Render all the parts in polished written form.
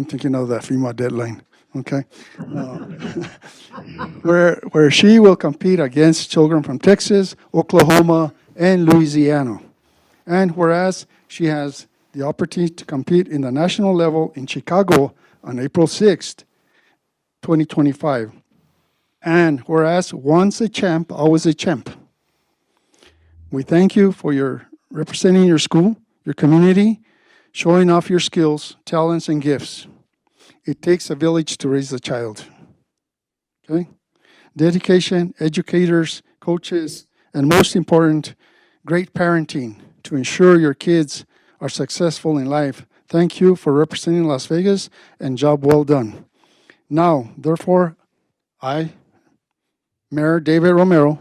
thinking of the FEMA deadline. Okay, where she will compete against children from Texas, Oklahoma, and Louisiana. And whereas she has the opportunity to compete in the national level in Chicago on April 6th, 2025. And whereas once a champ, always a champ. We thank you for your representing your school, your community, showing off your skills, talents, and gifts. It takes a village to raise a child. Okay? Dedication, educators, coaches, and most important, great parenting to ensure your kids are successful in life. Thank you for representing Las Vegas, and job well done. Now, therefore, I, Mayor David Romero,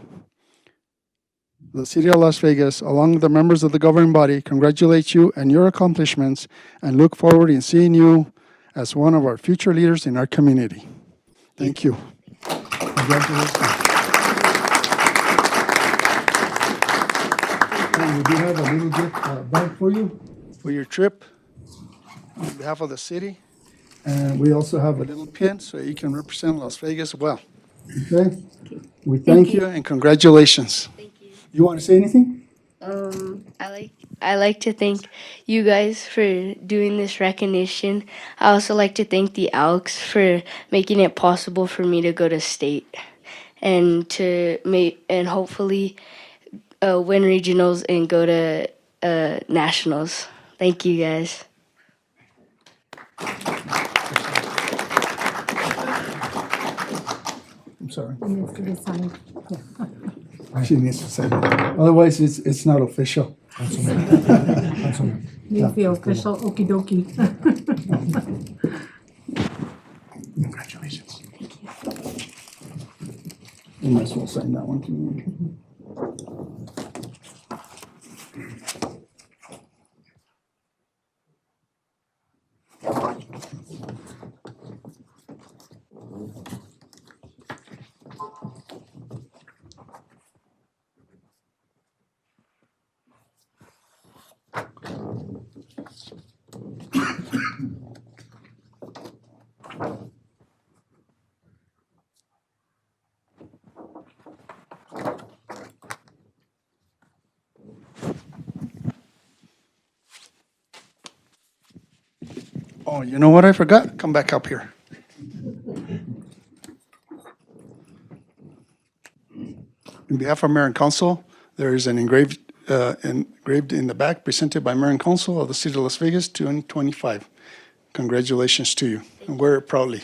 the City of Las Vegas, along with the members of the governing body, congratulate you and your accomplishments and look forward in seeing you as one of our future leaders in our community. Thank you. Congratulations. And we do have a little gift bag for you for your trip on behalf of the city. And we also have a little pin so you can represent Las Vegas well. Okay? We thank you and congratulations. Thank you. You want to say anything? I like to thank you guys for doing this recognition. I also like to thank the Elks for making it possible for me to go to state and to and hopefully win regionals and go to nationals. Thank you guys. I'm sorry. It needs to be signed. She needs to say that. Otherwise, it's not official. Needs the official okie dokie. Congratulations. You might as well sign that one too. Oh, you know what I forgot? Come back up here. In behalf of Mayor and Council, there is an engraved in the back presented by Mayor and Council of the City of Las Vegas 2025. Congratulations to you, and wear it proudly.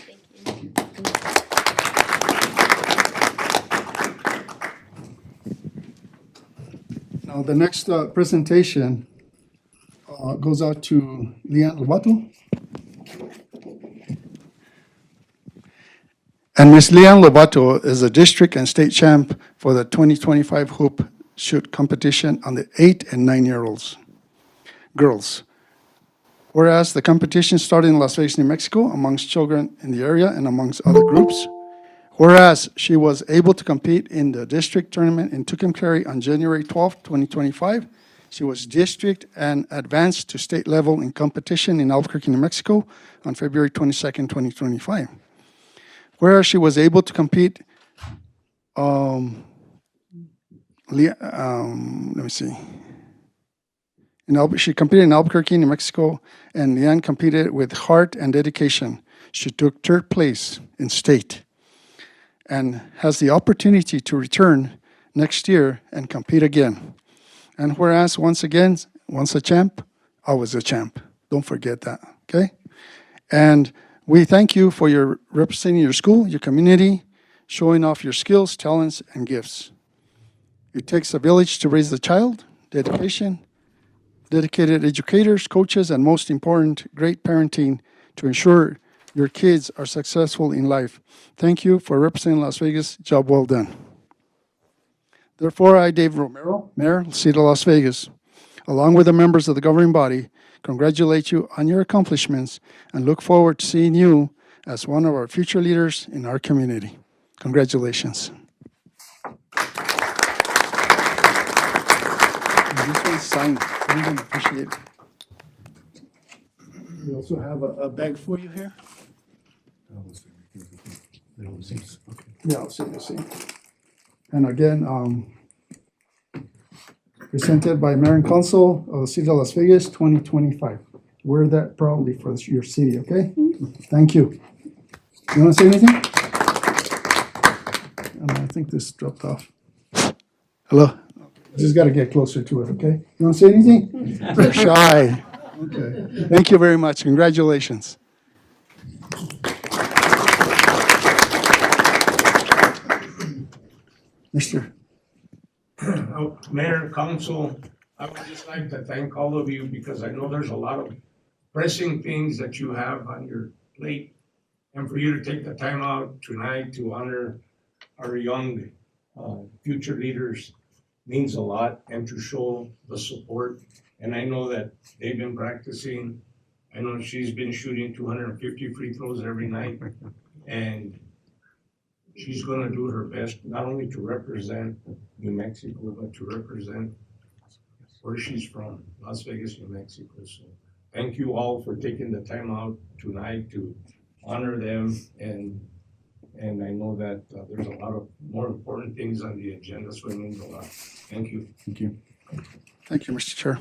Now, the next presentation goes out to Leanne Lobato. And Ms. Leanne Lobato is a district and state champ for the 2025 hoop shoot competition on the 8 and 9-year-olds girls. Whereas the competition started in Las Vegas, New Mexico, amongst children in the area and amongst other groups. Whereas she was able to compete in the district tournament in Tucumcari on January 12, 2025. She was district and advanced to state level in competition in Albuquerque, New Mexico on February 22nd, 2025. Whereas she was able to compete, let me see. She competed in Albuquerque, New Mexico, and Leanne competed with heart and dedication. She took third place in state and has the opportunity to return next year and compete again. And whereas, once again, once a champ, always a champ. Don't forget that, okay? And we thank you for your representing your school, your community, showing off your skills, talents, and gifts. It takes a village to raise a child, dedication, dedicated educators, coaches, and most important, great parenting to ensure your kids are successful in life. Thank you for representing Las Vegas. Job well done. Therefore, I, Dave Romero, Mayor, City of Las Vegas, along with the members of the governing body, congratulate you on your accomplishments and look forward to seeing you as one of our future leaders in our community. Congratulations. And this one's signed. I really appreciate it. We also have a bag for you here. Yeah, I'll see. And again, presented by Mayor and Council of the City of Las Vegas, 2025. Wear that proudly for your city, okay? Thank you. You want to say anything? I think this dropped off. Hello? Just got to get closer to it, okay? You want to say anything? You're shy. Okay. Thank you very much. Congratulations. Mr. Mayor, Council, I would just like to thank all of you because I know there's a lot of pressing things that you have on your plate. And for you to take the time out tonight to honor our young future leaders means a lot, and to show the support. And I know that they've been practicing. I know she's been shooting 250 free throws every night. And she's gonna do her best, not only to represent New Mexico, but to represent where she's from, Las Vegas, New Mexico. So thank you all for taking the time out tonight to honor them. And I know that there's a lot of more important things on the agenda, so it means a lot. Thank you. Thank you. Thank you, Mr. Chair.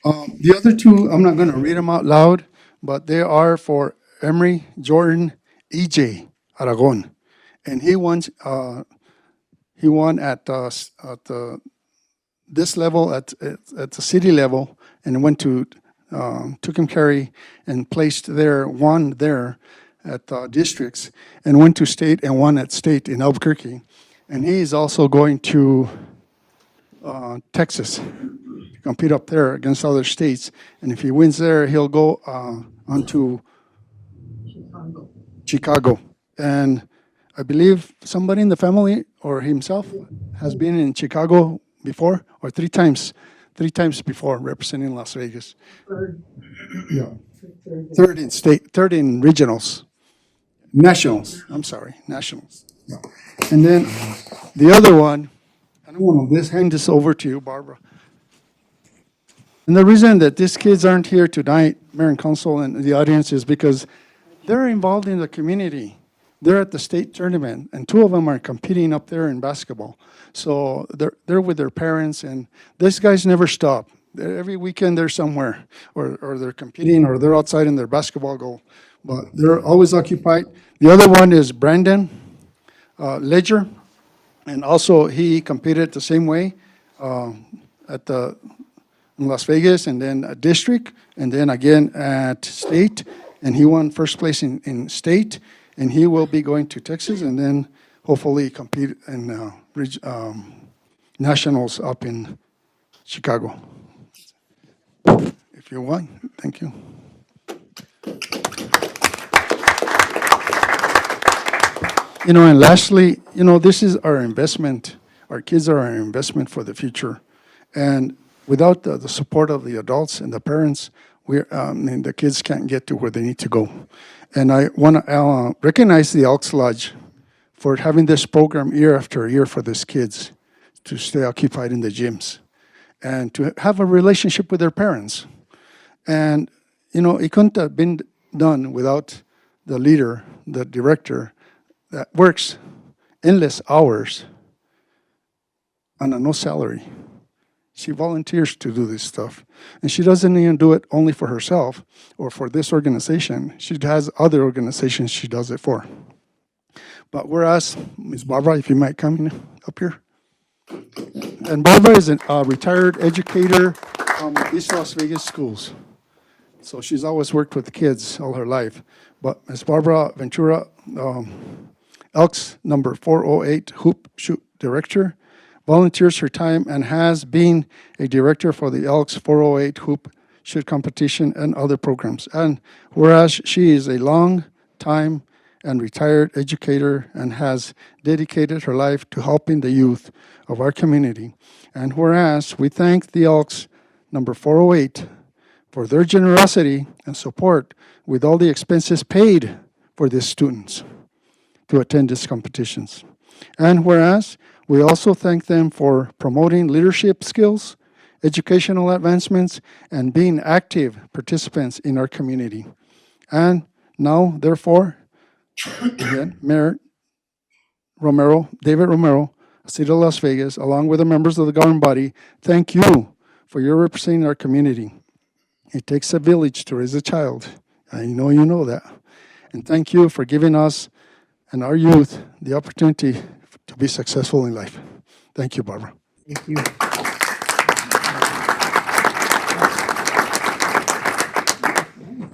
The other two, I'm not going to read them out loud, but they are for Emery Jordan EJ Aragon. And he won at this level, at the city level, and went to Tucumcari and placed there, won there at districts, and went to state and won at state in Albuquerque. And he is also going to Texas to compete up there against other states. And if he wins there, he'll go on to Chicago. And I believe somebody in the family or himself has been in Chicago before, or three times before, representing Las Vegas. Yeah. Third in state, third in regionals. Nationals. Yeah. And then the other one, I don't want to hand this over to you, Barbara. And the reason that these kids aren't here tonight, Mayor and Council and the audience, is because they're involved in the community. They're at the state tournament, and two of them are competing up there in basketball. So they're with their parents, and these guys never stop. Every weekend they're somewhere, or they're competing, or they're outside in their basketball goal. But they're always occupied. The other one is Brandon Ledger, and also he competed the same way in Las Vegas, and then a district, and then again at state, and he won first place in state, and he will be going to Texas, and then hopefully compete in nationals up in Chicago. If you want, thank you. And lastly, this is our investment. Our kids are our investment for the future. And without the support of the adults and the parents, the kids can't get to where they need to go. And I want to recognize the Elks Lodge for having this program year after year for these kids to stay occupied in the gyms and to have a relationship with their parents. And, it couldn't have been done without the leader, the director, that works endless hours on a no salary. She volunteers to do this stuff. And she doesn't even do it only for herself or for this organization. She has other organizations she does it for. But whereas, Ms. Barbara, if you might come up here. And Barbara is a retired educator from East Las Vegas schools. So she's always worked with the kids all her life. But Ms. Barbara Ventura, Elks number 408 Hoop Shoot Director, volunteers her time and has been a director for the Elks 408 Hoop Shoot Competition and other programs. And whereas she is a long time and retired educator and has dedicated her life to helping the youth of our community. And whereas we thank the Elks number 408 for their generosity and support with all the expenses paid for these students to attend these competitions. And whereas we also thank them for promoting leadership skills educational advancements, and being active participants in our community. And now, therefore, again, Mayor Romero, David Romero, City of Las Vegas, along with the members of the governing body, thank you for your representing our community. It takes a village to raise a child. I know you know that. And thank you for giving us and our youth the opportunity to be successful in life. Thank you, Barbara. Thank you.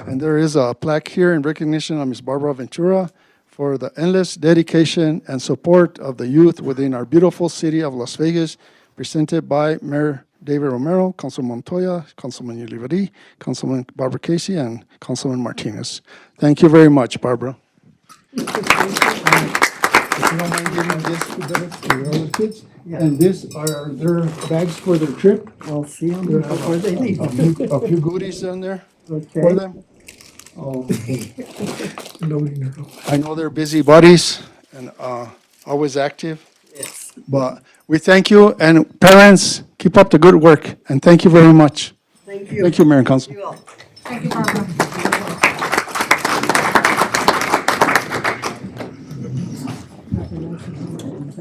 And there is a plaque here in recognition of Ms. Barbara Ventura for the endless dedication and support of the youth within our beautiful city of Las Vegas, presented by Mayor David Romero, Councilman Montoya, Councilman Ulivari, Councilman Barbara Casey, and Councilman Martinez. Thank you very much, Barbara. If you don't mind giving this to the other kids. Yeah. And these are their bags for their trip. I'll see them before they leave. A few goodies in there for Okay. them. I know they're busy bodies and always active, Yes. but we thank you, and parents, keep up the good work, and thank you very much. Thank you. Thank you, Mayor and Council. You all. Thank you, Barbara.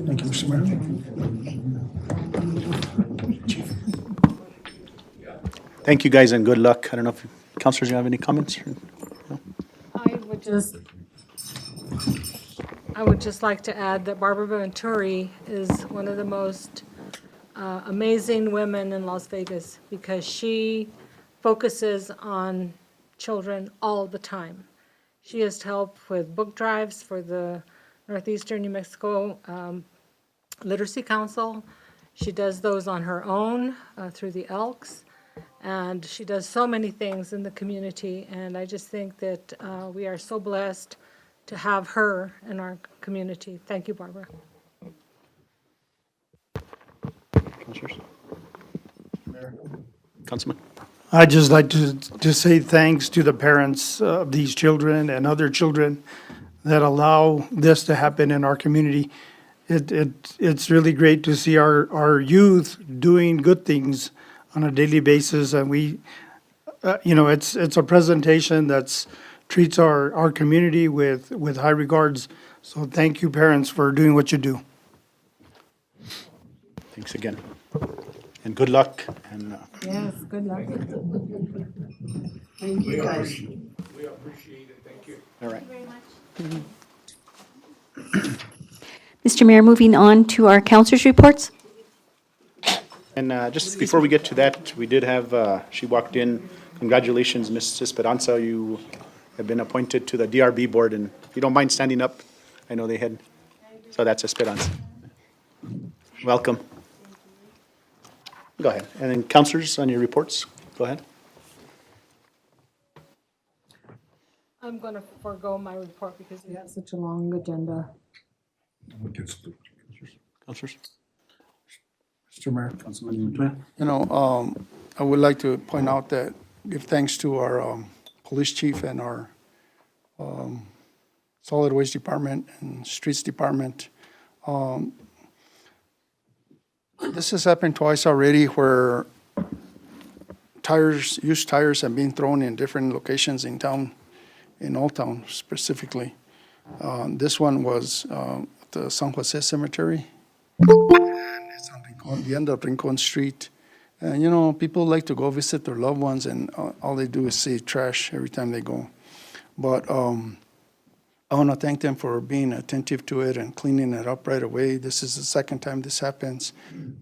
Thank you, Mr. Mayor. Thank you, guys, and good luck. I don't know if councilors, you have any comments? I would just like to add that Barbara Venturi is one of the most amazing women in Las Vegas because she focuses on children all the time. She has helped with book drives for the Northeastern New Mexico Literacy Council. She does those on her own through the Elks. And she does so many things in the community, and I just think that we are so blessed to have her in our community. Thank you, Barbara. Councilors? Councilman? I'd just like to say thanks to the parents of these children and other children that allow this to happen in our community. It's really great to see our youth doing good things on a daily basis, and we, it's a presentation that's treats our community with high regards. So thank you, parents, for doing what you do. Thanks again. And good luck. And Yes, good luck. Thank you, guys. We appreciate it, thank you. all right. Mr. Mayor, moving on to our councilors' reports. And just before we get to that, we did have, she walked in. Congratulations, Ms. Esperanza. You have been appointed to the DRB board, and if you don't mind standing up, I know they had. So that's Esperanza. Welcome. Go ahead. And then councilors on your reports, go ahead. I'm going to forego my report because we have Such a long agenda. Councilors? Mr. Mayor. I would like to point out that give thanks to our police chief and our solid waste department and streets department. This has happened twice already where used tires have been thrown in different locations in town, in Old Town specifically. This one was at the San Jose Cemetery. And it's on the end of Rincon Street. And, people like to go visit their loved ones, and all they do is see trash every time they go. But I want to thank them for being attentive to it and cleaning it up right away. This is the second time this happens.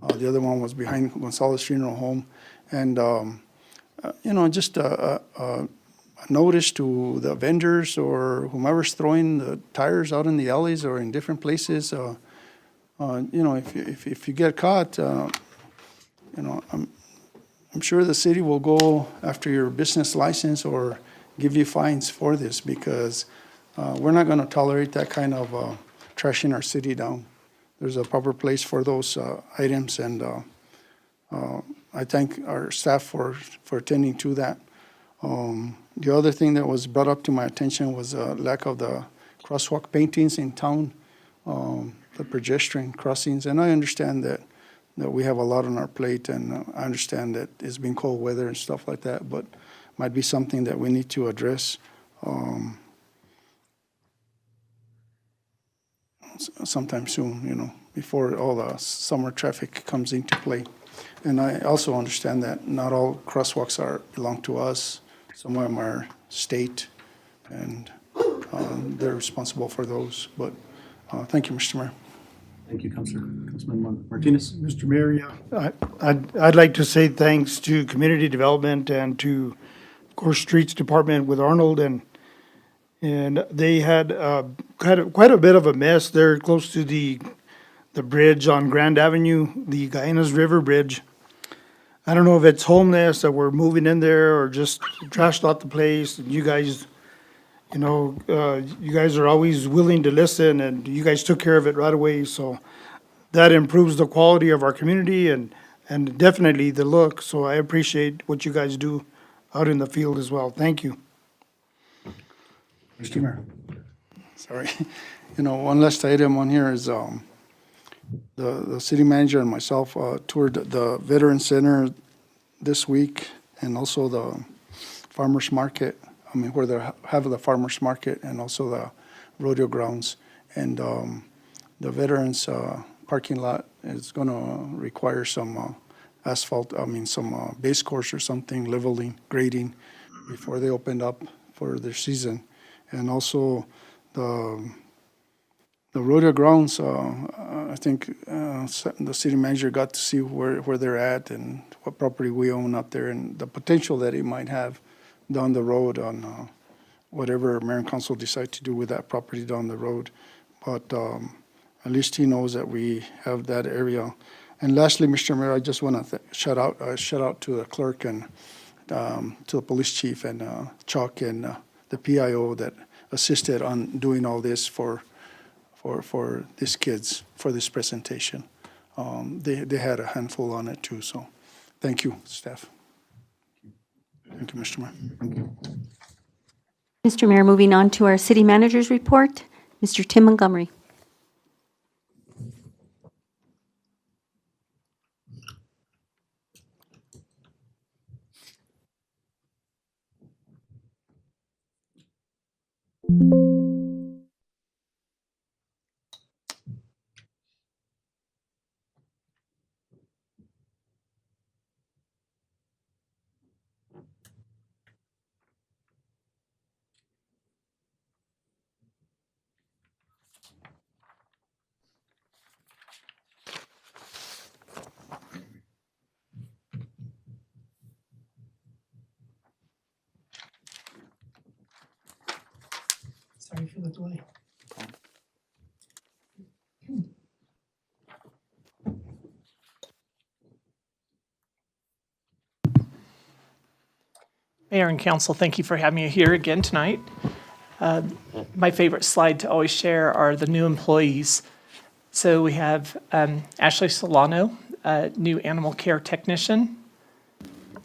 The other one was behind Gonzalez Funeral Home. And, just a notice to the vendors or whomever's throwing the tires out in the alleys or in different places. If you get caught, I'm sure the city will go after your business license or give you fines for this, because we're not going to tolerate that kind of trashing our city down. There's a proper place for those items, and I thank our staff for attending to that. The other thing that was brought up to my attention was lack of the crosswalk paintings in town, the pedestrian crossings, and I understand that that we have a lot on our plate, and I understand that it's been cold weather and stuff like that, but might be something that we need to address sometime soon, before all the summer traffic comes into play. And I also understand that not all crosswalks belong to us. Some of them are state, and they're responsible for those. But thank you, Mr. Mayor. Thank you, Councilman Martinez. Mr. Mayor, yeah, I'd like to say thanks to Community Development and to, of course, Streets Department with Arnold, and they had quite a bit of a mess there close to the bridge on Grand Avenue, the Guyanas River Bridge. I don't know if it's homeless that we're moving in there or just trashed out the place. And you guys are always willing to listen, and you guys took care of it right away. So that improves the quality of our community and definitely the look. So I appreciate what you guys do out in the field as well. Thank you. Mr. Mayor. Sorry. One last item on here is the city manager and myself toured the Veteran Center this week, and also the farmers market. Where they have the farmers market and also the rodeo grounds. And the veterans parking lot is going to require some asphalt, some base course or something, leveling, grading before they open up for their season. And also the rodeo grounds, I think the city manager got to see where they're at and what property we own up there and the potential that it might have down the road on whatever mayor and council decide to do with that property down the road. But at least he knows that we have that area. And lastly, Mr. Mayor, I just want to shout out to the clerk and to the police chief and Chuck and the PIO that assisted on doing all this for these kids, for this presentation. They had a handful on it too, so thank you, staff. Thank you, Mr. Mayor. Mr. Mayor, moving on to our city manager's report, Mr. Tim Montgomery. Sorry for the delay. Mayor and council, thank you for having me here again tonight. My favorite slide to always share are the new employees. So we have Ashley Solano, new animal care technician.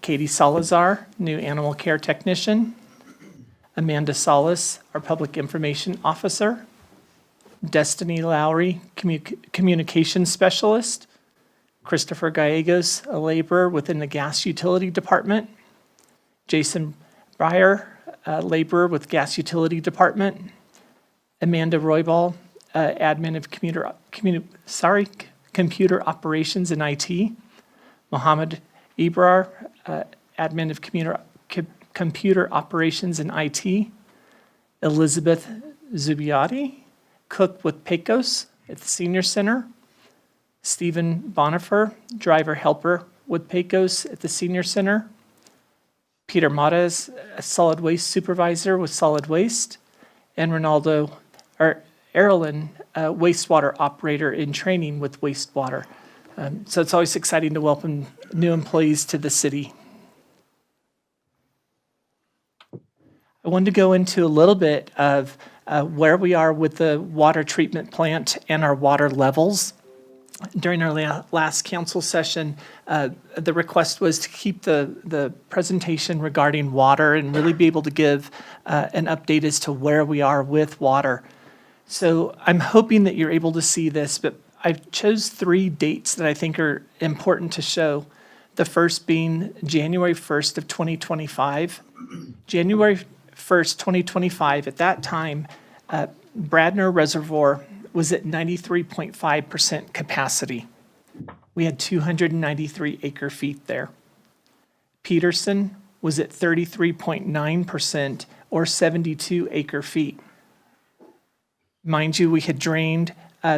Katie Salazar, new animal care technician. Amanda Salas, our public information officer. Destiny Lowry, communications specialist. Christopher Gallegos, a laborer within the gas utility department. Jason Breyer, laborer with gas utility department. Amanda Roybal, admin of computer operations and IT. Mohammed Ibrar, admin of computer operations and IT. Elizabeth Zubiati, cook with Pecos at the senior center. Stephen Bonifer, driver helper with Pecos at the senior center. Peter Matas, a solid waste supervisor with solid waste, and Erlen, wastewater operator in training with wastewater. So it's always exciting to welcome new employees to the city. I wanted to go into a little bit of where we are with the water treatment plant and our water levels. During our last council session, the request was to keep the presentation regarding water and really be able to give an update as to where we are with water. So I'm hoping that you're able to see this, but I chose 3 dates that I think are important to show. The first being January 1st of 2025. January 1st, 2025, at that time, Bradner Reservoir was at 93.5% capacity. We had 293 acre feet there. Peterson was at 33.9% or 72 acre feet. Mind you, we had drained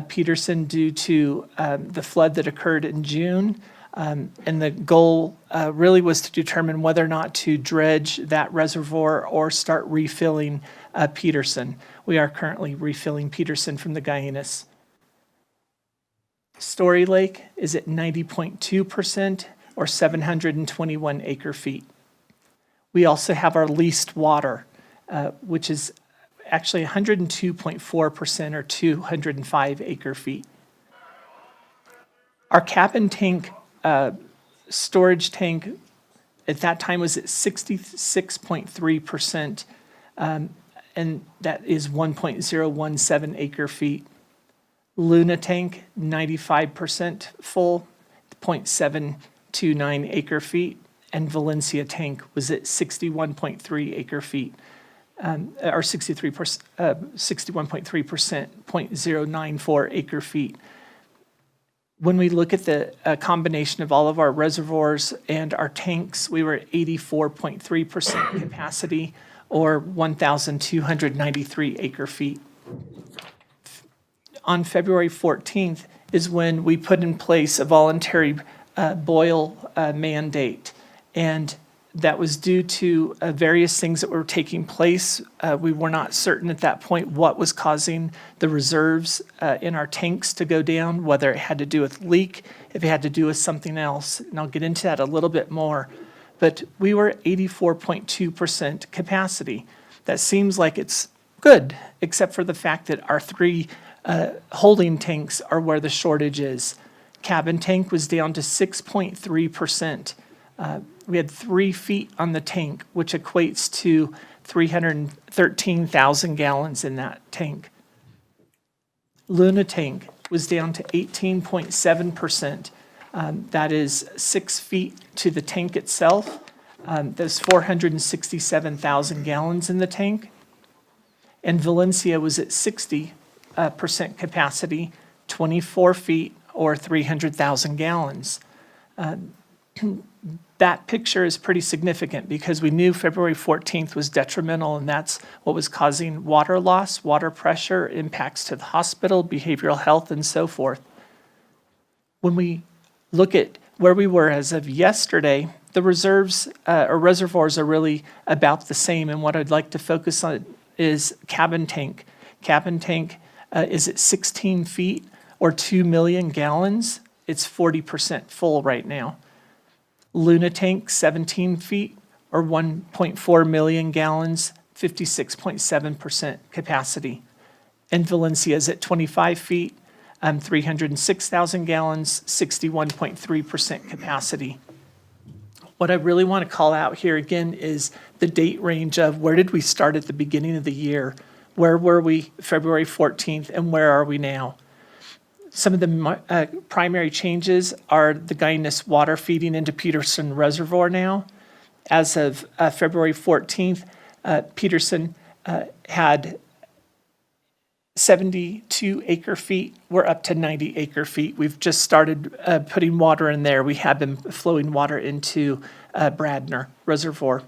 Peterson due to the flood that occurred in June. And the goal really was to determine whether or not to dredge that reservoir or start refilling Peterson. We are currently refilling Peterson from the Guyanus. Story Lake is at 90.2% or 721 acre feet. We also have our leased water, which is actually 102.4% or 205 acre feet. Our cap and tank storage tank at that time was at 66.3%, and that is 1.017 acre feet. Luna tank, 95% full, 0.729 acre feet, and Valencia tank was at 61.3 acre feet, or 61.3%, 0.094 acre feet. When we look at the combination of all of our reservoirs and our tanks, we were at 84.3% capacity or 1,293 acre feet. On February 14th is when we put in place a voluntary boil mandate, and that was due to various things that were taking place. We were not certain at that point what was causing the reserves in our tanks to go down, whether it had to do with leak, if it had to do with something else. And I'll get into that a little bit more. But we were at 84.2% capacity. That seems like it's good, except for the fact that our 3 holding tanks are where the shortage is. Cabin tank was down to 6.3%. We had 3 feet on the tank, which equates to 313,000 gallons in that tank. Luna tank was down to 18.7%. That is 6 feet to the tank itself. There's 467,000 gallons in the tank. And Valencia was at 60% capacity, 24 feet or 300,000 gallons. That picture is pretty significant because we knew February 14th was detrimental, and that's what was causing water loss, water pressure, impacts to the hospital, behavioral health, and so forth. When we look at where we were as of yesterday, the reserves or reservoirs are really about the same, and what I'd like to focus on is cabin tank. Cabin tank is at 16 feet or 2 million gallons. It's 40% full right now. Luna tank, 17 feet or 1.4 million gallons, 56.7% capacity. And Valencia is at 25 feet, 306,000 gallons, 61.3% capacity. What I really want to call out here again is the date range of where did we start at the beginning of the year? Where were we February 14th and where are we now? Some of the primary changes are the Guyanus water feeding into Peterson Reservoir now. As of February 14th, Peterson had 72 acre feet. We're up to 90 acre feet. We've just started putting water in there. We have been flowing water into Bradner Reservoir.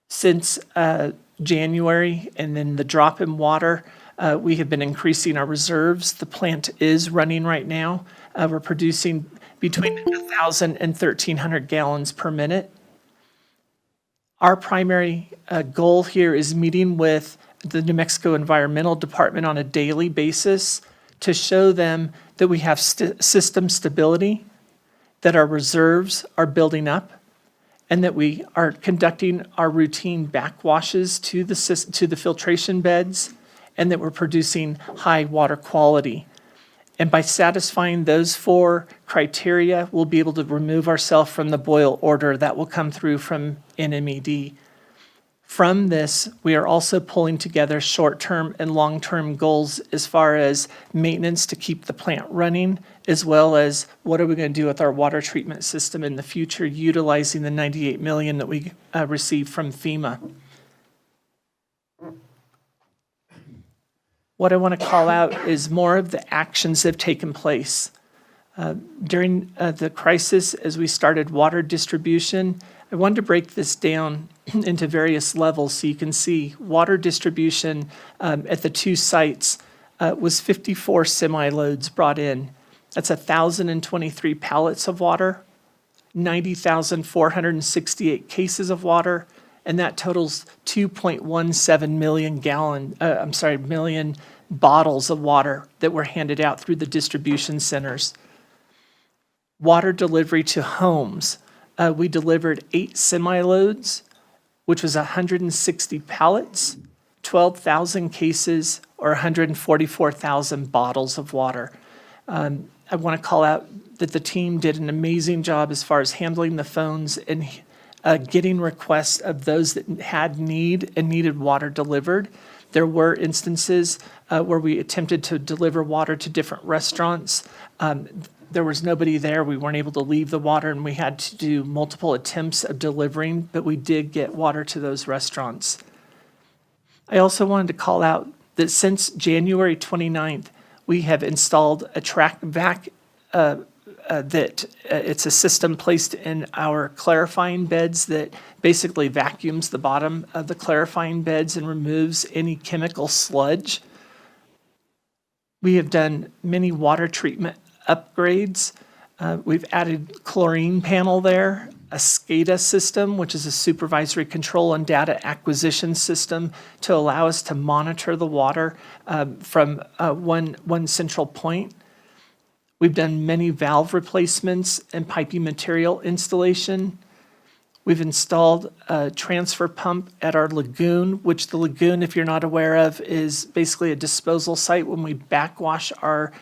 Since January and then the drop in water, we have been increasing our reserves. The plant is running right now. We're producing between 1,000 and 1,300 gallons per minute. Our primary goal here is meeting with the New Mexico Environmental Department on a daily basis to show them that we have system stability, that our reserves are building up, and that we are conducting our routine backwashes to the filtration beds, and that we're producing high water quality. And by satisfying those 4 criteria, we'll be able to remove ourselves from the boil order that will come through from NMED. From this, we are also pulling together short-term and long-term goals as far as maintenance to keep the plant running, as well as what are we going to do with our water treatment system in the future, utilizing the $98 million that we received from FEMA. What I want to call out is more of the actions that have taken place. During the crisis, as we started water distribution, I wanted to break this down into various levels so you can see water distribution at the two sites was 54 semi-loads brought in. That's 1,023 pallets of water, 90,468 cases of water, and that totals 2.17 million bottles of water that were handed out through the distribution centers. Water delivery to homes. We delivered 8 semi-loads, which was 160 pallets, 12,000 cases, or 144,000 bottles of water. I want to call out that the team did an amazing job as far as handling the phones and getting requests of those that had need and needed water delivered. There were instances where we attempted to deliver water to different restaurants. There was nobody there. We weren't able to leave the water, and we had to do multiple attempts of delivering, but we did get water to those restaurants. I also wanted to call out that since January 29th, we have installed a track vac it's a system placed in our clarifying beds that basically vacuums the bottom of the clarifying beds and removes any chemical sludge. We have done many water treatment upgrades. We've added chlorine panel there, a SCADA system, which is a supervisory control and data acquisition system to allow us to monitor the water from one central point. We've done many valve replacements and piping material installation. We've installed a transfer pump at our lagoon, which the lagoon, if you're not aware of, is basically a disposal site. When we backwash our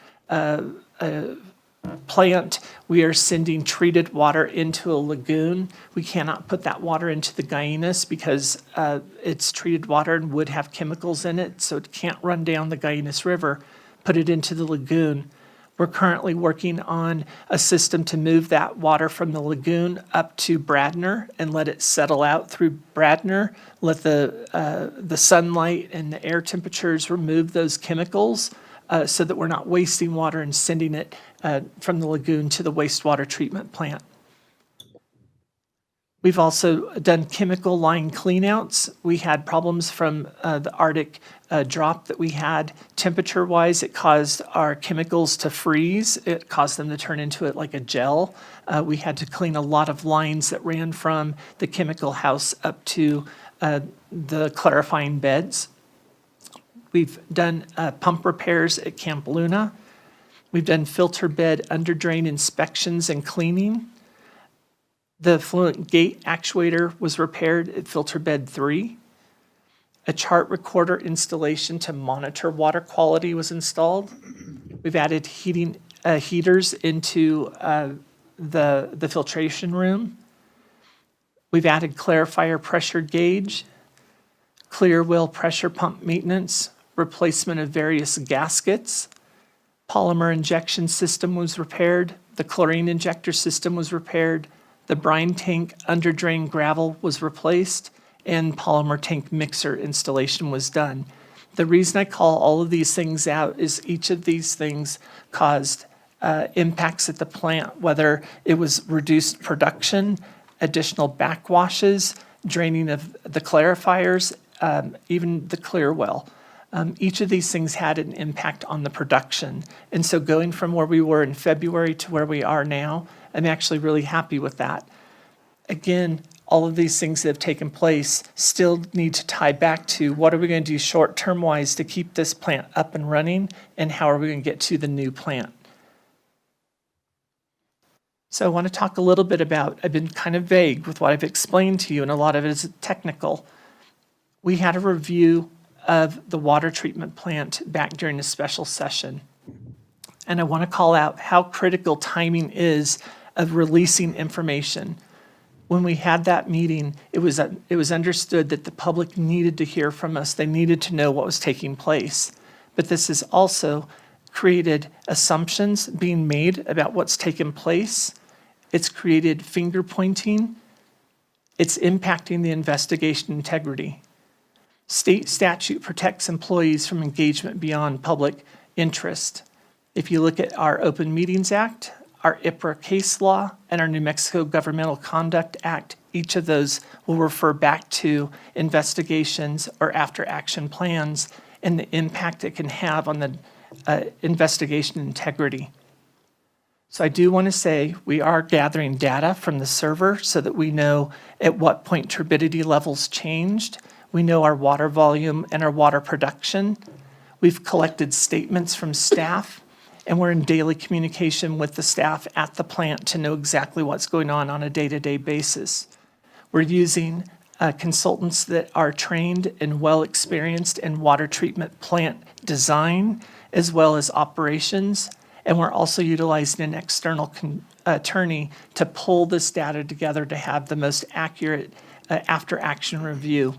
plant, we are sending treated water into a lagoon. We cannot put that water into the Guyanas because it's treated water and would have chemicals in it, so it can't run down the Guyanas River. Put it into the lagoon. We're currently working on a system to move that water from the lagoon up to Bradner and let it settle out through Bradner, let the sunlight and the air temperatures remove those chemicals so that we're not wasting water and sending it from the lagoon to the wastewater treatment plant. We've also done chemical line cleanouts. We had problems from the Arctic drop that we had. Temperature-wise, it caused our chemicals to freeze. It caused them to turn into it like a gel. We had to clean a lot of lines that ran from the chemical house up to the clarifying beds. We've done pump repairs at Camp Luna. We've done filter bed under drain inspections and cleaning. The fluent gate actuator was repaired at filter bed 3. A chart recorder installation to monitor water quality was installed. We've added heaters into the filtration room. We've added clarifier pressure gauge, clear well pressure pump maintenance, replacement of various gaskets. Polymer injection system was repaired. The chlorine injector system was repaired. The brine tank under drain gravel was replaced, and polymer tank mixer installation was done. The reason I call all of these things out is each of these things caused impacts at the plant, whether it was reduced production, additional backwashes, draining of the clarifiers, even the clear well. Each of these things had an impact on the production. And so going from where we were in February to where we are now, I'm actually really happy with that. Again, all of these things that have taken place still need to tie back to what are we going to do short-term wise to keep this plant up and running, and how are we going to get to the new plant. So I want to talk a little bit about, I've been kind of vague with what I've explained to you, and a lot of it is technical. We had a review of the water treatment plant back during a special session. And I want to call out how critical timing is of releasing information. When we had that meeting, it was understood that the public needed to hear from us. They needed to know what was taking place. But this has also created assumptions being made about what's taken place. It's created finger pointing. It's impacting the investigation integrity. State statute protects employees from engagement beyond public interest. If you look at our Open Meetings Act, our IPRA case law, and our New Mexico Governmental Conduct Act, each of those will refer back to investigations or after-action plans and the impact it can have on the investigation integrity. So I do want to say we are gathering data from the server so that we know at what point turbidity levels changed. We know our water volume and our water production. We've collected statements from staff, and we're in daily communication with the staff at the plant to know exactly what's going on a day-to-day basis. We're using consultants that are trained and well-experienced in water treatment plant design as well as operations. And we're also utilizing an external attorney to pull this data together to have the most accurate after-action review.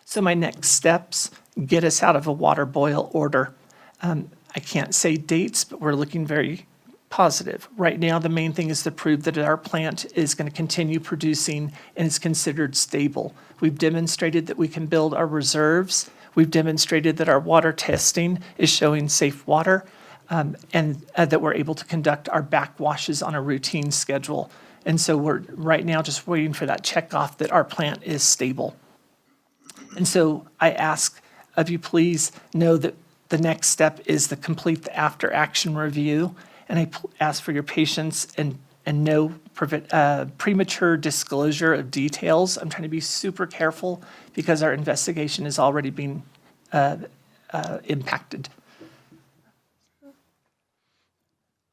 So my next steps get us out of a water boil order. I can't say dates, but we're looking very positive. Right now, the main thing is to prove that our plant is going to continue producing and is considered stable. We've demonstrated that we can build our reserves. We've demonstrated that our water testing is showing safe water. And that we're able to conduct our backwashes on a routine schedule. And so we're right now just waiting for that checkoff that our plant is stable. And so I ask of you, please know that the next step is to complete the after-action review. And I ask for your patience and no premature disclosure of details. I'm trying to be super careful because our investigation is already being impacted.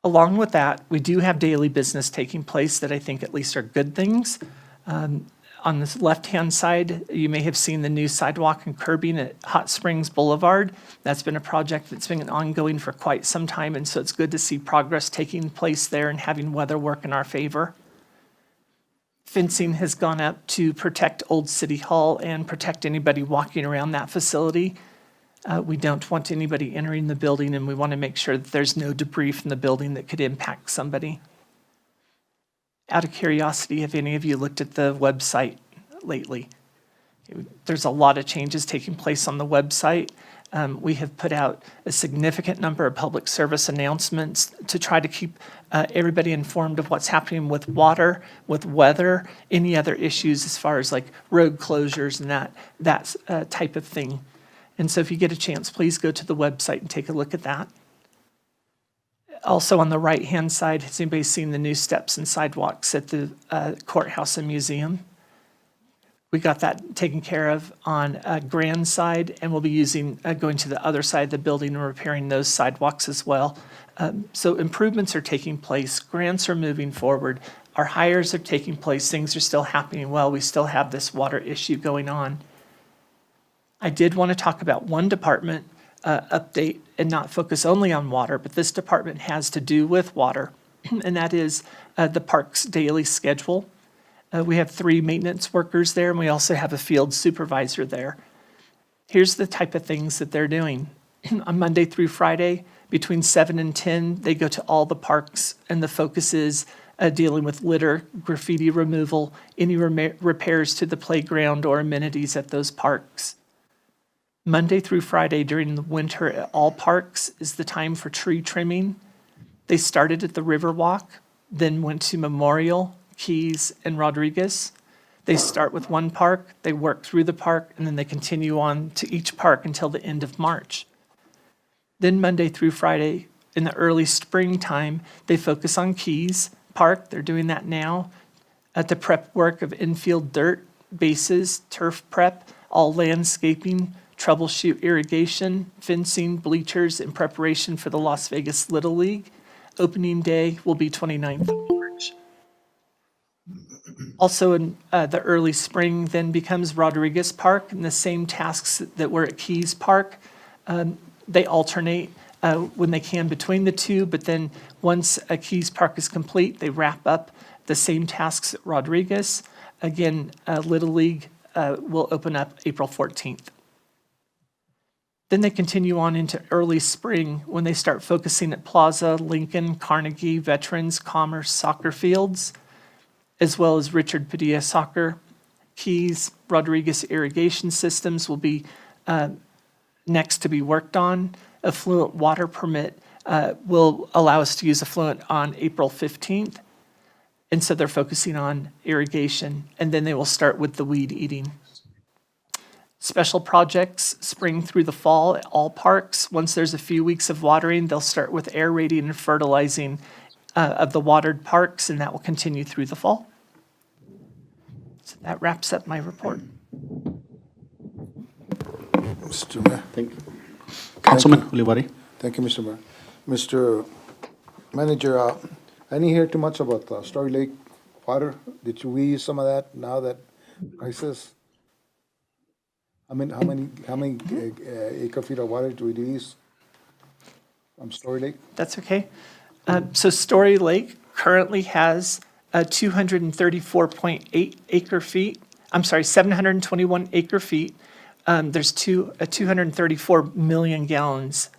Along with that, we do have daily business taking place that I think at least are good things. On this left-hand side, you may have seen the new sidewalk and curbing at Hot Springs Boulevard. That's been a project that's been ongoing for quite some time, and so it's good to see progress taking place there and having weather work in our favor. Fencing has gone up to protect Old City Hall and protect anybody walking around that facility. We don't want anybody entering the building, and we want to make sure that there's no debris from the building that could impact somebody. Out of curiosity, have any of you looked at the website lately? There's a lot of changes taking place on the website. We have put out a significant number of public service announcements to try to keep everybody informed of what's happening with water, with weather, any other issues as far as like road closures and that type of thing. And so if you get a chance, please go to the website and take a look at that. Also on the right-hand side, has anybody seen the new steps and sidewalks at the courthouse and museum? We got that taken care of on Grand side, and we'll be going to the other side of the building and repairing those sidewalks as well. So improvements are taking place. Grants are moving forward. Our hires are taking place. Things are still happening well. We still have this water issue going on. I did want to talk about one department update and not focus only on water, but this department has to do with water, and that is the park's daily schedule. We have 3 maintenance workers there, and we also have a field supervisor there. Here's the type of things that they're doing. On Monday through Friday, between 7 and 10, they go to all the parks, and the focus is dealing with litter, graffiti removal, any repairs to the playground or amenities at those parks. Monday through Friday during the winter at all parks is the time for tree trimming. They started at the Riverwalk, then went to Memorial, Keys, and Rodriguez. They start with one park, they work through the park, and then they continue on to each park until the end of March. Then Monday through Friday, in the early springtime, they focus on Keys Park. They're doing that now. At the prep work of infield dirt, bases, turf prep, all landscaping, troubleshoot irrigation, fencing, bleachers in preparation for the Las Vegas Little League. Opening day will be 29th of March. Also in the early spring then becomes Rodriguez Park, and the same tasks that were at Keys Park. They alternate when they can between the two, but then once Keys Park is complete, they wrap up the same tasks at Rodriguez. Again, Little League will open up April 14th. Then they continue on into early spring when they start focusing at Plaza, Lincoln, Carnegie, Veterans, Commerce, soccer fields, as well as Richard Padilla Soccer. Keys, Rodriguez irrigation systems will be next to be worked on. Affluent water permit will allow us to use affluent on April 15th. And so they're focusing on irrigation, and then they will start with the weed eating. Special projects, spring through the fall at all parks. Once there's a few weeks of watering, they'll start with aerating and fertilizing of the watered parks, and that will continue through the fall. So that wraps up my report. Mr. Mayor. Thank you. Councilman Olivari. Thank you, Mr. Mayor. Mr. Manager, I didn't hear too much about Story Lake water. Did we use some of that now that crisis? How many acre feet of water do we use from Story Lake? That's okay. So Story Lake currently has 234.8 acre feet. I'm sorry, 721 acre feet. There's 234 million gallons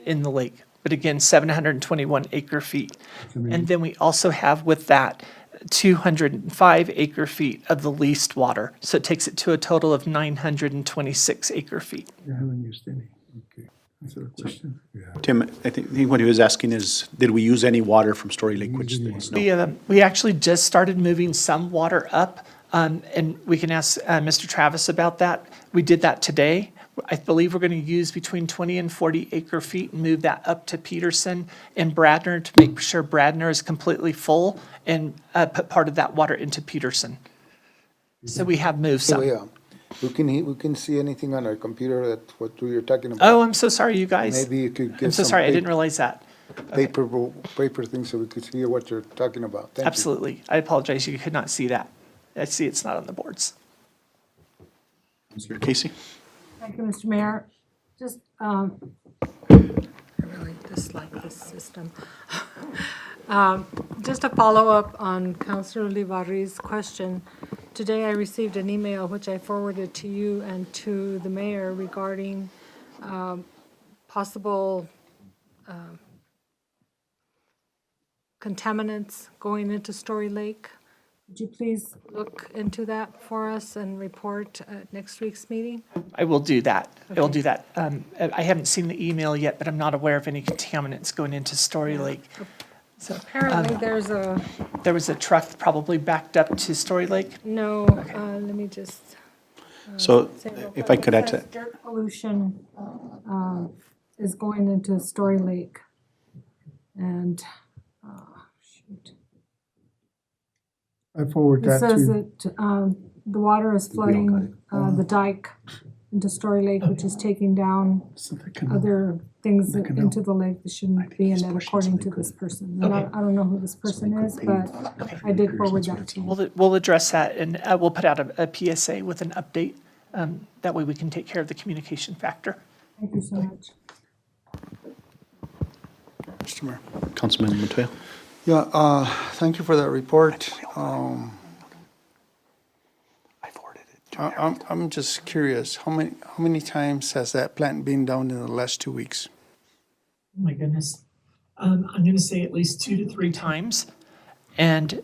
in the lake, but again, 721 acre feet. And then we also have with that 205 acre feet of the leased water. So it takes it to a total of 926 acre feet. You haven't used any. Okay. That's a question. Tim, I think what he was asking is, did we use any water from Story Lake, which is no. We actually just started moving some water up, and we can ask Mr. Travis about that. We did that today. I believe we're going to use between 20 and 40 acre feet and move that up to Peterson and Bradner to make sure Bradner is completely full and put part of that water into Peterson. So we have moved So, some. yeah, we can see anything on our computer that what you're talking about. Oh, I'm so sorry, you guys. Maybe you could get I'm so some sorry, I didn't realize that. paper things so we could see what you're talking about. Thank you. Absolutely. I apologize, you could not see that. I see it's not on the boards. Mr. Casey? Thank you, Mr. Mayor. Just, I really dislike this system. Just a follow-up on Councilor Olivari's question. Today I received an email which I forwarded to you and to the mayor regarding possible contaminants going into Story Lake. Would you please look into that for us and report at next week's meeting? I will do that. I will do that. I haven't seen the email yet, but I'm not aware of any contaminants going into Story Lake. So Apparently there was a truck probably backed up to Story Lake. no, let me just. So say real if quick. I could It add to, says dirt pollution is going into Story Lake. And, shoot. I forward It that says to, that the water is flooding the dike into Story Lake, which is taking down other things into the lake that shouldn't be in it, according to this person. And I don't know who this person is, but I did forward that to you. We'll address that, and we'll put out a PSA with an update. That way we can take care of the communication factor. Thank you so much. Mr. Mayor, Councilman Montoya? yeah, thank you for that report. I forwarded it to I'm just curious, how many times has that plant been down in the last 2 weeks? Oh my goodness. I'm going to say at least 2 to 3 Times, and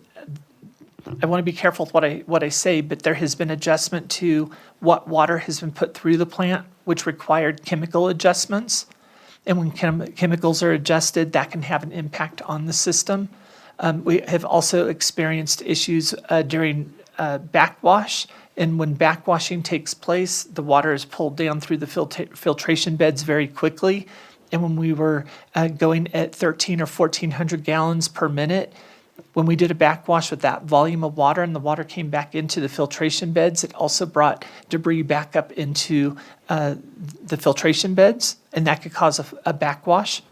I want to be careful with what I say, but there has been adjustment to what water has been put through the plant, which required chemical adjustments. And when chemicals are adjusted, that can have an impact on the system. We have also experienced issues during backwash. And when backwashing takes place, the water is pulled down through the filtration beds very quickly. And when we were going at 1,300 or 1,400 gallons per minute, when we did a backwash with that volume of water and the water came back into the filtration beds, it also brought debris back up into the filtration beds, and that could cause a backwash.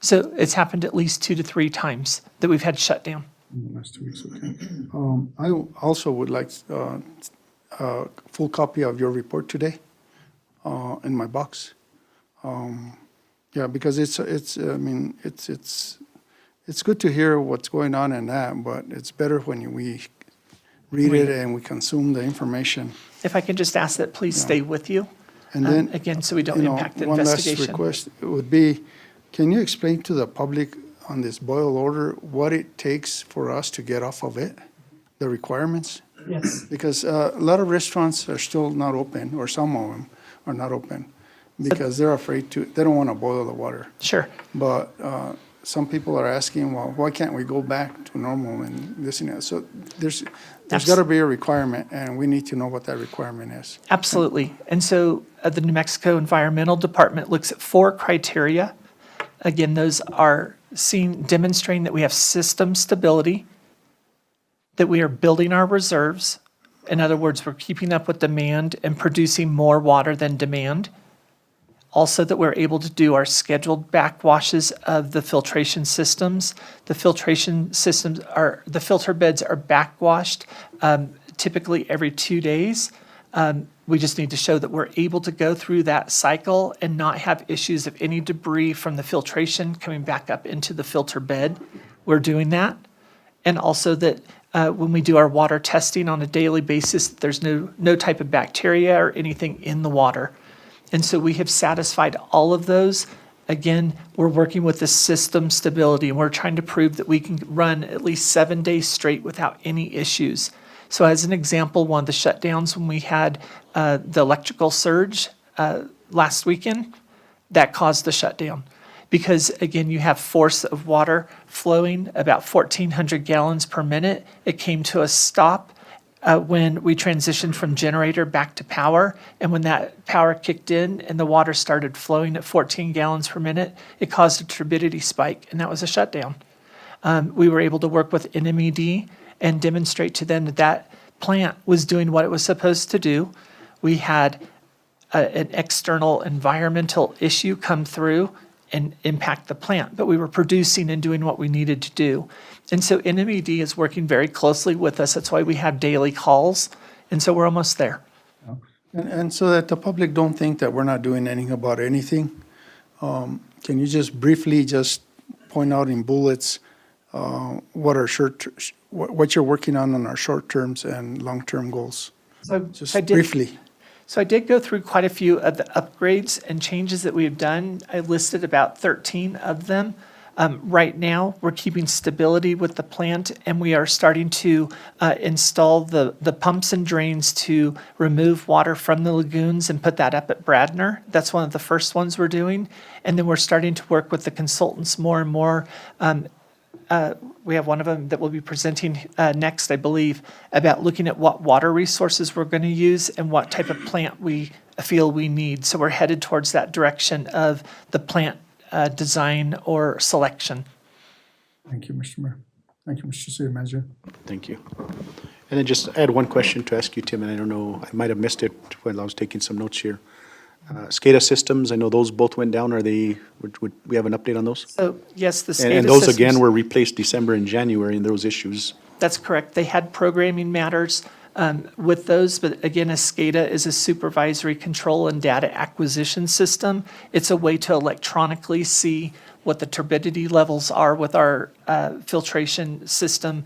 So it's happened at least 2 to 3 times that we've had shut down. In the last 2 weeks, okay. I also would like a full copy of your report today in my box. Yeah, because it's it's good to hear what's going on in that, but it's better when we read it and we consume the information. If I can just ask that please stay with you, And then, again, so we don't you know, impact the one last investigation. request would be, can you explain to the public on this boil order what it takes for us to get off of it, the requirements? Yes. Because a lot of restaurants are still not open, or some of them are not open, because they're afraid to, they don't want to boil the water. Sure. But some people are asking, well, why can't we go back to normal and this and that? So there's got to be a requirement, and we need to know what that requirement is. Absolutely. And so the New Mexico Environmental Department looks at 4 criteria. Again, those are demonstrating that we have system stability, that we are building our reserves. In other words, we're keeping up with demand and producing more water than demand. Also, that we're able to do our scheduled backwashes of the filtration systems. The filtration systems the filter beds are backwashed typically every 2 days. We just need to show that we're able to go through that cycle and not have issues of any debris from the filtration coming back up into the filter bed. We're doing that. And also that when we do our water testing on a daily basis, there's no type of bacteria or anything in the water. And so we have satisfied all of those. Again, we're working with the system stability, and we're trying to prove that we can run at least 7 days straight without any issues. So as an example, one of the shutdowns when we had the electrical surge last weekend, that caused the shutdown. Because again, you have force of water flowing about 1,400 gallons per minute. It came to a stop when we transitioned from generator back to power. And when that power kicked in and the water started flowing at 14 gallons per minute, it caused a turbidity spike, and that was a shutdown. We were able to work with NMED and demonstrate to them that that plant was doing what it was supposed to do. We had an external environmental issue come through and impact the plant, but we were producing and doing what we needed to do. And so NMED is working very closely with us. That's why we have daily calls, and so we're almost there. And so that the public don't think that we're not doing anything about anything, can you just briefly just point out in bullets what you're working on our short terms and long-term goals? So Just I did- briefly. So I did go through quite a few of the upgrades and changes that we've done. I listed about 13 of them. Right now, we're keeping stability with the plant, and we are starting to install the pumps and drains to remove water from the lagoons and put that up at Bradner. That's one of the first ones we're doing. And then we're starting to work with the consultants more and more. We have one of them that will be presenting next, I believe, about looking at what water resources we're going to use and what type of plant we feel we need. So we're headed towards that direction of the plant design or selection. Thank you, Mr. Mayor. Thank you, Mr. City Manager. Thank you. And then just add one question to ask you, Tim, and I don't know, I might have missed it when I was taking some notes here. SCADA systems, I know those both went down. Would we have an update on those? So yes, the SCADA And those again systems- were replaced December and January in those issues. That's correct. They had programming matters with those, but again, a SCADA is a supervisory control and data acquisition system. It's a way to electronically see what the turbidity levels are with our filtration system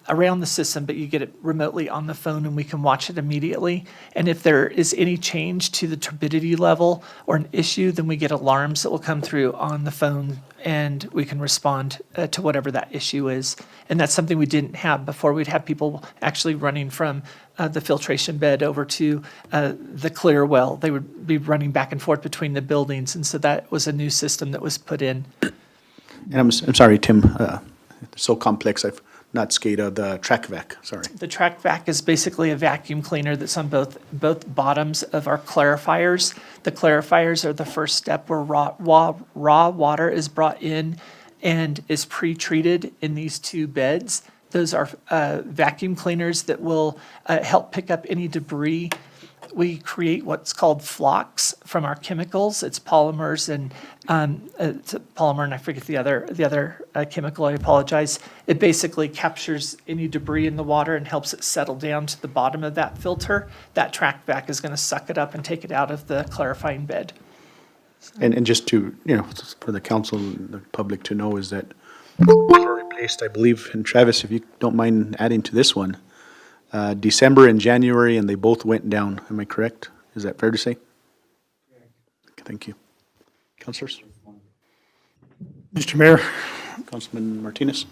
around the system, but you get it remotely on the phone and we can watch it immediately. And if there is any change to the turbidity level or an issue, then we get alarms that will come through on the phone and we can respond to whatever that issue is. And that's something we didn't have before. We'd have people actually running from the filtration bed over to the clear well. They would be running back and forth between the buildings, and so that was a new system that was put in. And I'm sorry, Tim, it's so complex, I've not SCADA, the track vac, sorry. The track vac is basically a vacuum cleaner that's on both bottoms of our clarifiers. The clarifiers are the first step where raw water is brought in and is pre-treated in these two beds. Those are vacuum cleaners that will help pick up any debris. We create what's called flocks from our chemicals. It's polymers and it's a polymer, and I forget the other chemical. I apologize. It basically captures any debris in the water and helps it settle down to the bottom of that filter. That track vac is going to suck it up and take it out of the clarifying bed. And just to, for the council and the public to know is that were replaced, I believe, and Travis, if you don't mind adding to this one, December and January, and they both went down. Am I correct? Is that fair to say? Okay, thank you. Councilors? Mr. Mayor, Councilman Martinez?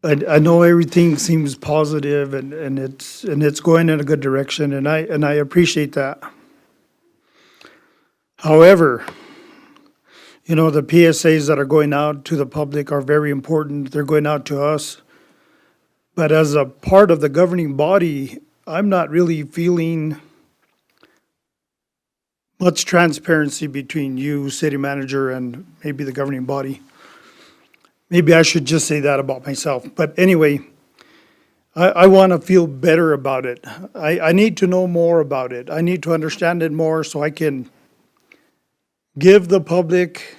I know everything seems positive and it's going in a good direction, and I appreciate that. However, you know, the PSAs that are going out to the public are very important. They're going out to us. But as a part of the governing body, I'm not really feeling much transparency between you, city manager, and maybe the governing body. Maybe I should just say that about myself. But anyway, I want to feel better about it. I need to know more about it. I need to understand it more so I can give the public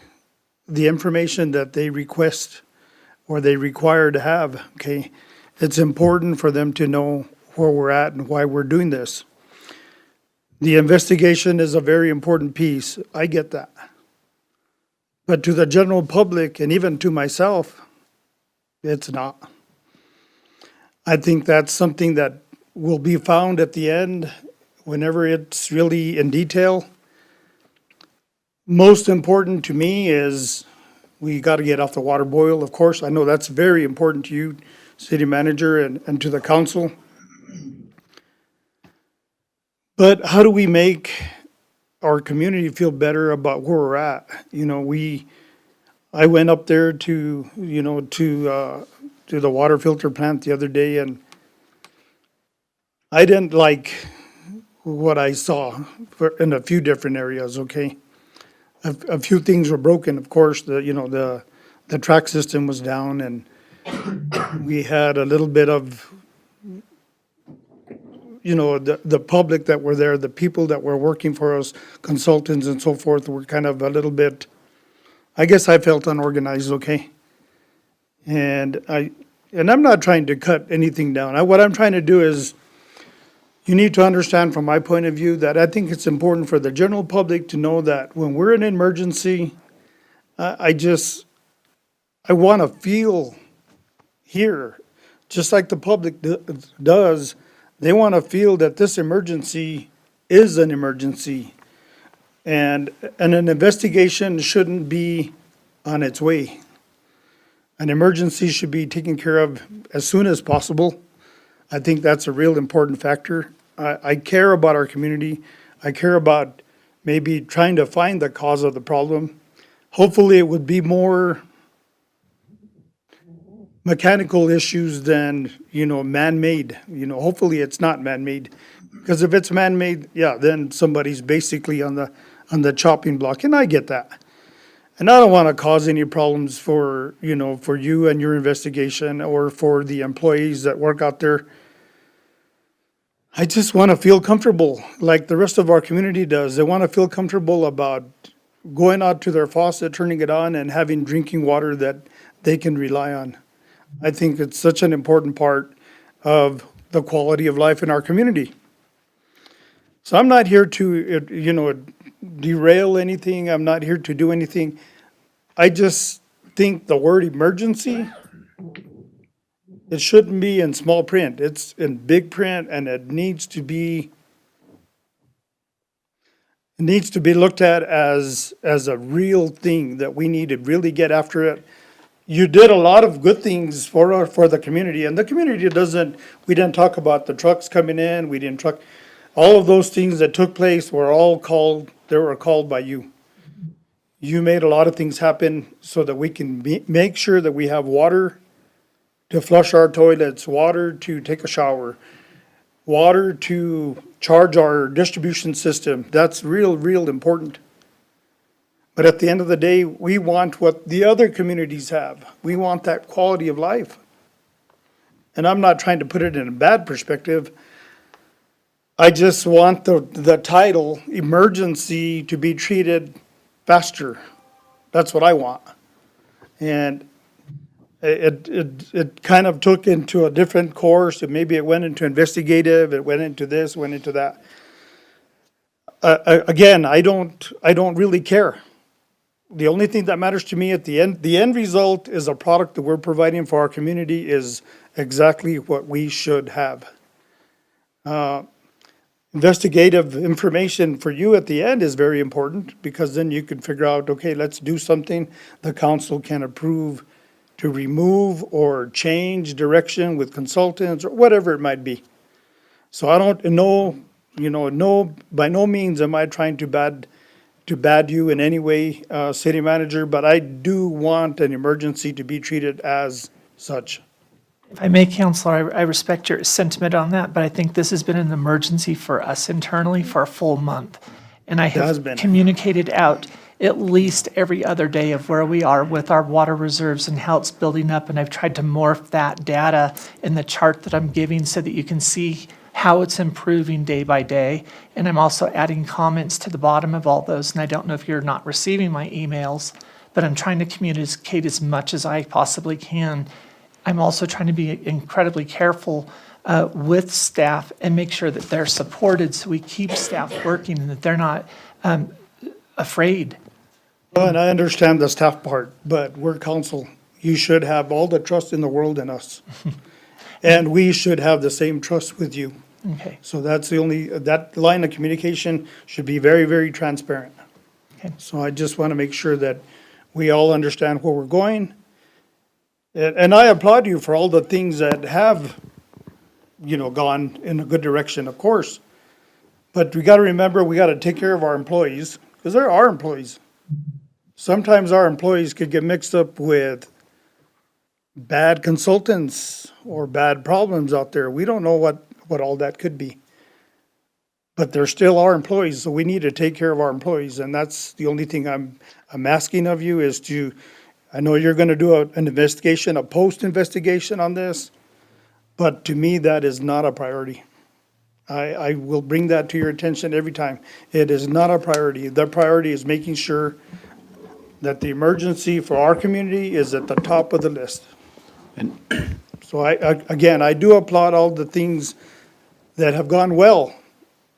the information that they request or they require to have, okay? It's important for them to know where we're at and why we're doing this. The investigation is a very important piece. I get that. But to the general public and even to myself, it's not. I think that's something that will be found at the end whenever it's really in detail. Most important to me is we got to get off the water boil, of course. I know that's very important to you, city manager, and to the council. But how do we make our community feel better about where we're at? You know, I went up there to the water filter plant the other day, and I didn't like what I saw in a few different areas, okay? A few things were broken, of course. The track system was down, and we had a little bit of, the public that were there, the people that were working for us, consultants and so forth, were kind of a little bit, I guess I felt unorganized, okay? And I'm not trying to cut anything down. What I'm trying to do is, you need to understand from my point of view that I think it's important for the general public to know that when we're in an emergency, I want to feel here, just like the public does. They want to feel that this emergency is an emergency, and an investigation shouldn't be on its way. An emergency should be taken care of as soon as possible. I think that's a real important factor. I care about our community. I care about maybe trying to find the cause of the problem. Hopefully it would be more mechanical issues than, man-made. Hopefully it's not man-made. Because if it's man-made, yeah, then somebody's basically on the chopping block, and I get that. And I don't want to cause any problems for you and your investigation or for the employees that work out there. I just want to feel comfortable like the rest of our community does. They want to feel comfortable about going out to their faucet, turning it on, and having drinking water that they can rely on. I think it's such an important part of the quality of life in our community. So I'm not here to, derail anything. I'm not here to do anything. I just think the word emergency, it shouldn't be in small print. It's in big print, and it needs to be looked at as a real thing that we need to really get after it. You did a lot of good things for the community, and the community we didn't talk about the trucks coming in, all of those things that took place were called by you. You made a lot of things happen so that we can make sure that we have water to flush our toilets, water to take a shower, water to charge our distribution system. That's real important. But at the end of the day, we want what the other communities have. We want that quality of life. And I'm not trying to put it in a bad perspective. I just want the title emergency to be treated faster. That's what I want. And it kind of took into a different course, and maybe it went into investigative, it went into this, went into that. Again, I don't really care. the only thing that matters to me at the end result is a product that we're providing for our community is exactly what we should have. Investigative information for you at the end is very important because then you can figure out, okay, let's do something the council can approve to remove or change direction with consultants or whatever it might be. So I don't know, by no means am I trying to bad you in any way, city manager, but I do want an emergency to be treated as such. If I may, Counselor, I respect your sentiment on that, but I think this has been an emergency for us internally for a full month. And I has have been. communicated out at least every other day of where we are with our water reserves and how it's building up. And I've tried to morph that data in the chart that I'm giving so that you can see how it's improving day by day. And I'm also adding comments to the bottom of all those. And I don't know if you're not receiving my emails, but I'm trying to communicate as much as I possibly can. I'm also trying to be incredibly careful with staff and make sure that they're supported so we keep staff working and that they're not afraid. Well, and I understand the staff part, but we're council. You should have all the trust in the world in us. And we should have the same trust with you. Okay. So that's that line of communication should be very, very transparent. Okay. So I just want to make sure that we all understand where we're going. And I applaud you for all the things that have, gone in a good direction, of course. But we got to remember, we got to take care of our employees, because they're our employees. Sometimes our employees could get mixed up with bad consultants or bad problems out there. We don't know what all that could be. But they're still our employees, so we need to take care of our employees. And that's the only thing I'm asking of you is to, I know you're going to do an investigation, a post-investigation on this, but to me, that is not a priority. I will bring that to your attention every time. It is not a priority. The priority is making sure that the emergency for our community is at the top of the list. And So I do applaud all the things that have gone well,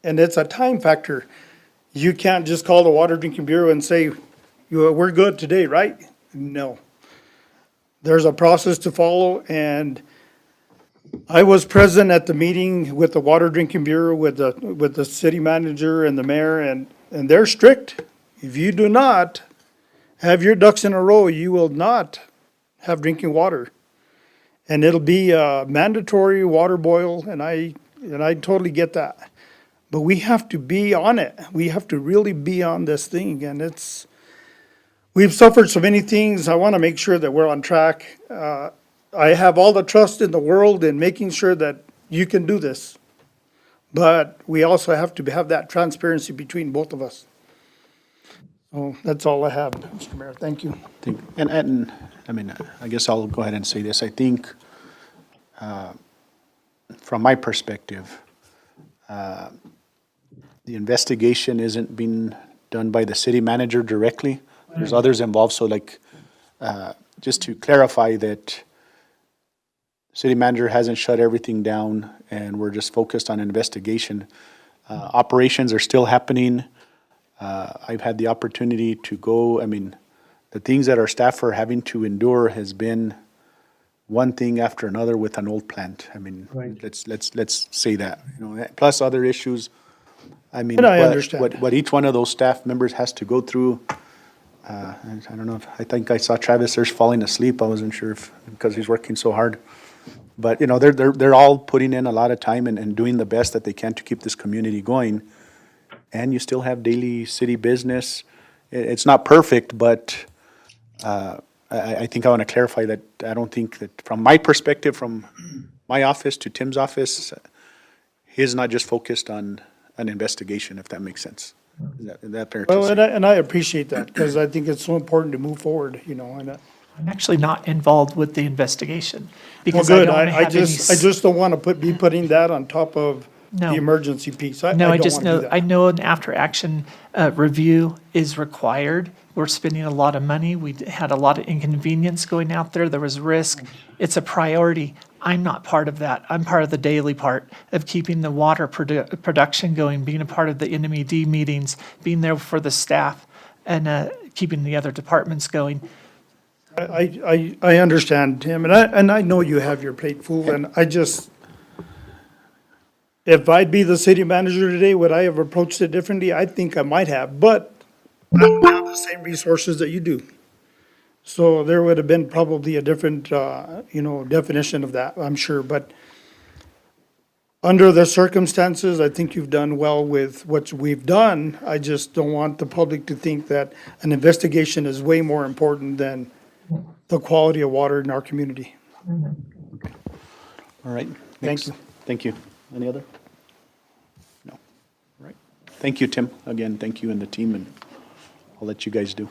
and it's a time factor. You can't just call the Water Drinking Bureau and say, we're good today, right? No. There's a process to follow, and I was present at the meeting with the Water Drinking Bureau, with the city manager and the mayor, and they're strict. If you do not have your ducks in a row, you will not have drinking water. And it'll be a mandatory water boil, and I totally get that. But we have to be on it. We have to really be on this thing, and we've suffered so many things. I want to make sure that we're on track. I have all the trust in the world in making sure that you can do this. But we also have to have that transparency between both of us. So that's all I have, Mr. Mayor. Thank you. And I mean, I guess I'll go ahead and say this. I think, from my perspective, the investigation isn't being done by the city manager directly. There's others involved. So just to clarify that city manager hasn't shut everything down and we're just focused on investigation. Operations are still happening. I've had the opportunity to go, the things that our staff are having to endure has been one thing after another with an old plant. Right. Let's say that, plus other issues. And I understand. What each one of those staff members has to go through. I don't know I think I saw Travis there's falling asleep. I wasn't sure if, because he's working so hard. But, they're all putting in a lot of time and doing the best that they can to keep this community going. And you still have daily city business. It's not perfect, but I think I want to clarify that I don't think that, from my perspective, from my office to Tim's office, his not just focused on an investigation, if that makes sense. Is that fair to Well, say? and I appreciate that, because I think it's so important to move forward, and I'm actually not involved with the investigation well, because I good. don't want to I have any. just don't want to be putting that on top of No. the emergency piece. I No, don't I just want to do know, that. I know an after-action review is required. We're spending a lot of money. We had a lot of inconvenience going out there. There was risk. It's a priority. I'm not part of that. I'm part of the daily part of keeping the water production going, being a part of the NMED meetings, being there for the staff, and keeping the other departments going. I understand, Tim, and I know you have your plate full, and I just, if I'd be the city manager today, would I have approached it differently? I think I might have, but I don't have the same resources that you do. So there would have been probably a different, definition of that, I'm sure, but under the circumstances, I think you've done well with what we've done. I just don't want the public to think that an investigation is way more important than the quality of water in our community. All right. Thank you. Thank you. Any other? No. All right. Thank you, Tim. Again, thank you and the team, and I'll let you guys do.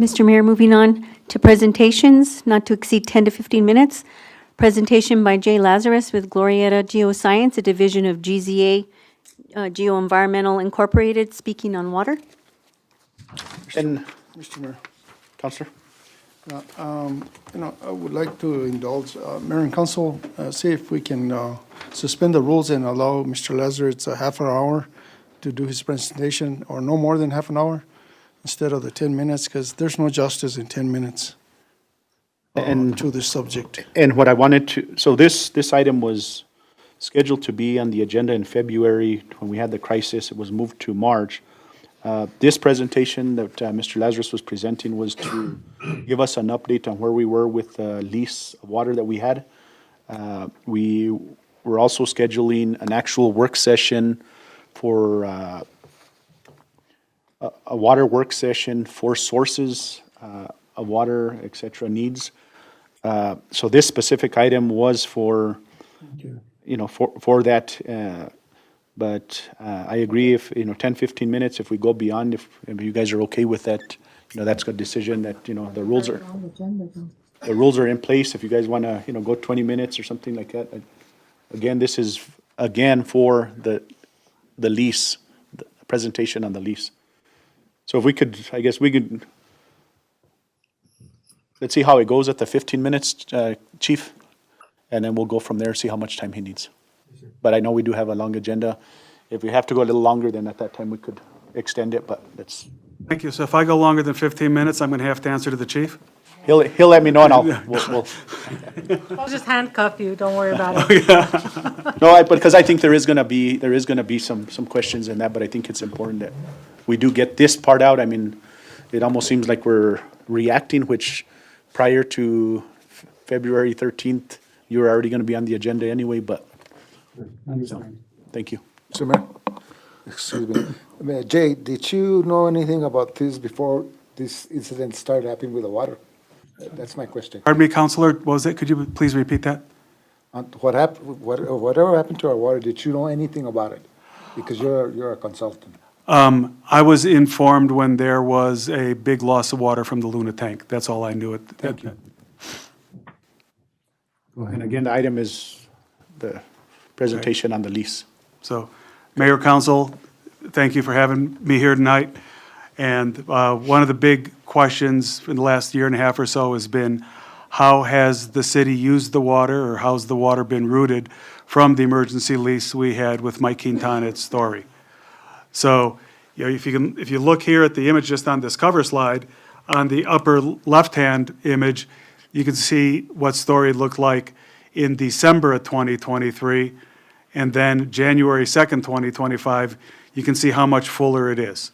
Mr. Mayor, moving on to presentations, not to exceed 10 to 15 minutes. Presentation by Jay Lazarus with Glorieta Geoscience, a division of GZA Geoenvironmental Incorporated, speaking on water. And, Mr. Mayor. Counselor? I would like to indulge Mayor and Council, see if we can suspend the rules and allow Mr. Lazarus a half an hour to do his presentation, or no more than half an hour, instead of the 10 minutes, because there's no justice in 10 minutes to this subject. And what I wanted to, so this item was scheduled to be on the agenda in February when we had the crisis. It was moved to March. This presentation that Mr. Lazarus was presenting was to give us an update on where we were with the lease of water that we had. We were also scheduling an actual work session for a water work session for sources of water, et cetera, needs. So this specific item was for, for that. But I agree if, 10, 15 minutes, if we go beyond, if you guys are okay with that, that's a decision that, the rules are in place. If you guys want to, go 20 minutes or something like that. Again, this is, for the lease, the presentation on the lease. So if we could, I guess we could, let's see how it goes at the 15 minutes, Chief, and then we'll go from there, see how much time he needs. But I know we do have a long agenda. If we have to go a little longer, then at that time we could extend it, but that's, Thank you. So if I go longer than 15 minutes, I'm going to have to answer to the chief? he'll let me know and we'll I'll just handcuff you, don't worry about it. no, because I think there is gonna be some questions in that, but I think it's important that we do get this part out. I mean, it almost seems like we're reacting, which prior to February 13th, you were already gonna be on the agenda anyway, but, so, thank you. Mr. Mayor, excuse me. Mayor Jay, did you know anything about this before this incident started happening with the water? That's my question. Pardon me, Counselor, what was it? Could you please repeat that? What happened, whatever happened to our water, did you know anything about it? Because you're a consultant. I was informed when there was a big loss of water from the Luna tank. That's all I knew. Thank you. And again, the item is the presentation on the lease. So, Mayor, Council, thank you for having me here tonight. And one of the big questions in the last year and a half or so has been, how has the city used the water, or how's the water been routed from the emergency lease we had with Mike Quintana at Story? So, if you look here at the image just on this cover slide, on the upper left-hand image, you can see what Story looked like in December of 2023, and then January 2nd, 2025, you can see how much fuller it is,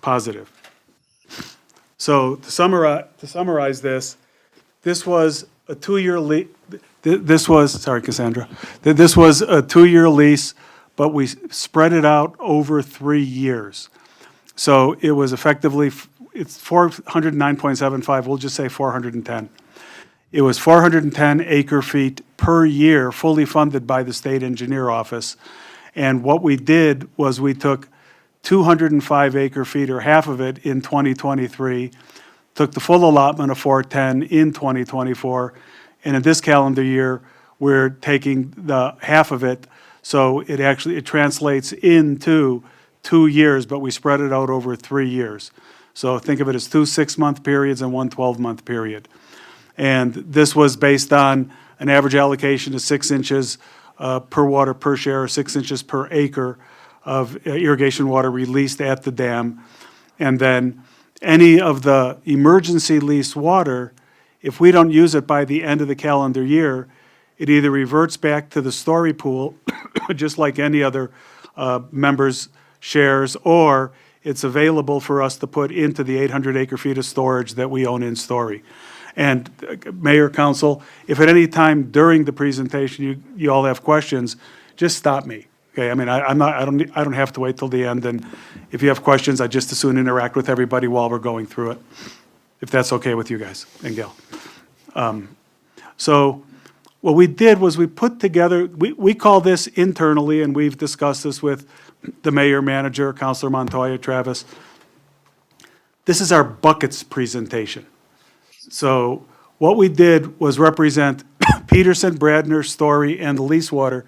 positive. So to summarize this was a two-year lease. Sorry, Cassandra. This was a two-year lease, but we spread it out over 3 years. So it was effectively, it's 409.75, we'll just say 410. It was 410 acre feet per year, fully funded by the state engineer office. And what we did was we took 205 acre feet, or half of it, in 2023, took the full allotment of 410 in 2024, And in this calendar year, we're taking the half of it, so it translates into 2 years, but we spread it out over 3 years. So think of it as 2 6-month periods and 1 12-month period. And this was based on an average allocation of 6 inches per water per share, or 6 inches per acre of irrigation water released at the dam. And then any of the emergency lease water, if we don't use it by the end of the calendar year, it either reverts back to the story pool, just like any other members' shares, or it's available for us to put into the 800 acre feet of storage that we own in Story. And Mayor, Council, if at any time during the presentation you all have questions, just stop me. Okay, I mean, I don't have to wait till the end, and if you have questions, I just as soon interact with everybody while we're going through it, if that's okay with you guys and Gail. So what we did was we put together, we call this internally, and we've discussed this with the mayor, manager, Councilor Montoya, Travis. This is our buckets presentation. So what we did was represent Peterson, Bradner, Story, and the lease water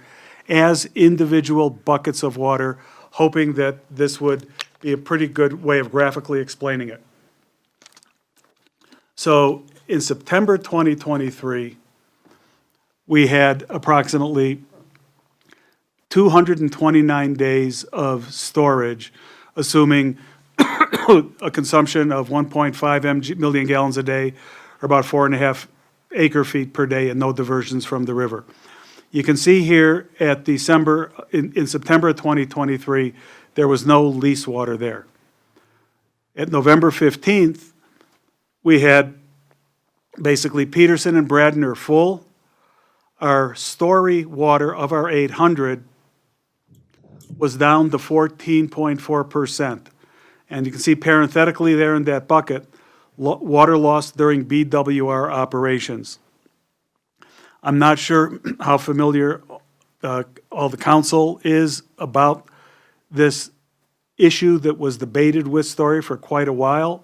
as individual buckets of water, hoping that this would be a pretty good way of graphically explaining it. So in September 2023, we had approximately 229 days of storage, assuming a consumption of 1.5 million gallons a day, or about 4.5 acre feet per day, and no diversions from the river. You can see here at in September of 2023, there was no lease water there. At November 15th, we had basically Peterson and Bradner full. Our Story water of our 800 was down to 14.4%. And you can see parenthetically there in that bucket, water lost during BWR operations. I'm not sure how familiar all the council is about this issue that was debated with Story for quite a while,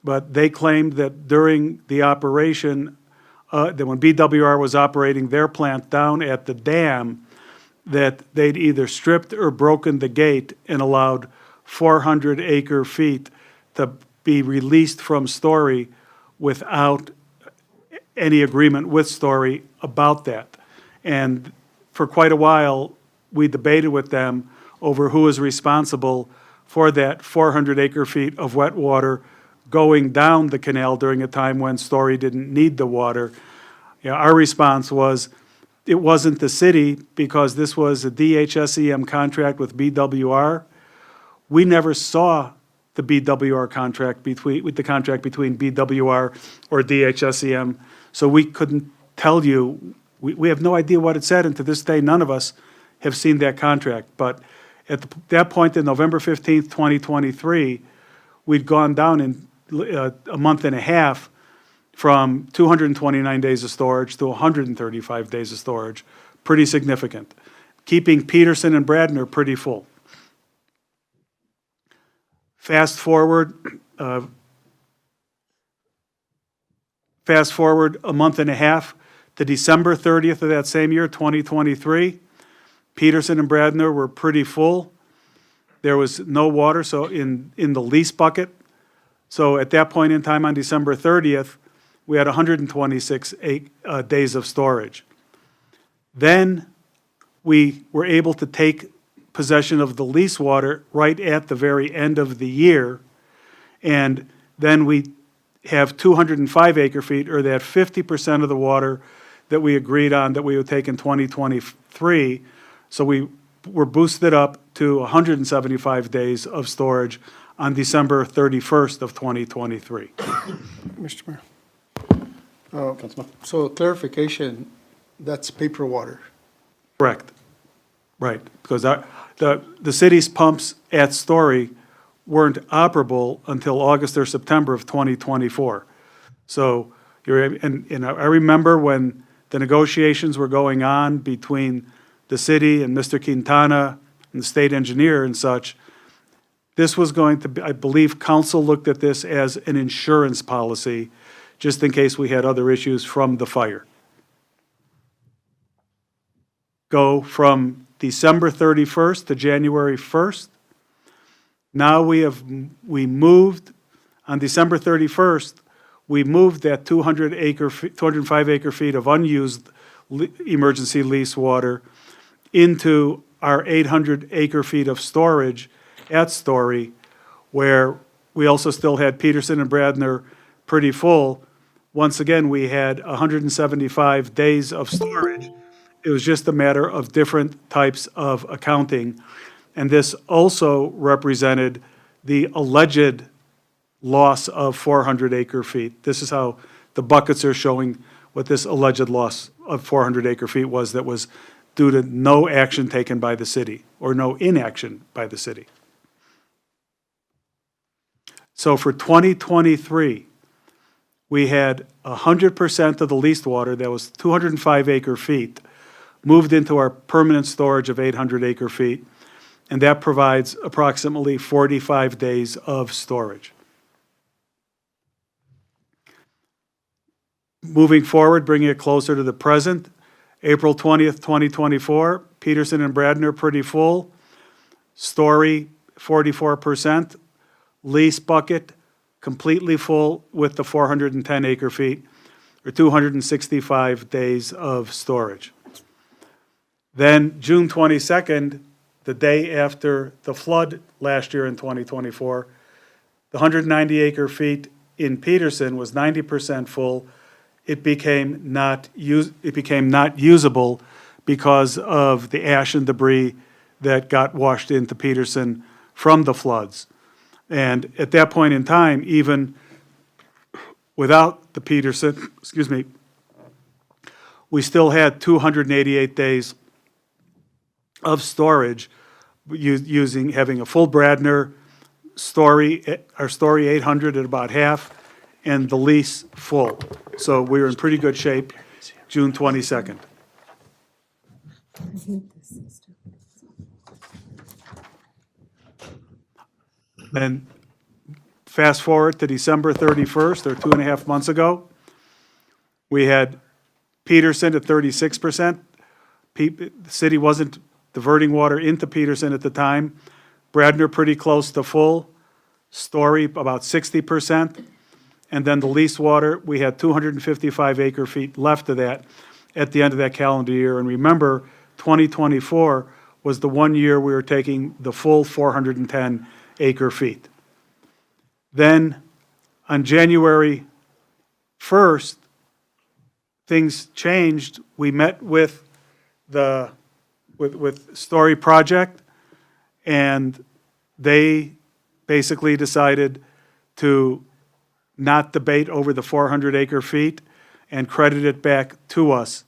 but they claimed that during the operation, that when BWR was operating their plant down at the dam, that they'd either stripped or broken the gate and allowed 400 acre feet to be released from Story without any agreement with Story about that. And for quite a while, we debated with them over who is responsible for that 400 acre feet of wet water going down the canal during a time when Story didn't need the water. You know, our response was, it wasn't the city, because this was a DHSEM contract with BWR. We never saw the BWR contract with the contract between BWR or DHSEM, so we couldn't tell you. We have no idea what it said, and to this day, none of us have seen that contract. But at that point, in November 15th, 2023, we'd gone down in a month and a half from 229 days of storage to 135 days of storage. Pretty significant. Keeping Peterson and Bradner pretty full. Fast forward a month and a half to December 30th of that same year, 2023. Peterson and Bradner were pretty full. There was no water, so in the lease bucket. So at that point in time, on December 30th, we had 126 days of storage. Then we were able to take possession of the lease water right at the very end of the year, and then we have 205 acre feet, or that 50% of the water that we agreed on that we would take in 2023. So we were boosted up to 175 days of storage on December 31st of 2023. Mr. Mayor. So clarification, that's paper water. Correct. Right, because the city's pumps at Story weren't operable until August or September of 2024. So, and I remember when the negotiations were going on between the city and Mr. Quintana and the state engineer and such, this was going to be, I believe council looked at this as an insurance policy, just in case we had other issues from the fire. go from December 31st to January 1st. Now we moved, on December 31st, we moved that 205 acre feet of unused emergency lease water into our 800 acre feet of storage at Story, where we also still had Peterson and Bradner pretty full. Once again, we had 175 days of storage. It was just a matter of different types of accounting. And this also represented the alleged loss of 400 acre feet. This is how the buckets are showing what this alleged loss of 400 acre feet was, that was due to no action taken by the city, or no inaction by the city. So for 2023, we had 100% of the leased water, that was 205 acre feet, moved into our permanent storage of 800 acre feet, and that provides approximately 45 days of storage. Moving forward, bringing it closer to the present, April 20th, 2024, Peterson and Bradner pretty full, Story 44%, lease bucket completely full with the 410 acre feet, or 265 days of storage. Then June 22nd, the day after the flood last year in 2024, the 190 acre feet in Peterson was 90% full. It became not usable because of the ash and debris that got washed into Peterson from the floods. And at that point in time, even without the Peterson, we still had 288 days of storage having a full Bradner Story, our Story 800 at about half, and the lease full. So we were in pretty good shape June 22nd. Then fast forward to December 31st, or 2.5 months ago, we had Peterson at 36%. The city wasn't diverting water into Peterson at the time. Bradner pretty close to full. Story about 60%. And then the leased water, we had 255 acre feet left of that at the end of that calendar year. And remember, 2024 was the 1 year we were taking the full 410 acre feet. Then on January 1st, things changed. We met with with Story Project, and they basically decided to not debate over the 400 acre feet and credit it back to us,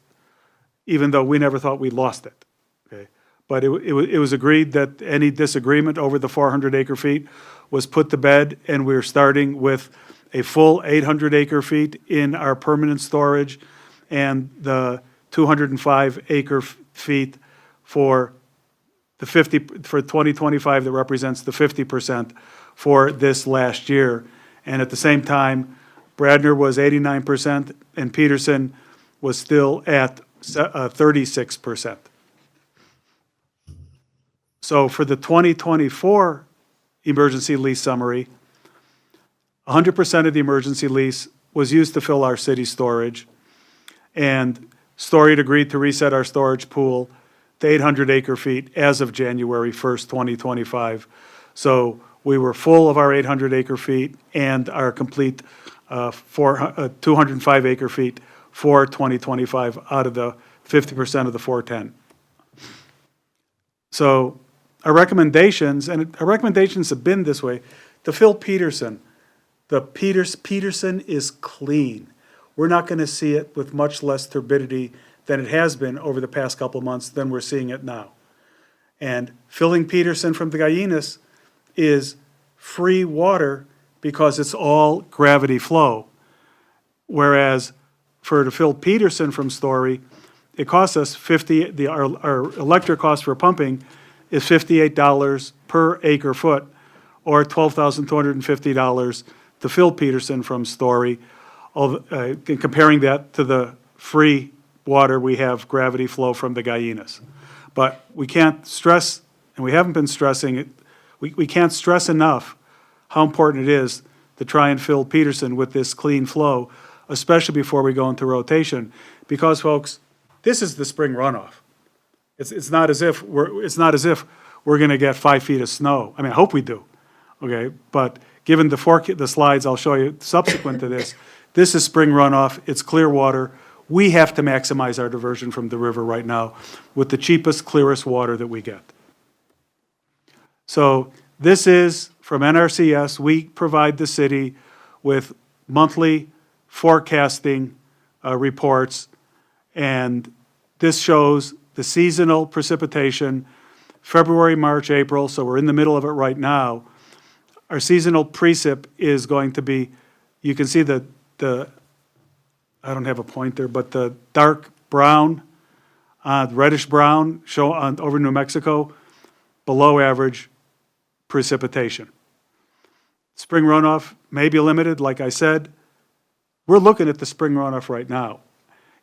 even though we never thought we lost it. Okay? But it was agreed that any disagreement over the 400 acre feet was put to bed, and we're starting with a full 800 acre feet in our permanent storage and the 205 acre feet for the 2025 that represents the 50% for this last year. And at the same time, Bradner was 89% and Peterson was still at 36%. So for the 2024 emergency lease summary, 100% of the emergency lease was used to fill our city storage, and Story had agreed to reset our storage pool to 800 acre feet as of January 1st, 2025. So we were full of our 800 acre feet and our complete 205 acre feet for 2025 out of the 50% of the 410. So our recommendations, and our recommendations have been this way, to fill Peterson. The Peterson is clean. We're not going to see it with much less turbidity than it has been over the past couple of months than we're seeing it now. And filling Peterson from the Gallinas is free water because it's all gravity flow. Whereas to fill Peterson from Story, it costs us our electric cost for pumping is $58 per acre foot, or $12,250 to fill Peterson from Story, comparing that to the free water, we have gravity flow from the Guyanas. But we can't stress, and we haven't been stressing it, we can't stress enough how important it is to try and fill Peterson with this clean flow, especially before we go into rotation. Because, folks, this is the spring runoff. It's not as if we're going to get 5 feet of snow. I mean, I hope we do, okay? But given the slides I'll show you subsequent to this, this is spring runoff. It's clear water. We have to maximize our diversion from the river right now with the cheapest, clearest water that we get. So this is from NRCS. We provide the city with monthly forecasting reports, and this shows the seasonal precipitation, February, March, April, so we're in the middle of it right now. Our seasonal precip is going to be, you can see the I don't have a pointer, but the dark brown, reddish brown show over New Mexico, below average precipitation. Spring runoff may be limited, like I said. We're looking at the spring runoff right now.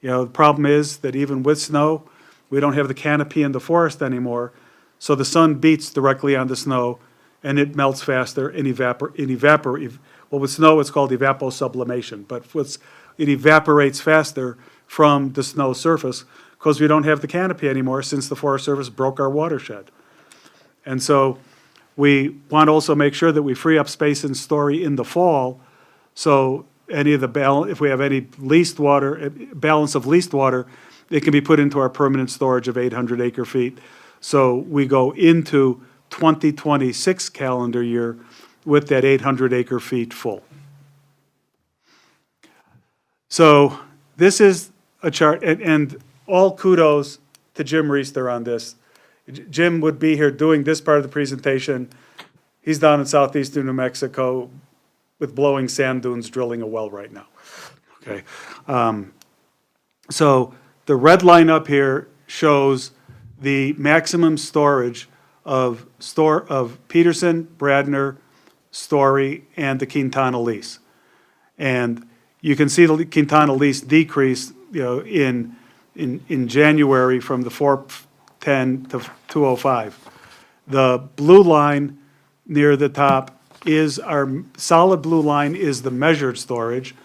You know, the problem is that even with snow, we don't have the canopy in the forest anymore, so the sun beats directly on the snow, and it melts faster and well, with snow, it's called evaposublimation, but it evaporates faster from the snow surface because we don't have the canopy anymore since the Forest Service broke our watershed. And so we want to also make sure that we free up space in Story in the fall, so any of the if we have any leased water, balance of leased water, it can be put into our permanent storage of 800 acre feet. So we go into 2026 calendar year with that 800 acre feet full. So this is a chart, and all kudos to Jim Reister on this. Jim would be here doing this part of the presentation. He's down in southeastern New Mexico with blowing sand dunes drilling a well right now. Okay. So the red line up here shows the maximum storage of Peterson, Bradner, Story, and the Quintana lease. And you can see the Quintana lease decrease, you know, in January from the 410 to 205. The blue line near the top is our solid blue line is the measured storage.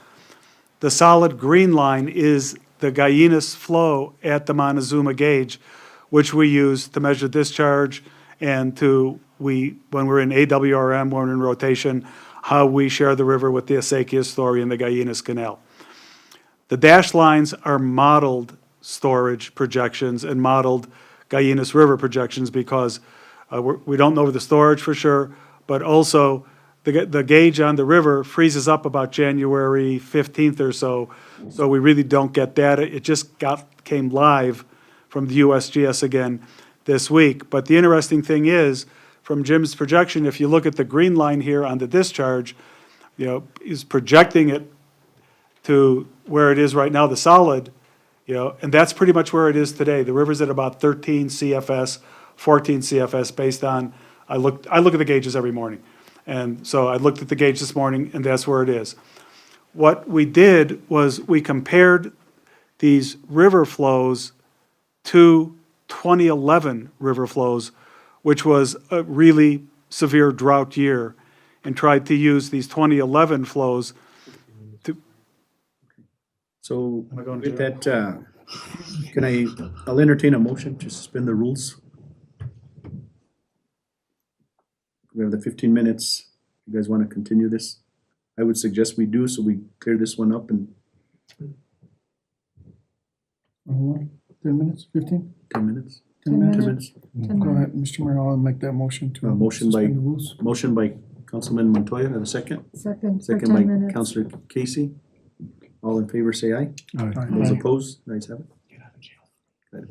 The solid green line is the Guyanas flow at the Montezuma gauge, which we use to measure discharge and when we're in AWRM, when we're in rotation, how we share the river with the Acequia Story and the Guyanas Canal. The dashed lines are modeled storage projections and modeled Guyanas River projections because we don't know the storage for sure, but also the gauge on the river freezes up about January 15th or so, so we really don't get data. It just came live from the USGS again this week. But the interesting thing is, from Jim's projection, if you look at the green line here on the discharge, you know, he's projecting it to where it is right now, the solid, you know, and that's pretty much where it is today. The river's at about 13 CFS, 14 CFS based on, I look at the gauges every morning. And so I looked at the gauge this morning, and that's where it is. What we did was we compared these river flows to 2011 river flows, which was a really severe drought year, and tried to use these 2011 flows to. So with that, I'll entertain a motion to suspend the rules. We have the 15 minutes. You guys want to continue this? I would suggest we do, so we clear this one up in 10 minutes, 15? 10 minutes. 10 minutes? 10 minutes. Go ahead, Mr. Mayor, I'll make that motion to Motion by suspend the rules. motion by Councilman Montoya, and a second. Second for Second 10 by minutes. Councilor Casey. All in favor, say aye. Aye. Those opposed, ayes have it. Got it.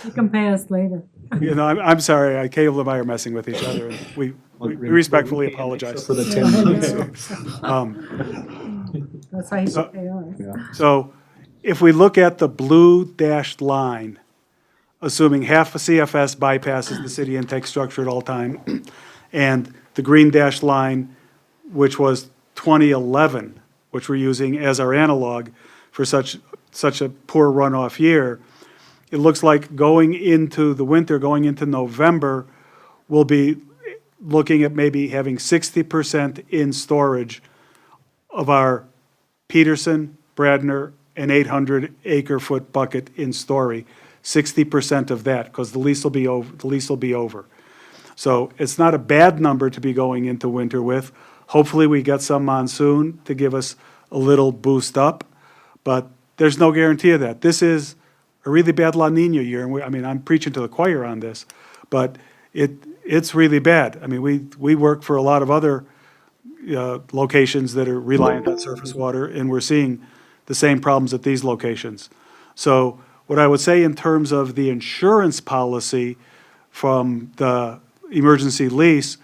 You can pay us later. You know, I'm sorry, Caleb and I are messing with each other, and we respectfully apologize. For the 10 minutes. That's how you should pay us. So if we look at the blue dashed line, assuming half a CFS bypasses the city intake structure at all time, and the green dashed line, which was 2011 which we're using as our analog for such a poor runoff year, it looks like going into the winter, going into November, we'll be looking at maybe having 60% in storage of our Peterson, Bradner, and 800 acre-foot bucket in Story, 60% of that, because the lease will be over. So it's not a bad number to be going into winter with. Hopefully, we get some monsoon to give us a little boost up, but there's no guarantee of that. This is a really bad La Nina year, and I'm preaching to the choir on this, but it's really bad. I mean, we work for a lot of other locations that are reliant on surface water, and we're seeing the same problems at these locations. So what I would say in terms of the insurance policy from the emergency lease,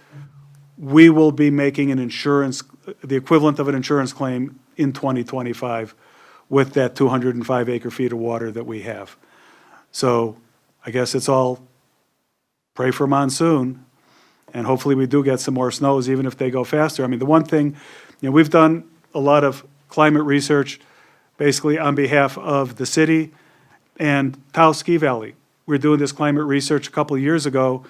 we will be making the equivalent of an insurance claim in 2025 with that 205 acre feet of water that we have. So I guess it's all pray for monsoon, and hopefully we do get some more snows, even if they go faster. I mean, the one thing, we've done a lot of climate research basically on behalf of the city and Taos Ski Valley. We were doing this climate research a couple of years ago,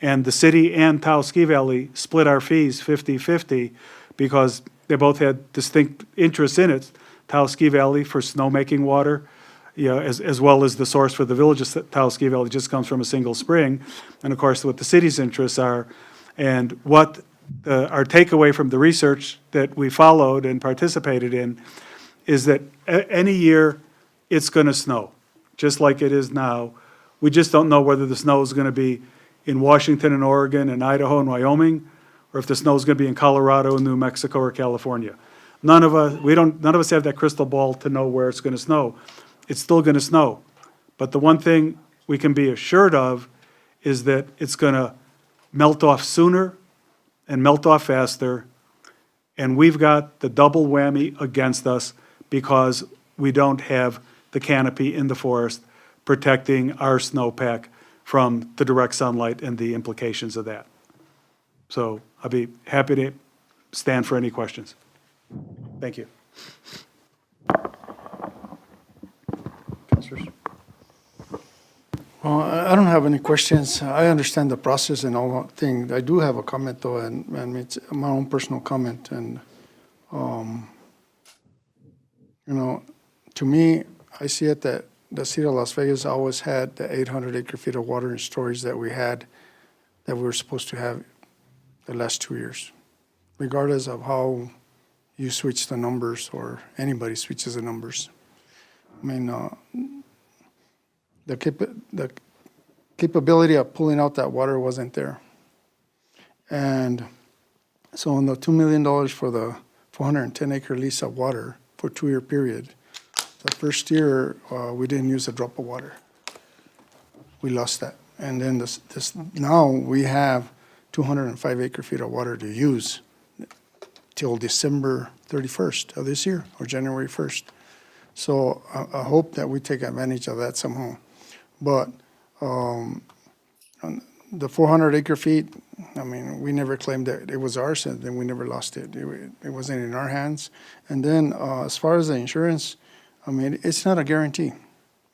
and the city and Taos Ski Valley split our fees 50-50 because they both had distinct interests in it. Taos Ski Valley for snowmaking water, as well as the source for the villages. Taos Ski Valley just comes from a single spring, and of course what the city's interests are. And what our takeaway from the research that we followed and participated in is that any year it's going to snow, just like it is now. We just don't know whether the snow is going to be in Washington and Oregon and Idaho and Wyoming, or if the snow is going to be in Colorado and New Mexico or California. None of us have that crystal ball to know where it's going to snow. It's still going to snow. But the one thing we can be assured of is that it's going to melt off sooner and melt off faster. And we've got the double whammy against us because we don't have the canopy in the forest protecting our snowpack from the direct sunlight and the implications of that. So I'll be happy to stand for any questions. Thank you. Councilors? Well, I don't have any questions. I understand the process and all that thing. I do have a comment though, and it's my own personal comment. And, to me, I see it that the city of Las Vegas always had the 800 acre feet of water in storage that we were supposed to have the last 2 years, regardless of how you switch the numbers or anybody switches the numbers. I mean, the capability of pulling out that water wasn't there. And so on the $2 million for the 410 acre lease of water for a 2-year period, the first year we didn't use a drop of water. We lost that. And then now we have 205 acre feet of water to use till December 31st of this year or January 1st. So I hope that we take advantage of that somehow. But the 400 acre feet, I mean, we never claimed that it was ours, and then we never lost it. It wasn't in our hands. And then as far as the insurance, I mean, it's not a guarantee.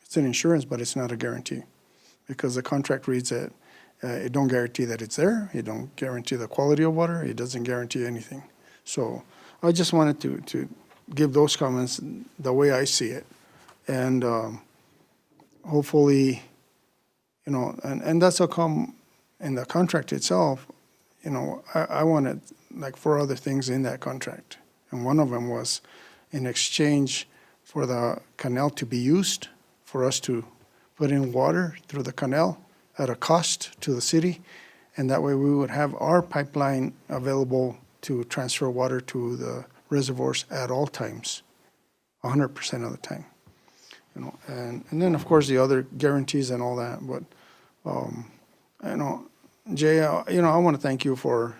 It's an insurance, but it's not a guarantee because the contract reads that it don't guarantee that it's there. It don't guarantee the quality of water. It doesn't guarantee anything. So I just wanted to give those comments the way I see it. And hopefully, and that's how come in the contract itself, I wanted like 4 other things in that contract. And one of them was in exchange for the canal to be used, for us to put in water through the canal at a cost to the city. And that way we would have our pipeline available to transfer water to the reservoirs at all times, 100% of the time. And then of course the other guarantees and all that. But Jay, I want to thank you for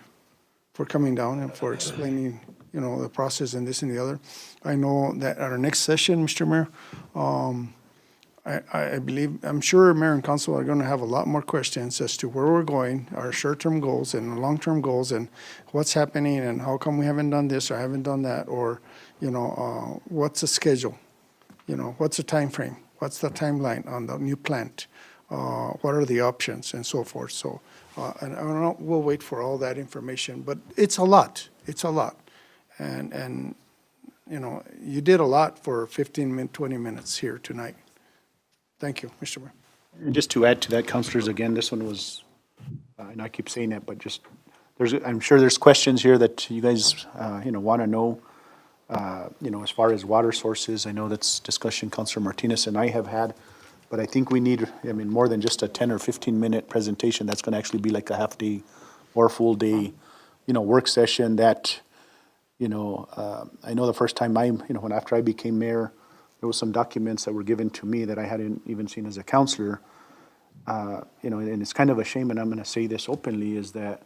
coming down and for explaining the process and this and the other. I know that at our next session, Mr. Mayor, I'm sure Mayor and Council are going to have a lot more questions as to where we're going, our short-term goals and long-term goals, and what's happening and how come we haven't done this or haven't done that, or what's the schedule? What's the time frame? What's the timeline on the new plant? What are the options and so forth? So, and I don't know, we'll wait for all that information, but it's a lot. It's a lot. And you did a lot for 20 minutes here tonight. Thank you, Mr. Mayor. And just to add to that, councilors, again, this one was, and I keep saying that, but just, I'm sure there's questions here that you guys, want to know, as far as water sources. I know that's discussion Councilor Martinez and I have had, but I think we need, more than just a 10 or 15-minute presentation. That's going to actually be like a half day or full day, work session that, I know the first time when after I became mayor, there was some documents that were given to me that I hadn't even seen as a counselor. And it's kind of a shame, and I'm going to say this openly, is that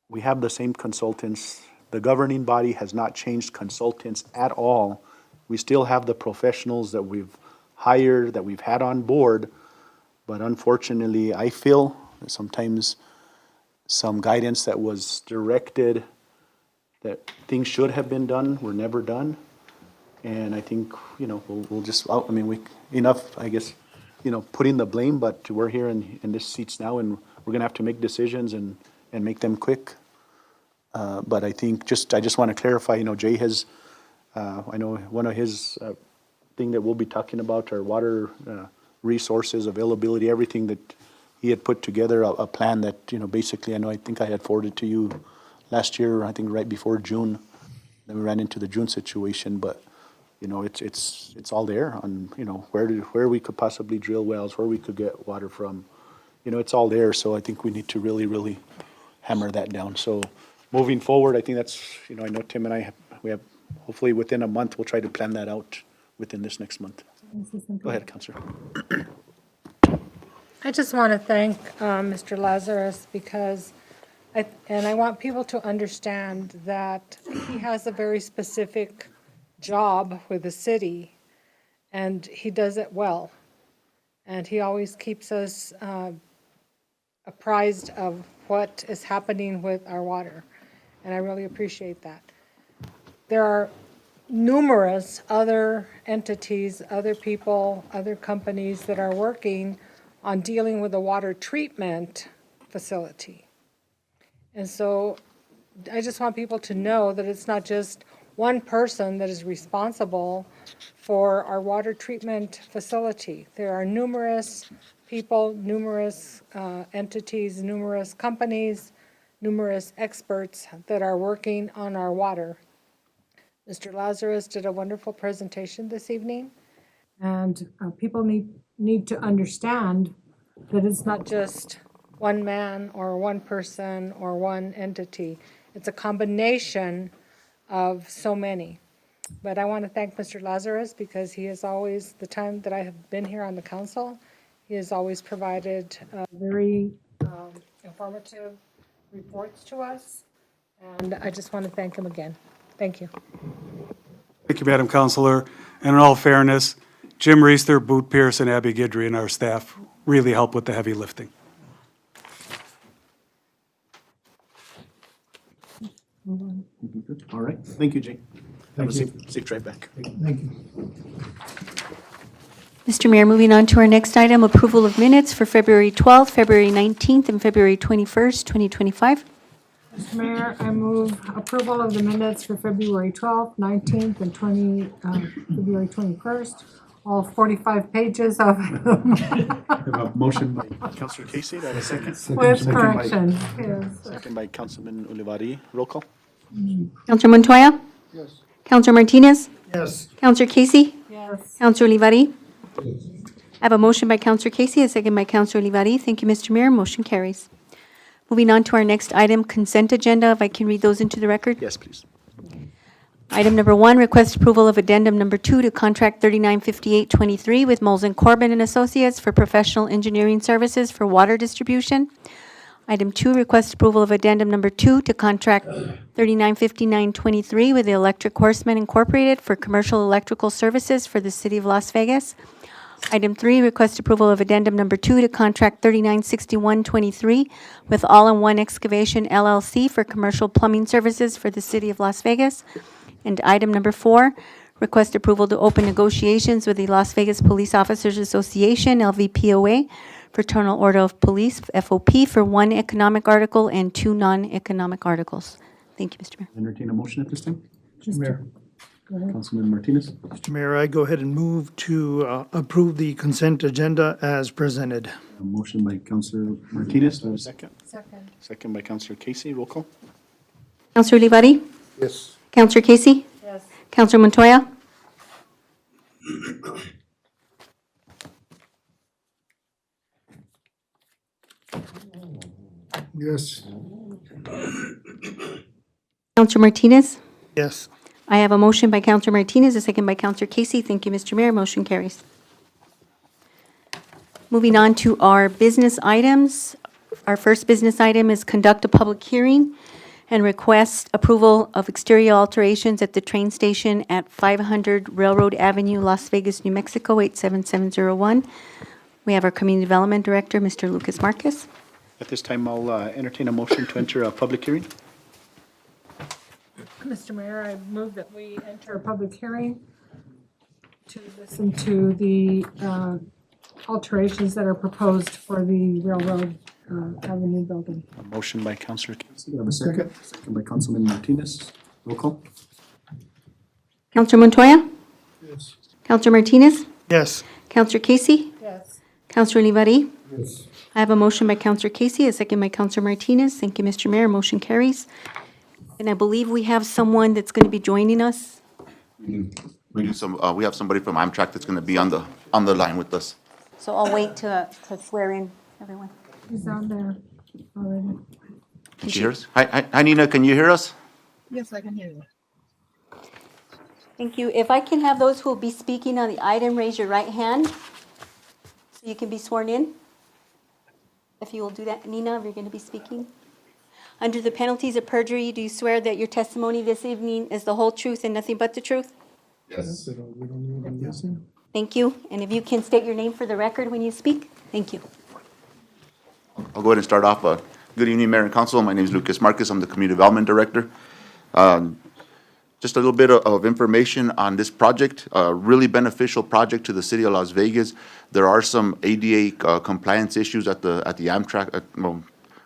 we have the same consultants. The governing body has not changed consultants at all. We still have the professionals that we've hired, that we've had on board, but unfortunately, I feel that sometimes some guidance that was directed that things should have been done were never done. And I think, we'll just, enough, I guess, putting the blame, but we're here in this seats now, and we're going to have to make decisions and make them quick. But I think I just want to clarify, Jay has, I know one of his thing that we'll be talking about are water resources, availability, everything that he had put together, a plan that, basically, I think I had forwarded to you last year, I think right before June. Then we ran into the June situation, but, it's all there on, where we could possibly drill wells, where we could get water from. It's all there, so I think we need to really, really hammer that down. So moving forward, I think that's, I know Tim and I, we have, hopefully within a month, we'll try to plan that out within this next month. Go ahead, Councilor. I just want to thank Mr. Lazarus because, I want people to understand that he has a very specific job with the city, and he does it well. And he always keeps us apprised of what is happening with our water, and I really appreciate that. There are numerous other entities, other people, other companies that are working on dealing with the water treatment facility. And so I just want people to know that it's not just one person that is responsible for our water treatment facility. There are numerous people, numerous entities, numerous companies, numerous experts that are working on our water. Mr. Lazarus did a wonderful presentation this evening, and people need to understand that it's not just one man or one person or one entity. It's a combination of so many. But I want to thank Mr. Lazarus because he has always, the time that I have been here on the council, he has always provided very informative reports to us. And I just want to thank him again. Thank you. Thank you, Madam Councilor. And in all fairness, Jim Reister, Boot Pierce, and Abby Guidry and our staff really help with the heavy lifting. All right. Thank you, Jay. Have a safe drive back. Thank you. Mr. Mayor, moving on to our next item, approval of minutes for February 12th, February 19th, and February 21st, 2025. Mr. Mayor, I move approval of the minutes for February 12th, 19th, and February 21st, all 45 pages of them. Have a motion by Councilor Casey. Do I have a second? With correction, yes. Second by Councilman Olivari. Roll call. Councilor Montoya? Yes. Councilor Martinez? Yes. Councilor Casey? Yes. Councilor Olivari? I have a motion by Councilor Casey, a second by Councilor Olivari. Thank you, Mr. Mayor. Motion carries. Moving on to our next item, consent agenda. If I can read those into the record. Yes, please. Item number 1, request approval of addendum number 2 to contract 395823 with Molson Corbin and Associates for professional engineering services for water distribution. Item 2, request approval of addendum number 2 to contract 395923 with the Electric Horsemen Incorporated for commercial electrical services for the City of Las Vegas. Item 3, request approval of addendum number 2 to contract 396123 with All-in-One Excavation LLC for commercial plumbing services for the City of Las Vegas. And item number 4, request approval to open negotiations with the Las Vegas Police Officers Association, LVPOA, Fraternal Order of Police, FOP, for 1 economic article and 2 non-economic articles. Thank you, Mr. Mayor. Entertain a motion at this time. Mayor. Councilman Martinez. Mr. Mayor, I go ahead and move to approve the consent agenda as presented. A motion by Councilor Martinez. Do I have a second? Second. Second by Councilor Casey. Roll call. Counselor Olivari? Yes. Counselor Casey? Yes. Counselor Montoya? Yes. Counselor Martinez? Yes. I have a motion by Counselor Martinez, a second by Counselor Casey. Thank you, Mr. Mayor. Motion carries. Moving on to our business items. Our first business item is conduct a public hearing and request approval of exterior alterations at the train station at 500 Railroad Avenue, Las Vegas, New Mexico, 87701. We have our Community Development Director, Mr. Lucas Marquez. At this time, I'll entertain a motion to enter a public hearing. Mr. Mayor, I move that we enter a public hearing to listen to the alterations that are proposed for the Railroad Avenue building. A motion by Councilor Casey. Do I have a second? Second by Councilman Martinez. Roll call. Counselor Montoya? Yes. Counselor Martinez? Yes. Counselor Casey? Yes. Counselor Olivari? Yes. I have a motion by Counselor Casey, a second by Counselor Martinez. Thank you, Mr. Mayor. Motion carries. And I believe we have someone that's going to be joining us. We have somebody from Amtrak that's gonna be on the line with us. So I'll wait to swear in everyone. He's on there already. Can she hear us? Hi, Nina, can you hear us? Yes, I can hear you. Thank you. If I can have those who will be speaking on the item, raise your right hand so you can be sworn in. If you will do that, Nina, if you're going to be speaking. Under the penalties of perjury, do you swear that your testimony this evening is the whole truth and nothing but the truth? Yes. Thank you. And if you can state your name for the record when you speak. Thank you. I'll go ahead and start off. Good evening, Mayor and Council. My name is Lucas Marquez. I'm the Community Development Director. Just a little bit of information on this project, a really beneficial project to the city of Las Vegas. There are some ADA compliance issues at the Amtrak,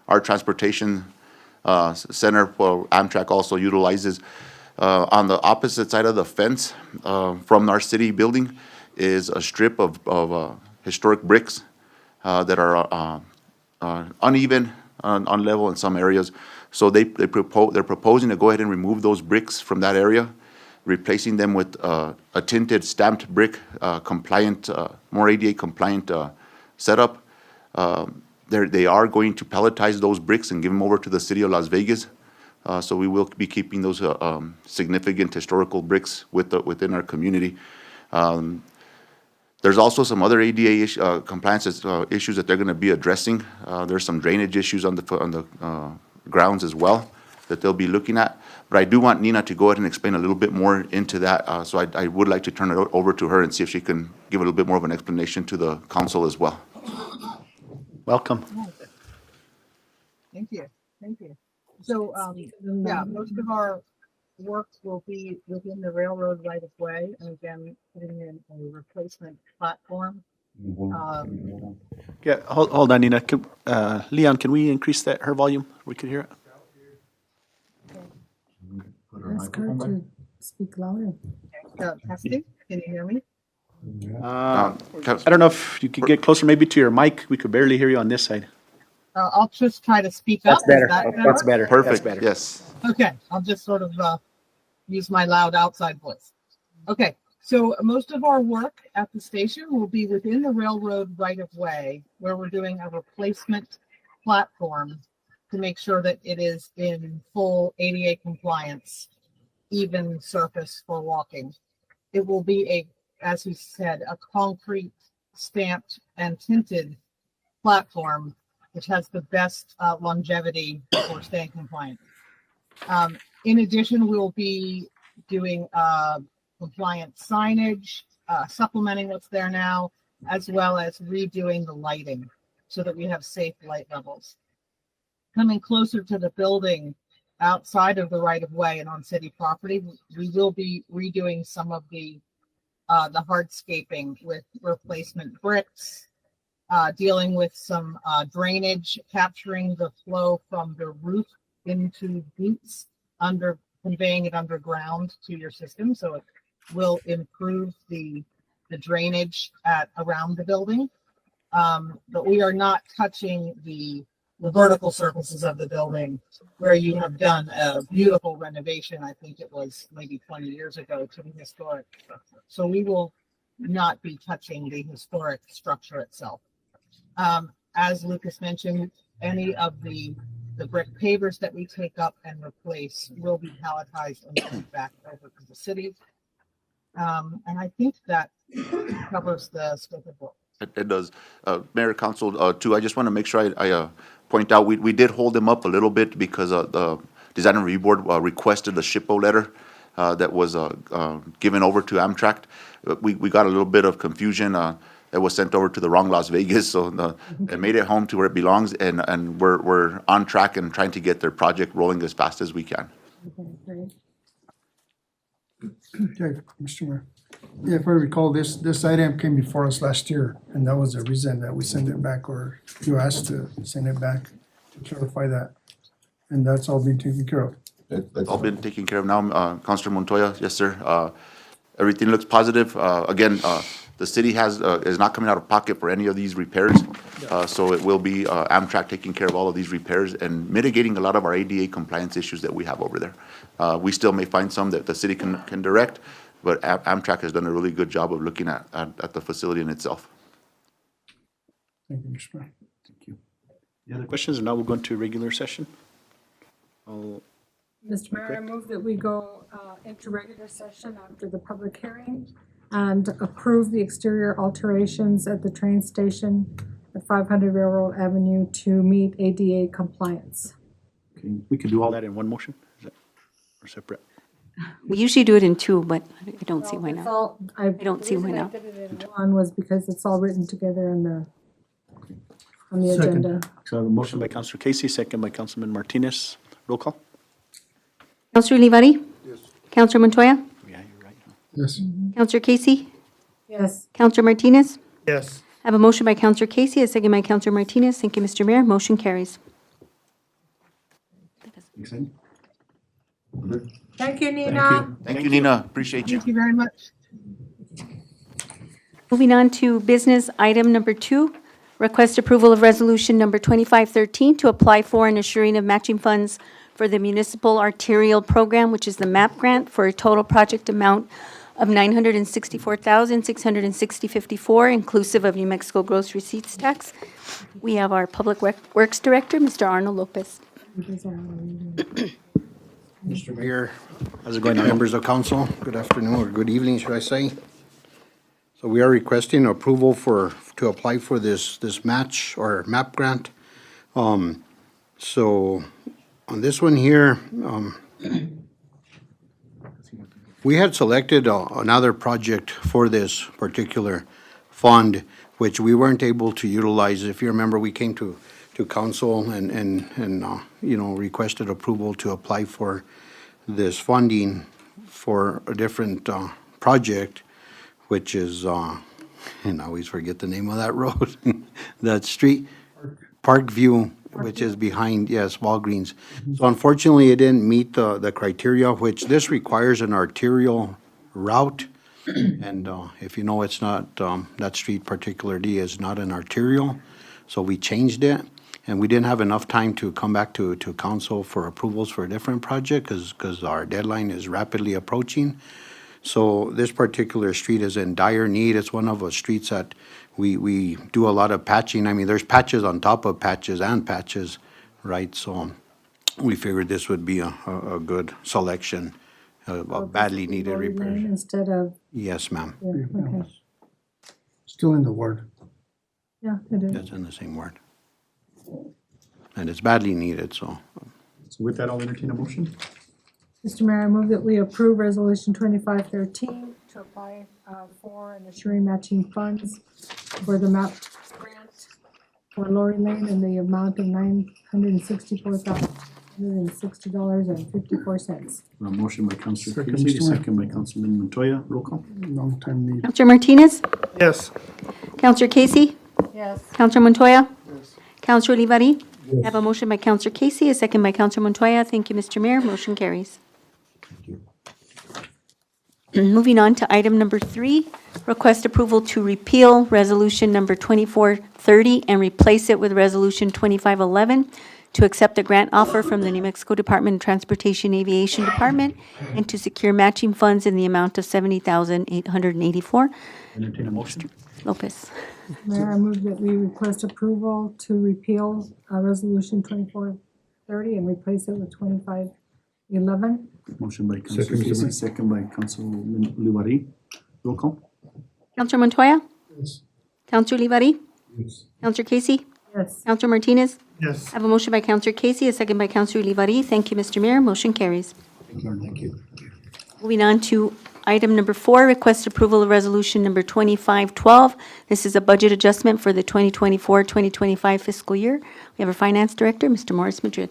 our transportation center, Amtrak also utilizes. On the opposite side of the fence from our city building is a strip of historic bricks that are uneven, unlevel in some areas. So they're proposing to go ahead and remove those bricks from that area, replacing them with a tinted stamped brick compliant, more ADA compliant setup. They are going to pelletize those bricks and give them over to the city of Las Vegas. So we will be keeping those significant historical bricks within our community. There's also some other ADA compliance issues that they're going to be addressing. There's some drainage issues on the grounds as well that they'll be looking at. But I do want Nina to go ahead and explain a little bit more into that. So I would like to turn it over to her and see if she can give a little bit more of an explanation to the council as well. Welcome. Thank you. Thank you. So, yeah, most of our work will be within the railroad right of way, and again, putting in a replacement platform. Yeah, hold on, Nina. Leon, can we increase her volume? We could hear it. Ask her to speak louder. Testing, can you hear me? I don't know if you could get closer maybe to your mic. We could barely hear you on this side. I'll just try to speak up. That's better. Is that That's better. Perfect. That's better. Yes. Okay, I'll just sort of use my loud outside voice. Okay, so most of our work at the station will be within the railroad right of way, where we're doing a replacement platform to make sure that it is in full ADA compliance, even surface for walking. It will be as we said, a concrete stamped and tinted platform, which has the best longevity for staying compliant. In addition, we'll be doing compliant signage, supplementing what's there now, as well as redoing the lighting so that we have safe light levels. Coming closer to the building, outside of the right of way and on city property. We will be redoing some of the hardscaping with replacement bricks, dealing with some drainage, capturing the flow from the roof into boots, conveying it underground to your system, so it will improve the drainage around the building. But we are not touching the vertical surfaces of the building where you have done a beautiful renovation. I think it was maybe 20 years ago to the historic structure. So we will not be touching the historic structure itself. As Lucas mentioned, any of the brick pavers that we take up and replace will be palletized and sent back over to the city. And I think that covers the scope of work. It does. Mayor, Council, too, I just want to make sure I point out, we did hold them up a little bit because the Design and Review Board requested a SHPO letter that was given over to Amtrak. We got a little bit of confusion. It was sent over to the wrong Las Vegas, so it made it home to where it belongs, and we're on track and trying to get their project rolling as fast as we can. Okay, Mr. Mayor. Yeah, if I recall, this item came before us last year, and that was the reason that we sent it back, or you asked to send it back to clarify that. And that's all been taken care of. It's all been taken care of now, Councilor Montoya. Yes, sir. Everything looks positive. Again, the city is not coming out of pocket for any of these repairs. So it will be Amtrak taking care of all of these repairs and mitigating a lot of our ADA compliance issues that we have over there. We still may find some that the city can direct, but Amtrak has done a really good job of looking at the facility in itself. Thank you, Mr. Mayor. Thank you. Any other questions? Now we'll go into regular session. Mr. Mayor, I move that we go into regular session after the public hearing and approve the exterior alterations at the train station at 500 Railroad Avenue to meet ADA compliance. Okay, we can do all that in one motion? Is that, or separate? We usually do it in two, but I don't see why It's not. all- I don't see why not. The reason I did it in one was because it's all written together on the agenda. So I have a motion by Councilor Casey, second by Councilman Martinez. Roll call? Councilor Olivari? Yes. Councilor Montoya? Yeah, you're right. Yes. Councilor Casey? Yes. Councilor Martinez? Yes. I have a motion by Councilor Casey, a second by Councilor Martinez. Thank you, Mr. Mayor. Motion carries. Thank you, Nina. Thank you, Nina. Appreciate you. Thank you very much. Moving on to business item number 2, request approval of resolution number 2513 to apply for and assuring of matching funds for the Municipal Arterial Program, which is the MAP grant, for a total project amount of $964,660.54, inclusive of New Mexico gross receipts tax. We have our Public Works Director, Mr. Arnold Lopez. Mr. Mayor, how's it going, members of council? Good afternoon, or good evening, should I say? So we are requesting approval to apply for this match or MAP grant. So on this one here, we had selected another project for this particular fund, which we weren't able to utilize. If you remember, we came to council and requested approval to apply for this funding for a different project, which is, and I always forget the name of that road, that street, Parkview, which is behind, yes, Walgreens. So unfortunately, it didn't meet the criteria, which this requires an arterial route. And if you know, it's not, that street particularly is not an arterial, so we changed it. And we didn't have enough time to come back to council for approvals for a different project because our deadline is rapidly approaching. So this particular street is in dire need. It's one of the streets that we do a lot of patching. I mean, there's patches on top of patches and patches, right? So we figured this would be a good selection of badly needed repairs. Instead of, Yes, ma'am. yeah, okay. Still in the ward. Yeah, it is. That's in the same word. And it's badly needed, so. So with that, I'll entertain a motion. Mr. Mayor, I move that we approve resolution 2513 to apply for and assuring matching funds for the MAP grant for Lori Lane in the amount of $964,000 $160.54. Motion by Counselor Second, Casey, Mr. Mayor. second by Councilman Montoya. Roll call. Long-time need. Counselor Martinez? Yes. Counselor Casey? Yes. Counselor Montoya? Counselor Olivari? I have a motion by Counselor Casey, a second by Counselor Montoya. Thank you, Mr. Mayor. Motion carries. Moving on to item number 3, request approval to repeal Resolution number 2430 and replace it with Resolution 2511 to accept a grant offer from the New Mexico Department of Transportation Aviation Department and to secure matching funds in the amount of $70,884. Entertain a motion. Lopez. Mayor, I move that we request approval to repeal Resolution 2430 and replace it with 2511. Motion by Counselor Second, Mr. Casey, Mayor. second by Councilman Olivari. Roll call. Counselor Montoya? Yes. Counselor Olivari? Yes. Counselor Casey? Yes. Counselor Martinez? Yes. I have a motion by Counselor Casey, a second by Counselor Olivari. Thank you, Mr. Mayor. Motion carries. Thank you. Moving on to item number 4, request approval of resolution number 2512. This is a budget adjustment for the 2024-2025 fiscal year. We have our finance director, Mr. Morris Madrid.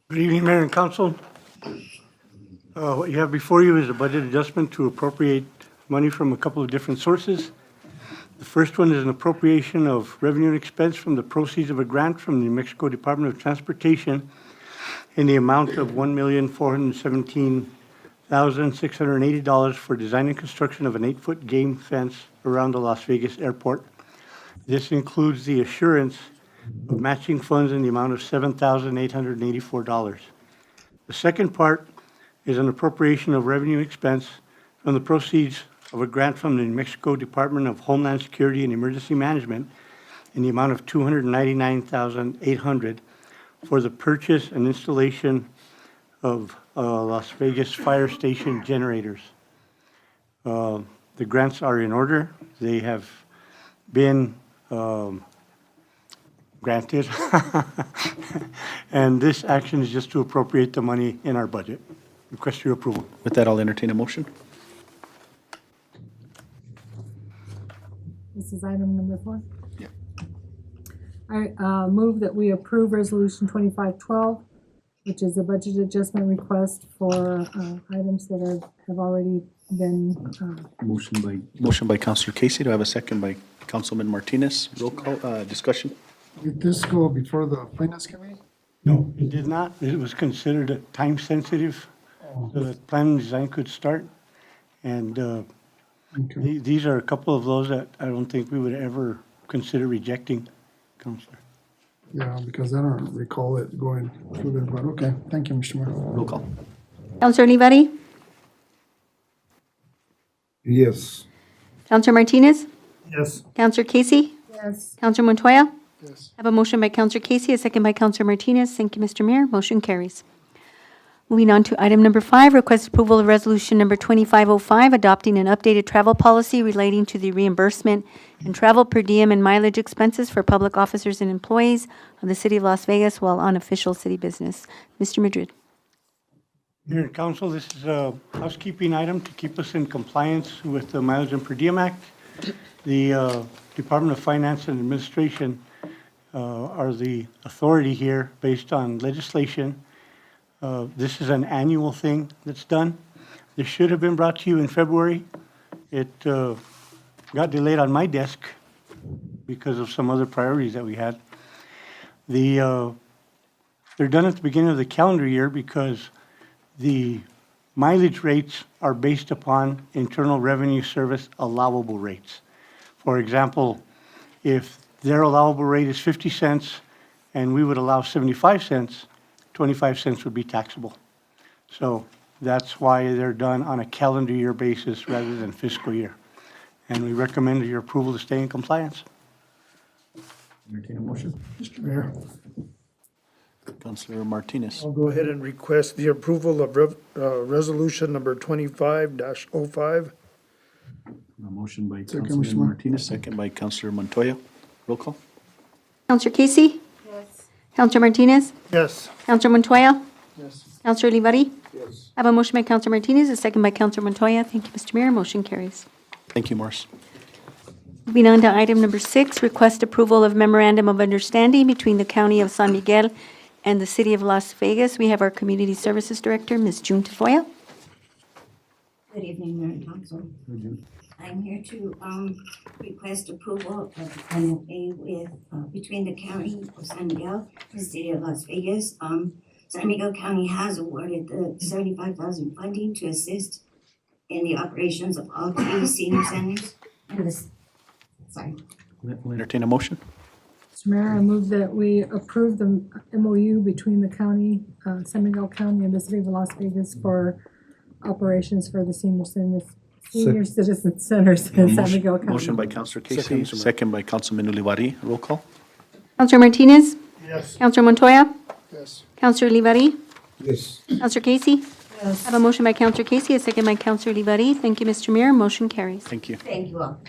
Good evening, Mayor and Council. What you have before you is a budget adjustment to appropriate money from a couple of different sources. The first one is an appropriation of revenue and expense from the proceeds of a grant from the New Mexico Department of Transportation in the amount of $1,417,680 for design and construction of an 8-foot game fence around the Las Vegas airport. This includes the assurance of matching funds in the amount of $7,884. The second part is an appropriation of revenue expense from the proceeds of a grant from the New Mexico Department of Homeland Security and Emergency Management in the amount of $299,800 for the purchase and installation of Las Vegas fire station generators. The grants are in order. They have been granted. And this action is just to appropriate the money in our budget. Request your approval. With that, I'll entertain a motion. This is item number 4. Yeah. I move that we approve Resolution 2512, which is a budget adjustment request for items that have already been, Motion by Counselor Casey. Do I have a second by Councilman Martinez? Roll call, discussion. Did this go before the finance committee? No, it did not. It was considered time sensitive, so that plan and design could start. And Okay. these are a couple of those that I don't think we would ever consider rejecting, Counselor. Yeah, because I don't recall it going through there, but okay. Thank you, Mr. Mayor. Roll call. Counselor Olivari? Yes. Counselor Martinez? Yes. Counselor Casey? yes. Counselor Montoya? Yes. I have a motion by Counselor Casey, a second by Counselor Martinez. Thank you, Mr. Mayor. Motion carries. Moving on to item number 5, request approval of resolution number 2505, adopting an updated travel policy relating to the reimbursement and travel per diem and mileage expenses for public officers and employees of the City of Las Vegas while on official city business. Mr. Madrid. Mayor and Council, this is a housekeeping item to keep us in compliance with the Mileage and Per Diem Act. The Department of Finance and Administration are the authority here based on legislation. This is an annual thing that's done. This should have been brought to you in February. It got delayed on my desk because of some other priorities that we had. They're done at the beginning of the calendar year because the mileage rates are based upon Internal Revenue Service allowable rates. For example, if their allowable rate is 50 cents and we would allow 75 cents, 25 cents would be taxable. So that's why they're done on a calendar year basis rather than fiscal year. And we recommend your approval to stay in compliance. Entertain a motion. Mr. Mayor. Councilor Martinez. I'll go ahead and request the approval of resolution number 25-05. A motion by Second, Mr. Councilman Mayor. Martinez, second by Councilor Montoya. Roll call. Counselor Casey? Yes. Counselor Martinez? Yes. Counselor Montoya? Yes. Counselor Olivari? Yes. I have a motion by Counselor Martinez, a second by Counselor Montoya. Thank you, Mr. Mayor. Motion carries. Thank you, Morris. Moving on to item number 6, request approval of memorandum of understanding between the County of San Miguel and the City of Las Vegas. We have our Community Services Director, Ms. June Tafoya. Good evening, Mayor and Council. I'm here to request approval of MOA with between the County of San Miguel and the City of Las Vegas. San Miguel County has awarded the $75,000 funding to assist in the operations of all 3 senior centers. And this, sorry. We'll entertain a motion. Mr. Mayor, I move that we approve the MOU between the county, San Miguel County and the City of Las Vegas for operations for the senior citizen centers in San Miguel County. Motion by Councilor Casey, second by Councilman Ulibarri. Roll call. Counselor Martinez? Yes. Counselor Montoya? Yes. Counselor Olivari? Yes. Counselor Casey? Yes. I have a motion by Counselor Casey, a second by Counselor Olivari. Thank you, Mr. Mayor. Motion carries. Thank you. Thank you all.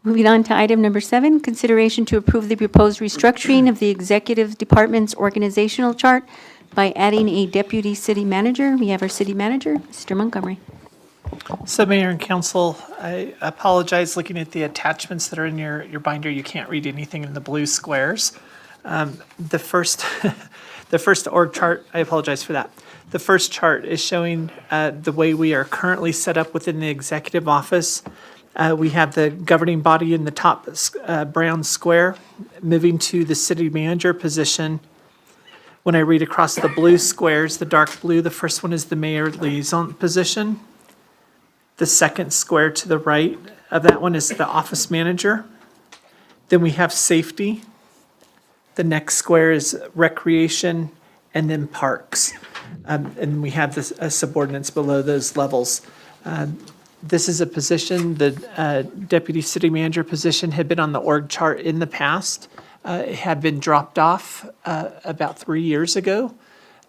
Moving on to item number 7, consideration to approve the proposed restructuring of the Executive Department's organizational chart by adding a deputy city manager. We have our city manager, Mr. Montgomery. So Mayor and Council, I apologize, looking at the attachments that are in your binder, you can't read anything in the blue squares. The first, the first org chart, I apologize for that. The first chart is showing the way we are currently set up within the executive office. We have the governing body in the top brown square, moving to the city manager position. When I read across the blue squares, the dark blue, the first one is the mayor liaison position. The second square to the right of that one is the office manager. Then we have safety. The next square is recreation, and then parks. And we have the subordinates below those levels. This is a position, the deputy city manager position had been on the org chart in the past. It had been dropped off about 3 years ago.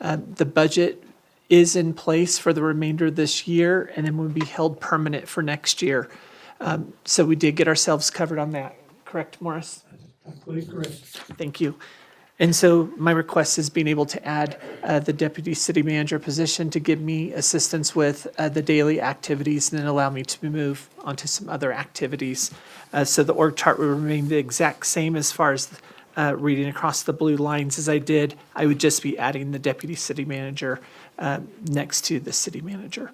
The budget is in place for the remainder of this year and then will be held permanent for next year. So we did get ourselves covered on that. Correct, Morris? Absolutely correct. Thank you. And so my request is being able to add the deputy city manager position to give me assistance with the daily activities and then allow me to move on to some other activities. So the org chart will remain the exact same as far as reading across the blue lines as I did. I would just be adding the deputy city manager next to the city manager.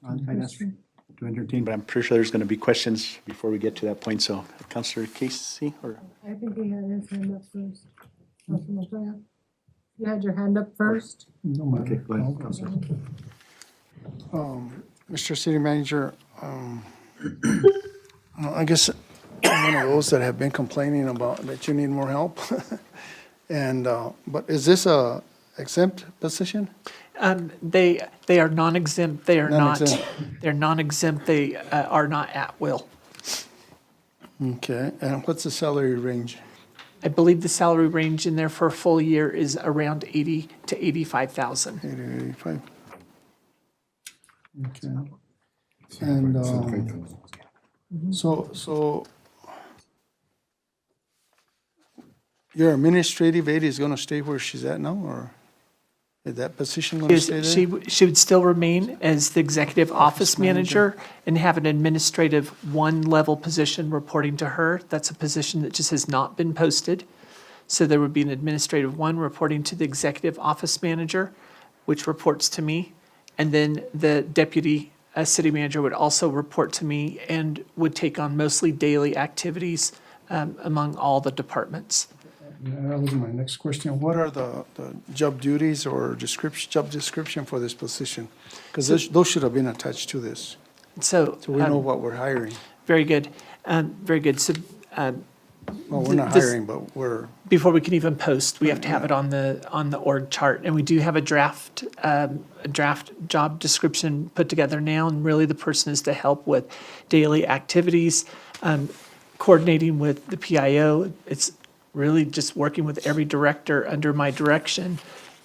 I'd ask to entertain, but I'm pretty sure there's going to be questions before we get to that point. So Councilor Casey or? I think he had his hand up first. Councilor Montoya? You had your hand up first? No matter. Okay, go ahead, Councilor. Mr. City Manager, I guess I'm one of those that have been complaining about that you need more help. And, but is this a exempt position? They are non-exempt. They are not. Non-exempt. They're non-exempt. They are not at will. Okay, and what's the salary range? I believe the salary range in there for a full year is around 80 to 85,000. 80 to 85. Okay. And, so your administrative aide is gonna stay where she's at now, or is that position gonna stay there? She would still remain as the executive office manager and have an administrative one-level position reporting to her. That's a position that just has not been posted. So there would be an administrative one reporting to the executive office manager, which reports to me. And then the deputy city manager would also report to me and would take on mostly daily activities among all the departments. Yeah, that was my next question. What are the job duties or job description for this position? Because those should have been attached to this, So so we know what we're hiring. very good, very good. So Well, we're not this- hiring, but we're, before we can even post, we have to have it on the org chart. And we do have a draft job description put together now. And really the person is to help with daily activities, coordinating with the PIO. It's really just working with every director under my direction.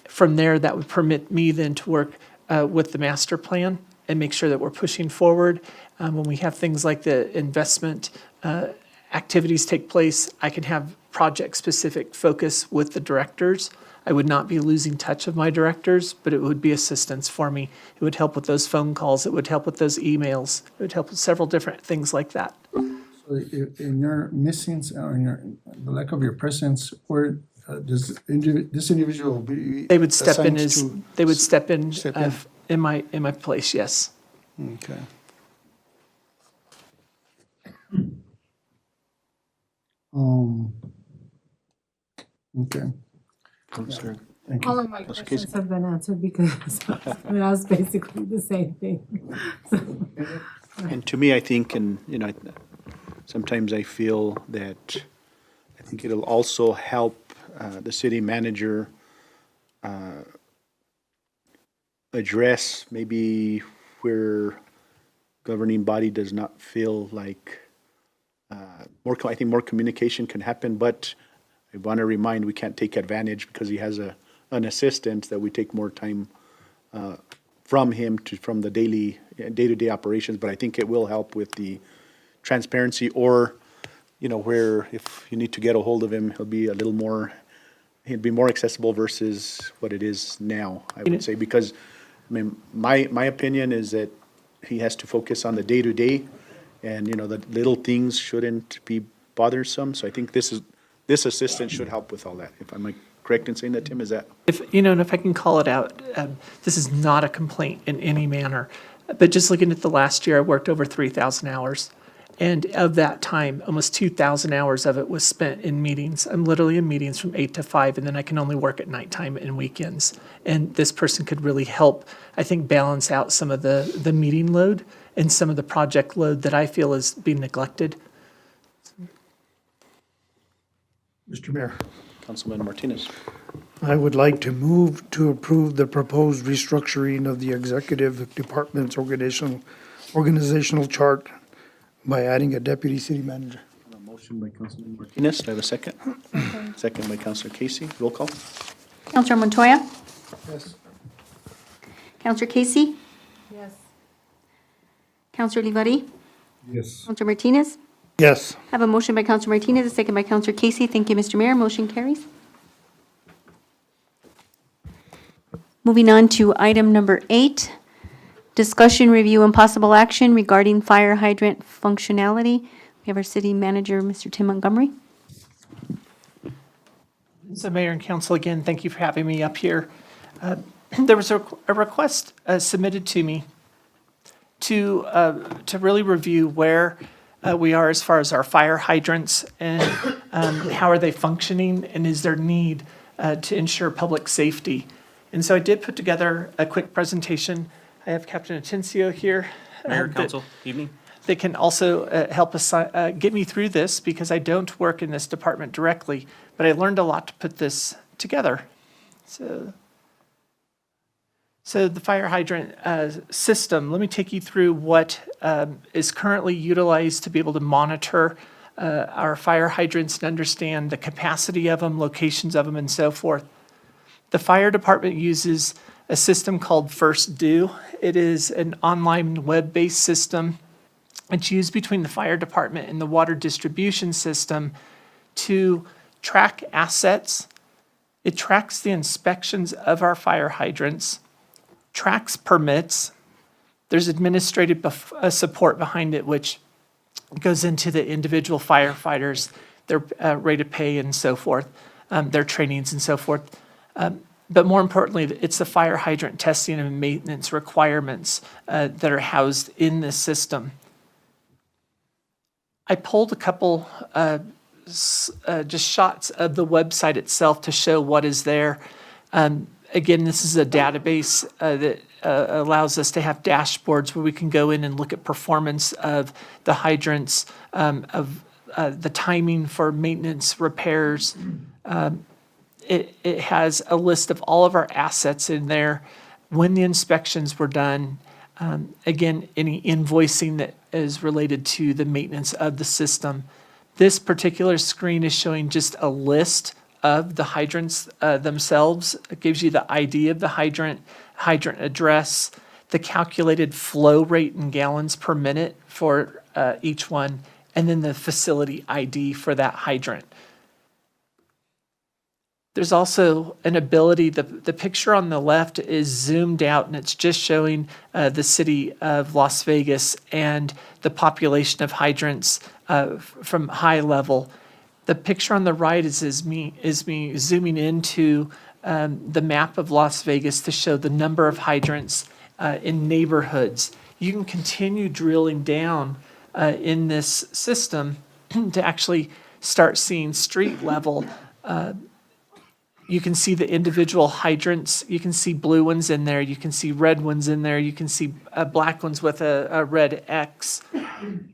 From there, that would permit me then to work with the master plan and make sure that we're pushing forward. When we have things like the investment activities take place, I can have project-specific focus with the directors. I would not be losing touch of my directors, but it would be assistance for me. It would help with those phone calls. It would help with those emails. It would help with several different things like that. so In your missings, or in your, the lack of your presence, where does this individual be? They would step in assigned to they would step in step in? in my place, yes. Okay. Okay. Thank you. All of my questions have been answered because I mean, I was basically the same thing. And to me, I think, and, you know, sometimes I feel that I think it'll also help the city manager address maybe where governing body does not feel like I think more communication can happen, but I want to remind, we can't take advantage because he has an assistant that we take more time from him from the day-to-day operations, but I think it will help with the transparency, or, you know, where if you need to get a hold of him, he'd be more accessible versus what it is now, I would say, because, I mean, my opinion is that he has to focus on the day-to-day, and, you know, the little things shouldn't be bothersome, so I think this assistant should help with all that. If I'm correct in saying that, Tim, is that? If I can call it out, this is not a complaint in any manner, but just looking at the last year, I worked over 3,000 hours. And of that time, almost 2,000 hours of it was spent in meetings. I'm literally in meetings from 8 to 5, and then I can only work at nighttime and weekends. And this person could really help, I think, balance out some of the meeting load and some of the project load that I feel is being neglected. Mr. Mayor, Councilman Martinez. I would like to move to approve the proposed restructuring of the executive department's organizational chart by adding a deputy city manager. A motion by Councilman Martinez. Do I have a second? Second by Councilor Casey. Roll call. Counselor Montoya? Yes. Counselor Casey? Yes. Counselor Olivari? Yes. Counselor Martinez? Yes. I have a motion by Counselor Martinez, a second by Counselor Casey. Thank you, Mr. Mayor. Motion carries. Moving on to item number 8, discussion, review, and possible action regarding fire hydrant functionality. We have our city manager, Mr. Tim Montgomery. So Mayor and Council, again, thank you for having me up here. There was a request submitted to me to really review where we are as far as our fire hydrants and how are they functioning, and is there need to ensure public safety. And so I did put together a quick presentation. I have Captain Atencio here. Mayor, Council, evening. They can also help us get me through this, because I don't work in this department directly, but I learned a lot to put this together. So the fire hydrant system, let me take you through what is currently utilized to be able to monitor our fire hydrants and understand the capacity of them, locations of them, and so forth. The fire department uses a system called First Do. It is an online web-based system. It's used between the fire department and the water distribution system to track assets. It tracks the inspections of our fire hydrants, tracks permits. There's administrative support behind it, which goes into the individual firefighters, their rate of pay and so forth, their trainings and so forth. But more importantly, it's the fire hydrant testing and maintenance requirements that are housed in this system. I pulled a couple just shots of the website itself to show what is there. Again, this is a database that allows us to have dashboards where we can go in and look at performance of the hydrants, of the timing for maintenance, repairs. It has a list of all of our assets in there, when the inspections were done, again, any invoicing that is related to the maintenance of the system. This particular screen is showing just a list of the hydrants themselves. It gives you the ID of the hydrant, hydrant address, the calculated flow rate in gallons per minute for each one, and then the facility ID for that hydrant. There's also an ability, the picture on the left is zoomed out, and it's just showing the city of Las Vegas and the population of hydrants from high level. The picture on the right is me zooming into the map of Las Vegas to show the number of hydrants in neighborhoods. You can continue drilling down in this system to actually start seeing street level. You can see the individual hydrants. You can see blue ones in there. You can see red ones in there. You can see black ones with a red X.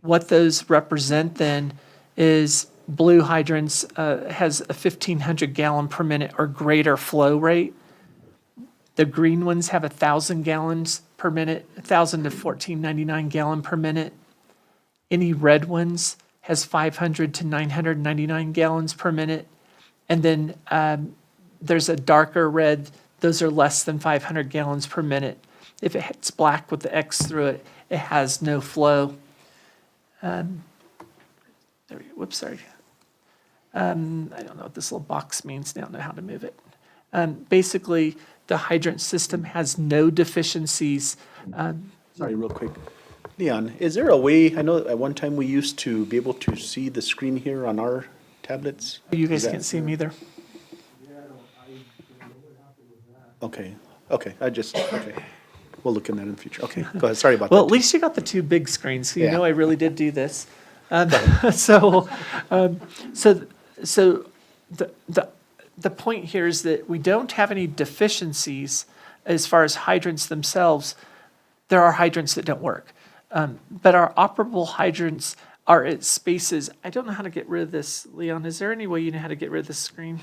What those represent then is blue hydrants has a 1,500 gallon per minute or greater flow rate. The green ones have 1,000 gallons per minute, 1,000 to 1,499 gallon per minute. Any red ones has 500 to 999 gallons per minute. And then there's a darker red, those are less than 500 gallons per minute. If it's black with the X through it, it has no flow. Whoops, sorry. I don't know what this little box means, I don't know how to move it. Basically, the hydrant system has no deficiencies. Sorry, real quick. Leon, is there a way, I know at one time we used to be able to see the screen here on our tablets? You guys can't see them either. Okay, okay, okay. We'll look in that in the future. Okay, go ahead, sorry about that. Well, at least you got the two big screens, so you Yeah. know I really did do this. So the point here is that we don't have any deficiencies as far as hydrants themselves. There are hydrants that don't work. But our operable hydrants are at spaces. I don't know how to get rid of this, Leon. Is there any way you know how to get rid of this screen?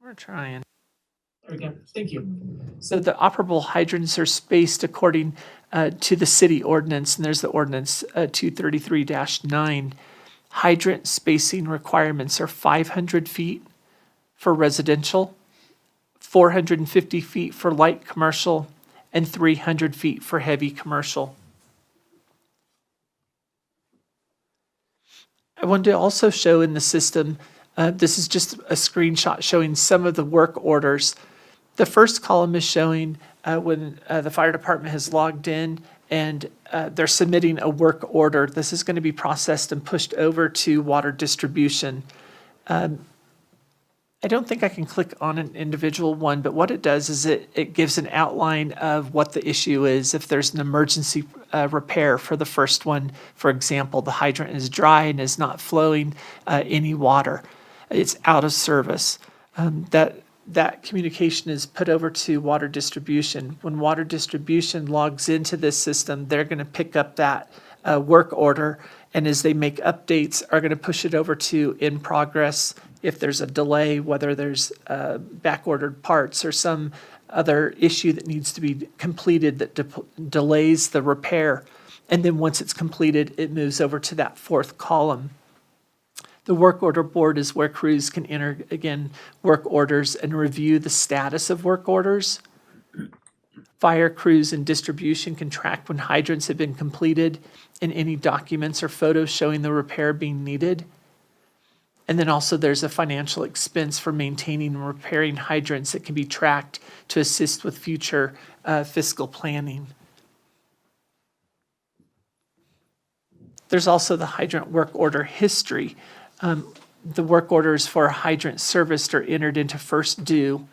We're trying. There we go. Thank you. So the operable hydrants are spaced according to the city ordinance, and there's the ordinance 233-9. Hydrant spacing requirements are 500 feet for residential, 450 feet for light commercial, and 300 feet for heavy commercial. I wanted to also show in the system, this is just a screenshot showing some of the work orders. The first column is showing when the fire department has logged in and they're submitting a work order. This is going to be processed and pushed over to water distribution. I don't think I can click on an individual one, but what it does is it gives an outline of what the issue is. If there's an emergency repair for the first one, for example, the hydrant is dry and is not flowing any water. It's out of service. That communication is put over to water distribution. When water distribution logs into this system, they're going to pick up that work order, and as they make updates, are going to push it over to in progress. If there's a delay, whether there's back-ordered parts or some other issue that needs to be completed that delays the repair. And then once it's completed, it moves over to that fourth column. The work order board is where crews can enter, again, work orders and review the status of work orders. Fire crews and distribution can track when hydrants have been completed and any documents or photos showing the repair being needed. And then also there's a financial expense for maintaining and repairing hydrants that can be tracked to assist with future fiscal planning. There's also the hydrant work order history. The work orders for a hydrant serviced are entered into first due.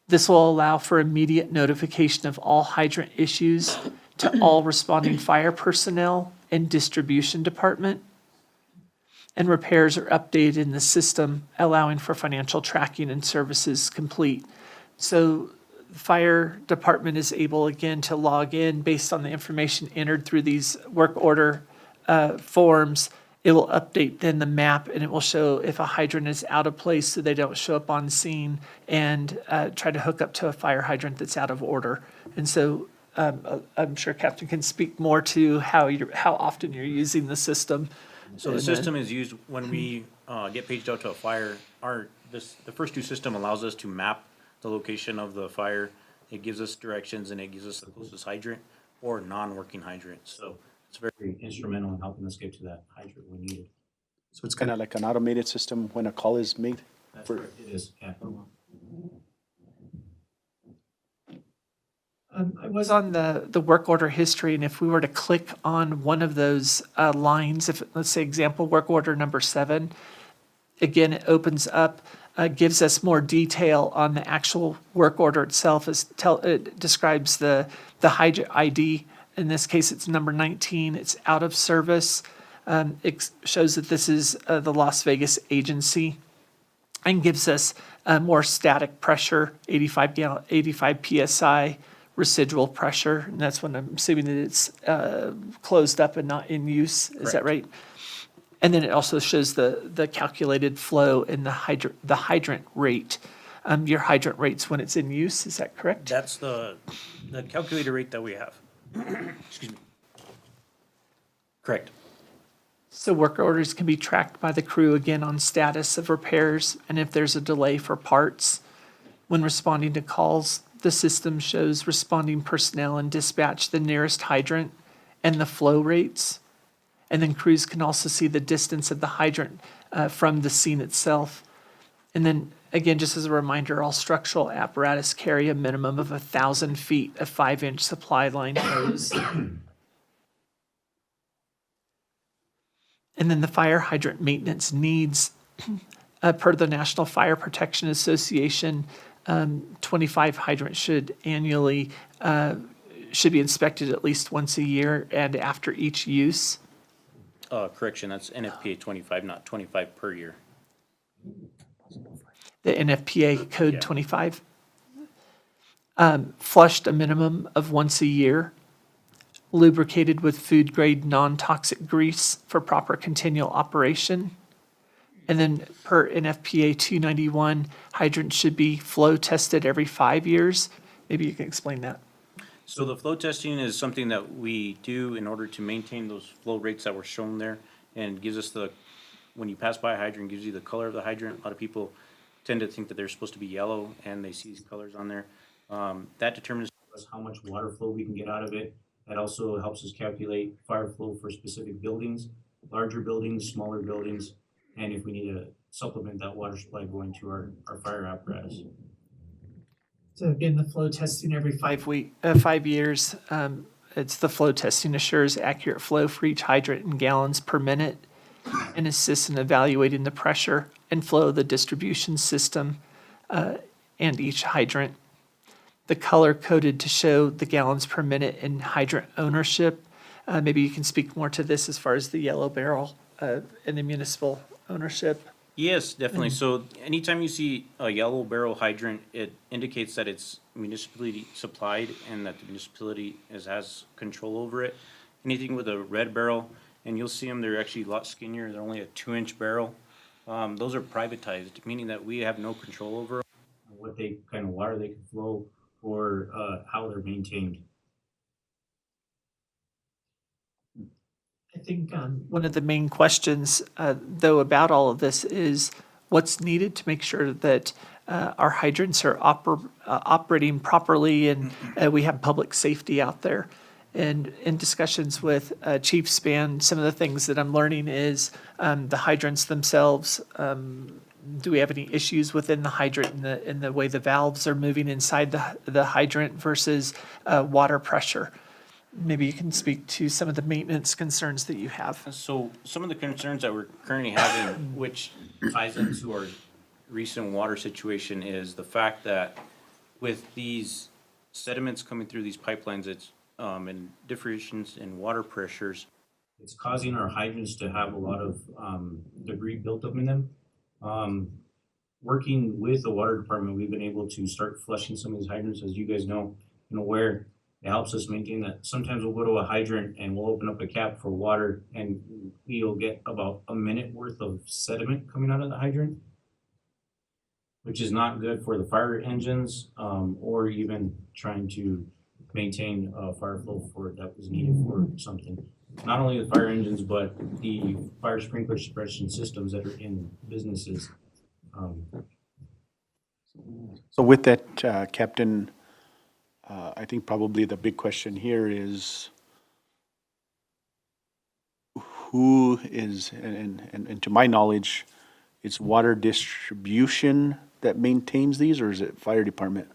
This will allow for immediate notification of all hydrant issues to all responding fire personnel and distribution department. And repairs are updated in the system, allowing for financial tracking and services complete. So the fire department is able, again, to log in based on the information entered through these work order forms. It will update then the map, and it will show if a hydrant is out of place so they don't show up on scene, and try to hook up to a fire hydrant that's out of order. And so I'm sure Captain can speak more to how often you're using the system. So the system is used when we get paged out to a fire. The first due system allows us to map the location of the fire. It gives us directions, and it gives us the closest hydrant or non-working hydrant. So it's very instrumental in helping us get to that hydrant we needed. So it's kind of like an automated system when a call is made? That's correct, it is, yeah. I was on the work order history, and if we were to click on one of those lines, if, let's say, example, work order number 7, again, it opens up, gives us more detail on the actual work order itself. It describes the hydrant ID. In this case, it's number 19. It's out of service. It shows that this is the Las Vegas agency, and gives us more static pressure, 85 PSI, residual pressure, and that's when I'm assuming that it's closed up and not in use. Is that right? And then it also shows the calculated flow and the hydrant rate. Your hydrant rates when it's in use, is that correct? That's the calculated rate that we have. Excuse me. Correct. So work orders can be tracked by the crew again on status of repairs, and if there's a delay for parts. When responding to calls, the system shows responding personnel and dispatch the nearest hydrant and the flow rates. And then crews can also see the distance of the hydrant from the scene itself. And then, again, just as a reminder, all structural apparatus carry a minimum of 1,000 feet of 5-inch supply line hose. And then the fire hydrant maintenance needs, per the National Fire Protection Association, 25 hydrants should annually, should be inspected at least once a year and after each use. Correction, that's NFPA 25, not 25 per year. The NFPA code Yeah. 25. Flushed a minimum of once a year. Lubricated with food-grade non-toxic grease for proper continual operation. And then per NFPA 291, hydrants should be flow tested every 5 years. Maybe you can explain that. So the flow testing is something that we do in order to maintain those flow rates that were shown there, and gives us when you pass by a hydrant, gives you the color of the hydrant. A lot of people tend to think that they're supposed to be yellow, and they see these colors on there. That determines how much water flow we can get out of it. That also helps us calculate fire flow for specific buildings, larger buildings, smaller buildings, and if we need to supplement that water supply going to our fire apparatus. So again, the flow testing every 5 years. It's the flow testing assures accurate flow for each hydrant in gallons per minute and assists in evaluating the pressure and flow of the distribution system and each hydrant. The color coded to show the gallons per minute in hydrant ownership. Maybe you can speak more to this as far as the yellow barrel in the municipal ownership. Yes, definitely. So anytime you see a yellow barrel hydrant, it indicates that it's municipally supplied and that the municipality has control over it. Anything with a red barrel, and you'll see them, they're actually a lot skinnier. They're only a 2-inch barrel. Those are privatized, meaning that we have no control over what kind of water they can flow or how they're maintained. I think one of the main questions, though, about all of this is what's needed to make sure that our hydrants are operating properly and we have public safety out there. And in discussions with Chief Span, some of the things that I'm learning is the hydrants themselves. Do we have any issues within the hydrant in the way the valves are moving inside the hydrant versus water pressure? Maybe you can speak to some of the maintenance concerns that you have. So some of the concerns that we're currently having, which ties into our recent water situation, is the fact that with these sediments coming through these pipelines, it's and differentiations in water pressures, it's causing our hydrants to have a lot of debris built up in them. Working with the water department, we've been able to start flushing some of these hydrants, as you guys know and aware. It helps us maintain that. Sometimes we'll go to a hydrant and we'll open up a cap for water and we'll get about a minute worth of sediment coming out of the hydrant, which is not good for the fire engines or even trying to maintain fire flow for that was needed for something. Not only the fire engines, but the fire sprinkler suppression systems that are in businesses. So with that, Captain, I think probably the big question here is who is, and to my knowledge, it's water distribution that maintains these, or is it fire department?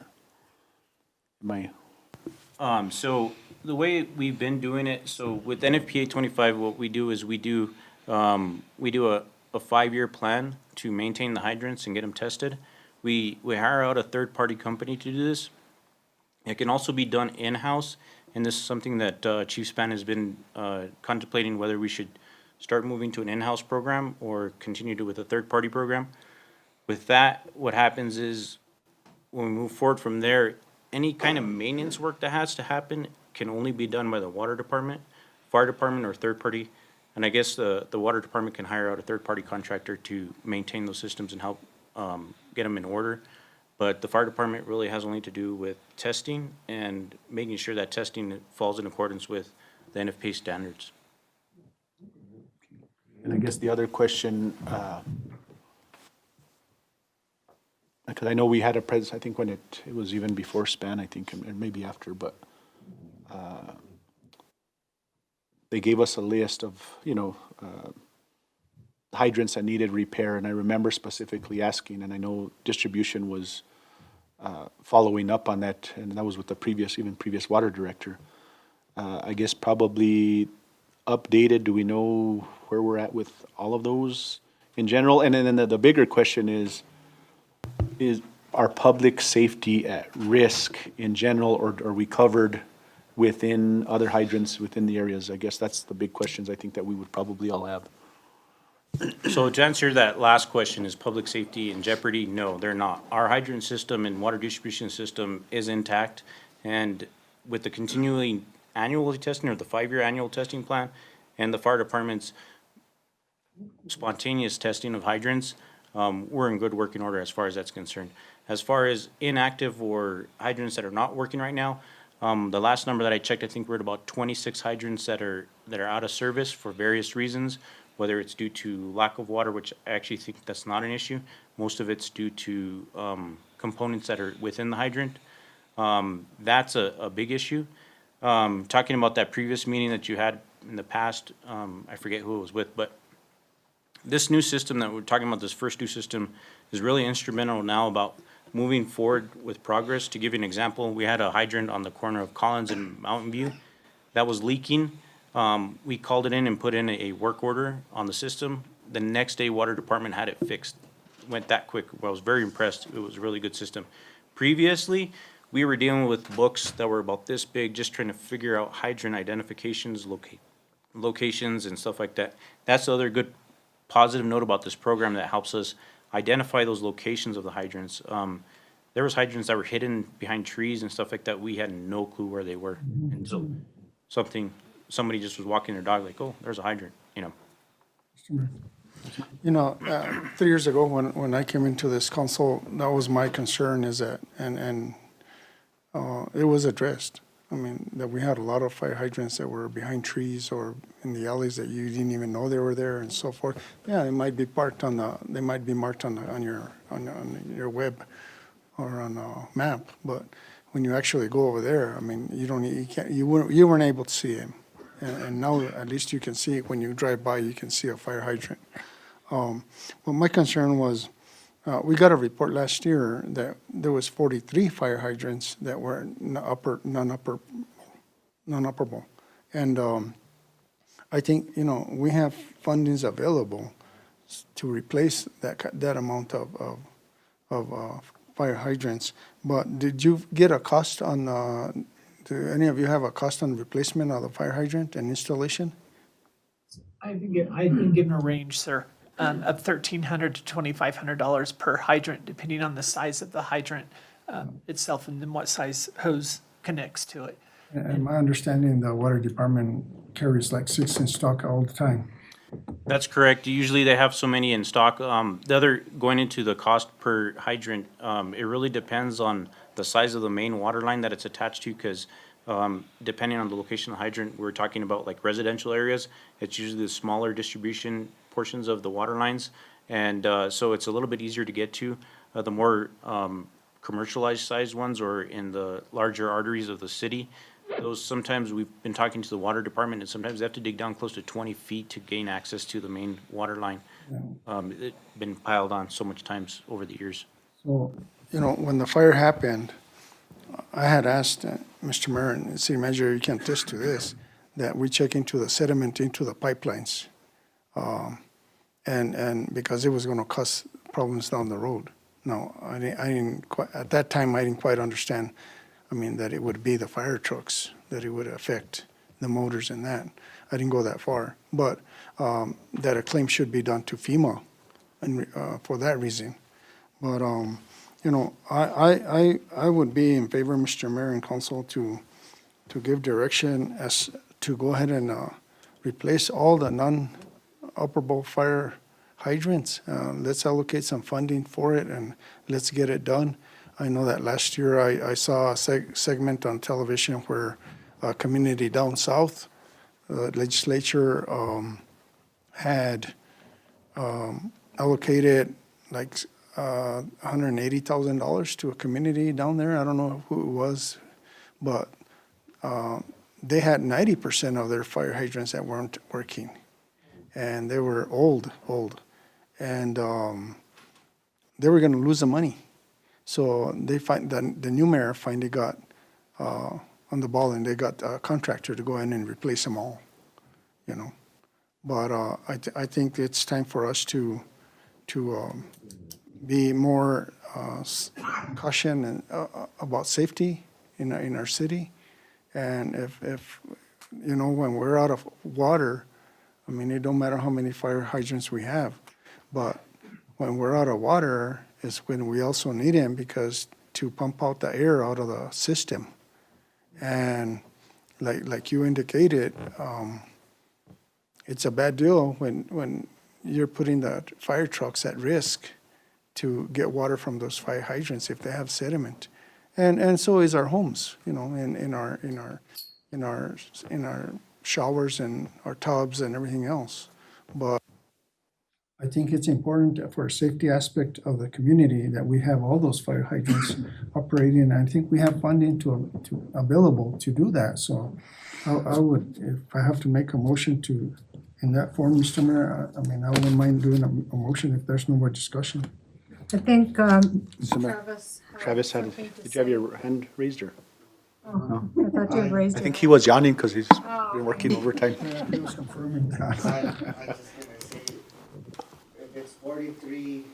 So the way we've been doing it, so with NFPA 25, what we do is we do a 5-year plan to maintain the hydrants and get them tested. We hire out a third-party company to do this. It can also be done in-house, and this is something that Chief Span has been contemplating whether we should start moving to an in-house program or continue to with a third-party program. With that, what happens is when we move forward from there, any kind of maintenance work that has to happen can only be done by the water department, fire department, or third party. And I guess the water department can hire out a third party contractor to maintain those systems and help get them in order. But the fire department really has only to do with testing and making sure that testing falls in accordance with the NFPA standards. And I guess the other question, because I know we had a I think when it was even before SPAN, I think, and maybe after, but they gave us a list of, hydrants that needed repair, and I remember specifically asking, and I know distribution was following up on that, and that was with the previous water director. I guess probably updated, do we know where we're at with all of those in general? And then the bigger question is our public safety at risk in general, or are we covered within other hydrants within the areas? I guess that's the big questions I think that we would probably all have. So to answer that last question, is public safety in jeopardy? No, they're not. Our hydrant system and water distribution system is intact, and with the continually annually testing or the 5-year annual testing plan and the fire department's spontaneous testing of hydrants, we're in good working order as far as that's concerned. As far as inactive or hydrants that are not working right now, the last number that I checked, I think we're at about 26 hydrants that are out of service for various reasons, whether it's due to lack of water, which I actually think that's not an issue. Most of it's due to components that are within the hydrant. That's a big issue. Talking about that previous meeting that you had in the past, I forget who it was with, but this new system that we're talking about, this first new system, is really instrumental now about moving forward with progress. To give you an example, we had a hydrant on the corner of Collins and Mountain View that was leaking. We called it in and put in a work order on the system. The next day, water department had it fixed. Went that quick. I was very impressed. It was a really good system. Previously, we were dealing with books that were about this big, just trying to figure out hydrant identifications, locations, and stuff like that. That's the other good positive note about this program that helps us identify those locations of the hydrants. There was hydrants that were hidden behind trees and stuff like that. We had no clue where they were. And so somebody just was walking their dog like, oh, there's a hydrant, 3 years ago when I came into this council, that was my concern is that, and it was addressed. I mean, that we had a lot of fire hydrants that were behind trees or in the alleys that you didn't even know they were there and so forth. Yeah, they might be marked on your web or on a map, but when you actually go over there, I mean, you weren't able to see them. And now at least you can see it when you drive by, you can see a fire hydrant. But my concern was, we got a report last year that there was 43 fire hydrants that were non-operable. And I think, we have fundings available to replace that amount of fire hydrants. But did you get a cost on, do any of you have a cost on replacement of the fire hydrant and installation? I've been given a range, sir, of $1,300 to $2,500 per hydrant, depending on the size of the hydrant itself and then what size hose connects to it. And my understanding, the water department carries like 6 in stock all the time. That's correct. Usually they have so many in stock. The other, going into the cost per hydrant, it really depends on the size of the main water line that it's attached to, because depending on the location of the hydrant, we're talking about like residential areas, it's usually the smaller distribution portions of the water lines. And so it's a little bit easier to get to. The more commercialized sized ones or in the larger arteries of the city, those sometimes we've been talking to the water department and sometimes they have to dig down close to 20 feet to gain access to the main water line. It's been piled on so much times over the years. So, when the fire happened, I had asked Mr. Mayor and City Manager, you can attest to this, that we check into the sediment into the pipelines. And because it was gonna cause problems down the road. No, I didn't quite, at that time, I didn't quite understand, I mean, that it would be the fire trucks, that it would affect the motors and that. I didn't go that far, but that a claim should be done to FEMA and for that reason. But, you know, I would be in favor, Mr. Mayor and Council, to give direction as to go ahead and replace all the non-operable fire hydrants. Let's allocate some funding for it and let's get it done. I know that last year I saw a segment on television where a community down south, the legislature had allocated like $180,000 to a community down there. I don't know who it was, but they had 90% of their fire hydrants that weren't working. And they were old. And they were gonna lose the money. So the new mayor finally got on the ball and they got a contractor to go in and replace them all, you know. But I think it's time for us to be more caution and, about safety in our city. And if you know, when we're out of water, I mean, it don't matter how many fire hydrants we have, but when we're out of water is when we also need them because to pump out the air out of the system. And like you indicated, it's a bad deal when you're putting the fire trucks at risk to get water from those fire hydrants if they have sediment. And so is our homes, you know, in our showers and our tubs and everything else. But I think it's important for a safety aspect of the community that we have all those fire hydrants operating. I think we have funding to available to do that. So I would, if I have to make a motion to, in that form, Mr. Mayor, I mean, I wouldn't mind doing a motion if there's no more discussion. I think Travis had, did you have your hand raised or? Oh, I thought you had raised I it. think he was yawning because he's been working overtime. Yeah, he was confirming that. I was just gonna say, if it's 43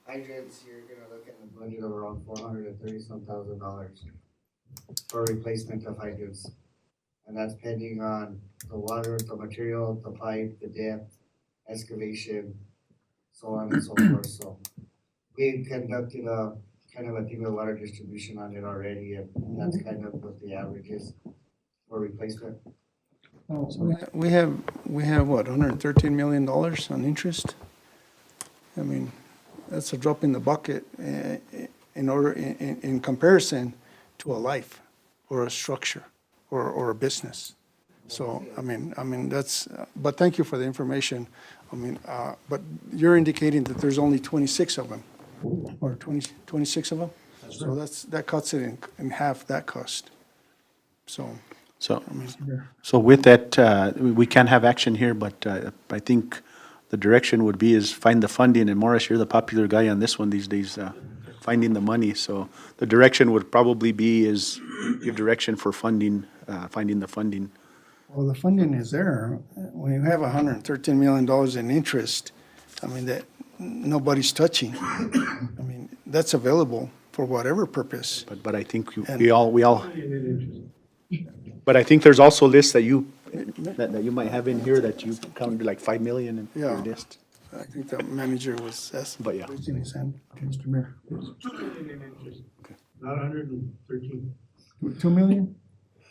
hydrants, you're gonna look at a budget of around $430,000 for replacement of hydrants. And that's pending on the water, the material, the pipe, the depth, excavation, so on and so forth. So we conducted a kind of a thing with water distribution on it already, and that's kind of what the average is for replacement. Oh, we have what, $113 million on interest? I mean, that's a drop in the bucket in comparison to a life or a structure or a business. So, I mean, that's, but thank you for the information. I mean, but you're indicating that there's only 26 of them, or 26 of them? So that cuts it in half, that cost. So with that, we can have action here, but I think the direction would be is find the funding, and Morris, you're the popular guy on this one these days, finding the money. So the direction would probably be is give direction for funding, finding the funding. Well, the funding is there. When you have $113 million in interest, I mean, that nobody's touching. I mean, that's available for whatever purpose. But I think we all. But I think there's also lists that you might have in here that you counted like 5 million in your list. I think the manager was raising his hand, Mr. Mayor. 2 million in interest, not 113. 2 million?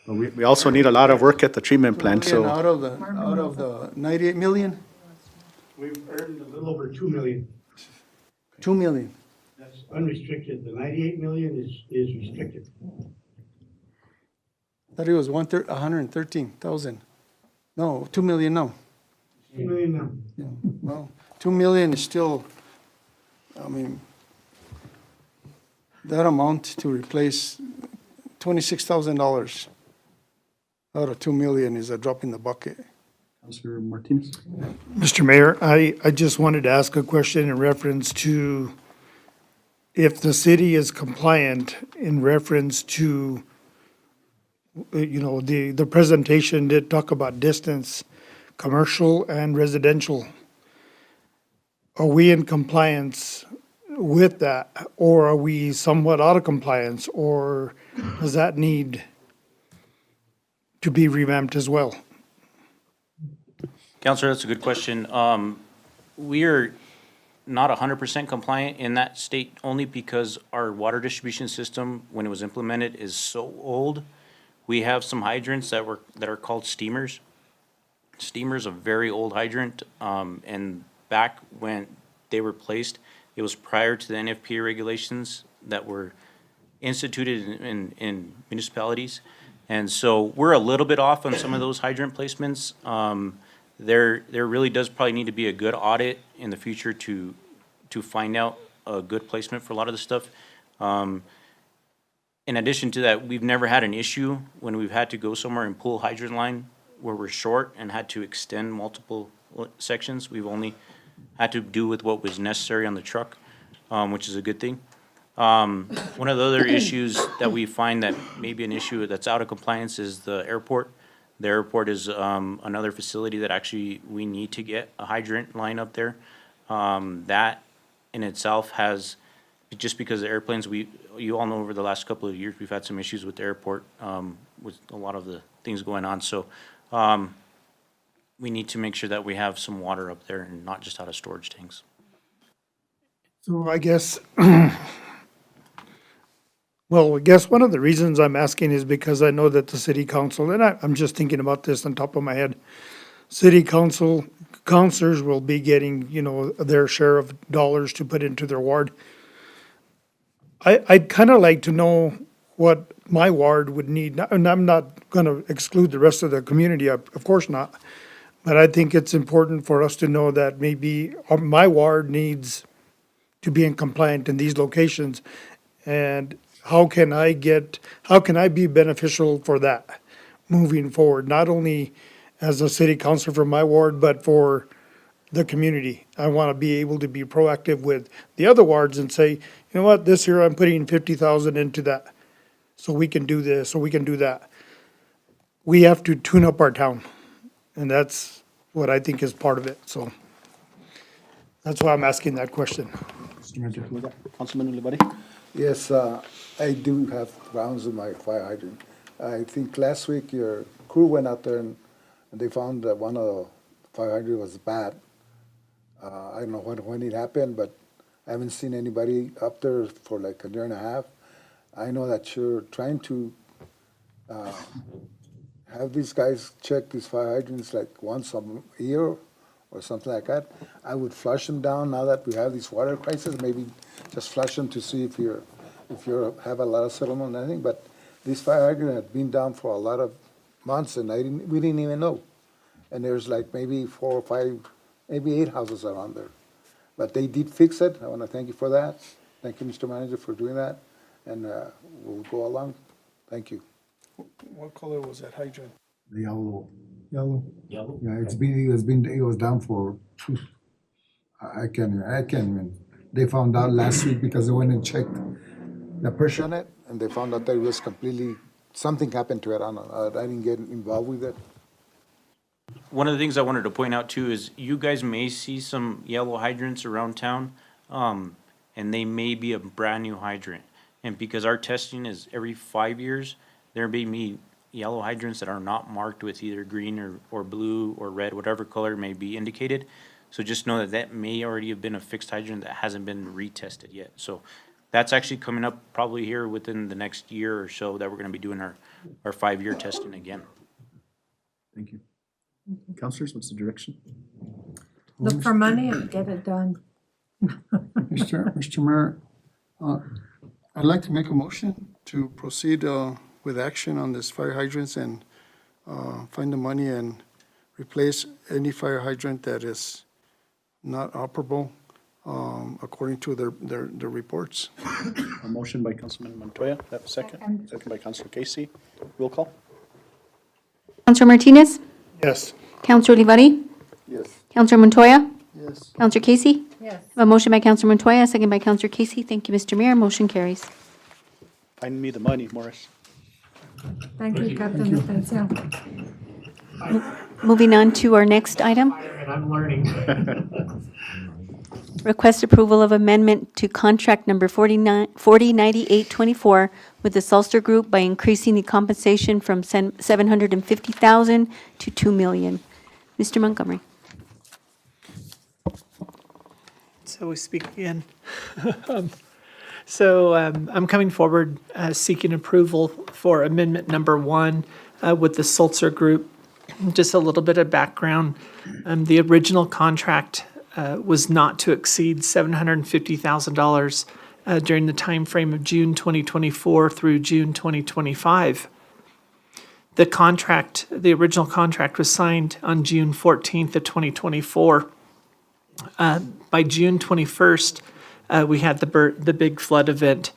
We also need a lot of work at the treatment plant, so. Out of the 98 million? We've earned a little over 2 million. 2 million. That's unrestricted. The 98 million is restricted. Thought it was 113,000. No, 2 million, no. 2 million now. Yeah, well, 2 million is still, I mean, that amount to replace $26,000 out of 2 million is a drop in the bucket. Councilor Martinez? Mr. Mayor, I just wanted to ask a question in reference to if the city is compliant in reference to, the presentation did talk about distance, commercial and residential. Are we in compliance with that, or are we somewhat out of compliance, or does that need to be revamped as well? Counselor, that's a good question. We are not 100% compliant in that state only because our water distribution system, when it was implemented, is so old. We have some hydrants that are called steamers. Steamer's a very old hydrant, and back when they were placed, it was prior to the NFPA regulations that were instituted in municipalities. And so we're a little bit off on some of those hydrant placements. There really does probably need to be a good audit in the future to find out a good placement for a lot of the stuff. In addition to that, we've never had an issue when we've had to go somewhere and pull hydrant line where we're short and had to extend multiple sections. We've only had to do with what was necessary on the truck, which is a good thing. One of the other issues that we find that may be an issue that's out of compliance is the airport. The airport is another facility that actually we need to get a hydrant line up there. That in itself has, just because the airplanes, you all know over the last couple of years, we've had some issues with the airport with a lot of the things going on. So we need to make sure that we have some water up there and not just out of storage tanks. So I guess, well, I guess one of the reasons I'm asking is because I know that the city council, and I'm just thinking about this on top of my head, city council, councilors will be getting, their share of dollars to put into their ward. I'd kind of like to know what my ward would need, and I'm not going to exclude the rest of the community, of course not. But I think it's important for us to know that maybe my ward needs to be in compliant in these locations. And how can I be beneficial for that moving forward? Not only as a city councilor for my ward, but for the community. I want to be able to be proactive with the other wards and say, you know what, this year I'm putting 50,000 into that. So we can do this, so we can do that. We have to tune up our town. And that's what I think is part of it, so. That's why I'm asking that question. Councilman Olivari? Yes, I do have problems with my fire hydrant. I think last week your crew went out there and they found that one of the fire hydrant was bad. I don't know when it happened, but I haven't seen anybody up there for like a year and a half. I know that you're trying to have these guys check these fire hydrants like once a year or something like that. I would flush them down now that we have these water crises. Maybe just flush them to see if you have a lot of settlement and anything. But this fire hydrant had been down for a lot of months, and we didn't even know. And there's like maybe 4 or 5, maybe 8 houses around there. But they did fix it. I want to thank you for that. Thank you, Mr. Manager, for doing that. And we'll go along. Thank you. What color was that hydrant? The yellow. Yellow. Yellow? Yeah, it was down for, I can't even. They found out last week because they went and checked the pressure on it, and they found out that it was completely, something happened to it. I don't know. I didn't get involved with it. One of the things I wanted to point out too is you guys may see some yellow hydrants around town, and they may be a brand new hydrant. And because our testing is every 5 years, there may be yellow hydrants that are not marked with either green or blue or red, whatever color may be indicated. So just know that that may already have been a fixed hydrant that hasn't been retested yet. So that's actually coming up probably here within the next year or so that we're going to be doing our 5-year testing again. Thank you. Councilors, what's the direction? Look for money and get it done. Mr. Mayor, I'd like to make a motion to proceed with action on this fire hydrants and find the money and replace any fire hydrant that is not operable according to their reports. A motion by Councilman Montoya, that second? Second by Councilor Casey. Roll call? Counselor Martinez? Yes. Counselor Olivari? Yes. Counselor Montoya? Yes. Counselor Casey? Yes. A motion by Counselor Montoya, second by Counselor Casey. Thank you, Mr. Mayor. Motion carries. Find me the money, Morris. Thank you, Captain Atencio. Moving on to our next item. And I'm learning. Request approval of amendment to contract number 409824 with the Sulster Group by increasing the compensation from $750,000 to $2 million. Mr. Montgomery. So we speak again. I'm coming forward seeking approval for amendment number 1 with the Sulzer Group. Just a little bit of background. The original contract was not to exceed $750,000 during the time frame of June 2024 through June 2025. The original contract was signed on June 14th of 2024. By June 21st, we had the big flood event.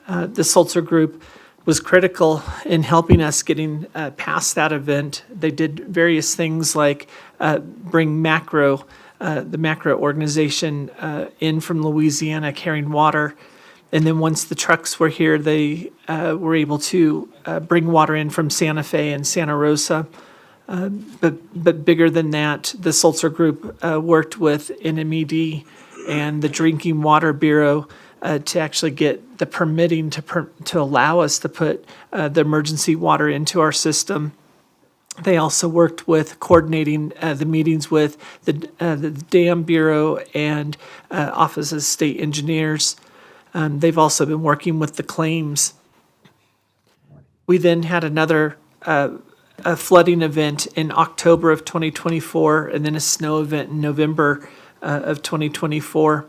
The Sulzer Group was critical in helping us getting past that event. They did various things like bring the macro organization in from Louisiana carrying water. And then once the trucks were here, they were able to bring water in from Santa Fe and Santa Rosa. But bigger than that, the Sulzer Group worked with NMED and the Drinking Water Bureau to actually get the permitting to allow us to put the emergency water into our system. They also worked with coordinating the meetings with the Dam Bureau and Office of State Engineers. They've also been working with the claims. We then had another a flooding event in October of 2024, and then a snow event in November of 2024.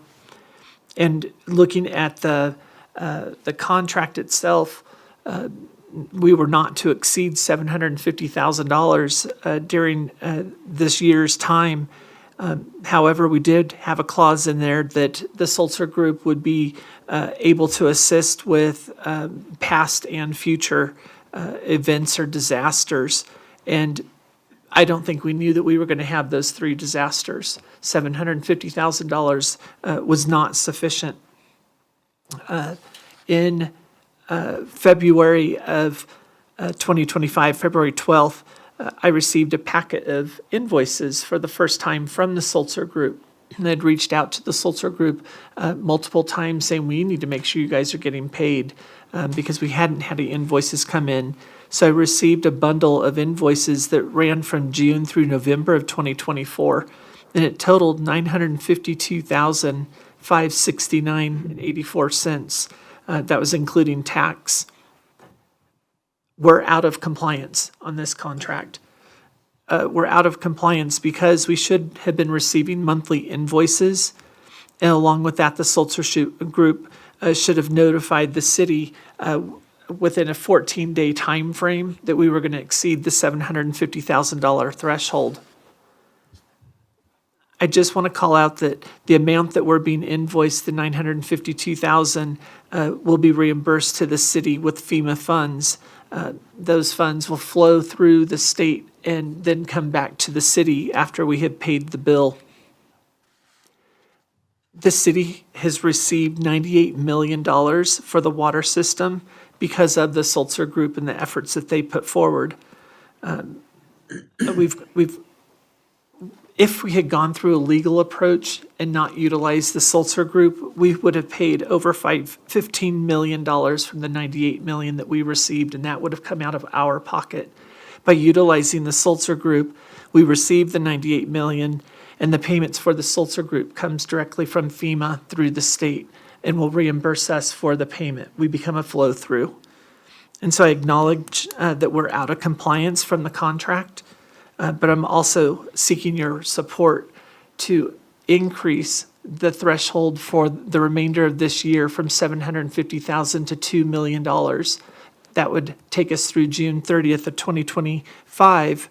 And looking at the contract itself, we were not to exceed $750,000 during this year's time. However, we did have a clause in there that the Sulzer Group would be able to assist with past and future events or disasters. And I don't think we knew that we were going to have those 3 disasters. $750,000 was not sufficient. In February of 2025, February 12th, I received a packet of invoices for the first time from the Sulzer Group. And I'd reached out to the Sulzer Group multiple times saying, we need to make sure you guys are getting paid because we hadn't had any invoices come in. So I received a bundle of invoices that ran from June through November of 2024, and it totaled $952,569.84. That was including tax. We're out of compliance on this contract. We're out of compliance because we should have been receiving monthly invoices, and along with that, the Sulzer Group should have notified the city within a 14-day time frame that we were going to exceed the $750,000 threshold. I just want to call out that the amount that we're being invoiced, the $952,000, will be reimbursed to the city with FEMA funds. Those funds will flow through the state and then come back to the city after we have paid the bill. The city has received $98 million for the water system because of the Sulzer Group and the efforts that they put forward. If we had gone through a legal approach and not utilized the Sulzer Group, we would have paid over $15 million from the $98 million that we received, and that would have come out of our pocket. By utilizing the Sulzer Group, we received the $98 million, and the payments for the Sulzer Group comes directly from FEMA through the state and will reimburse us for the payment. We become a flow-through. And so I acknowledge that we're out of compliance from the contract, but I'm also seeking your support to increase the threshold for the remainder of this year from $750,000 to $2 million. That would take us through June 30th of 2025.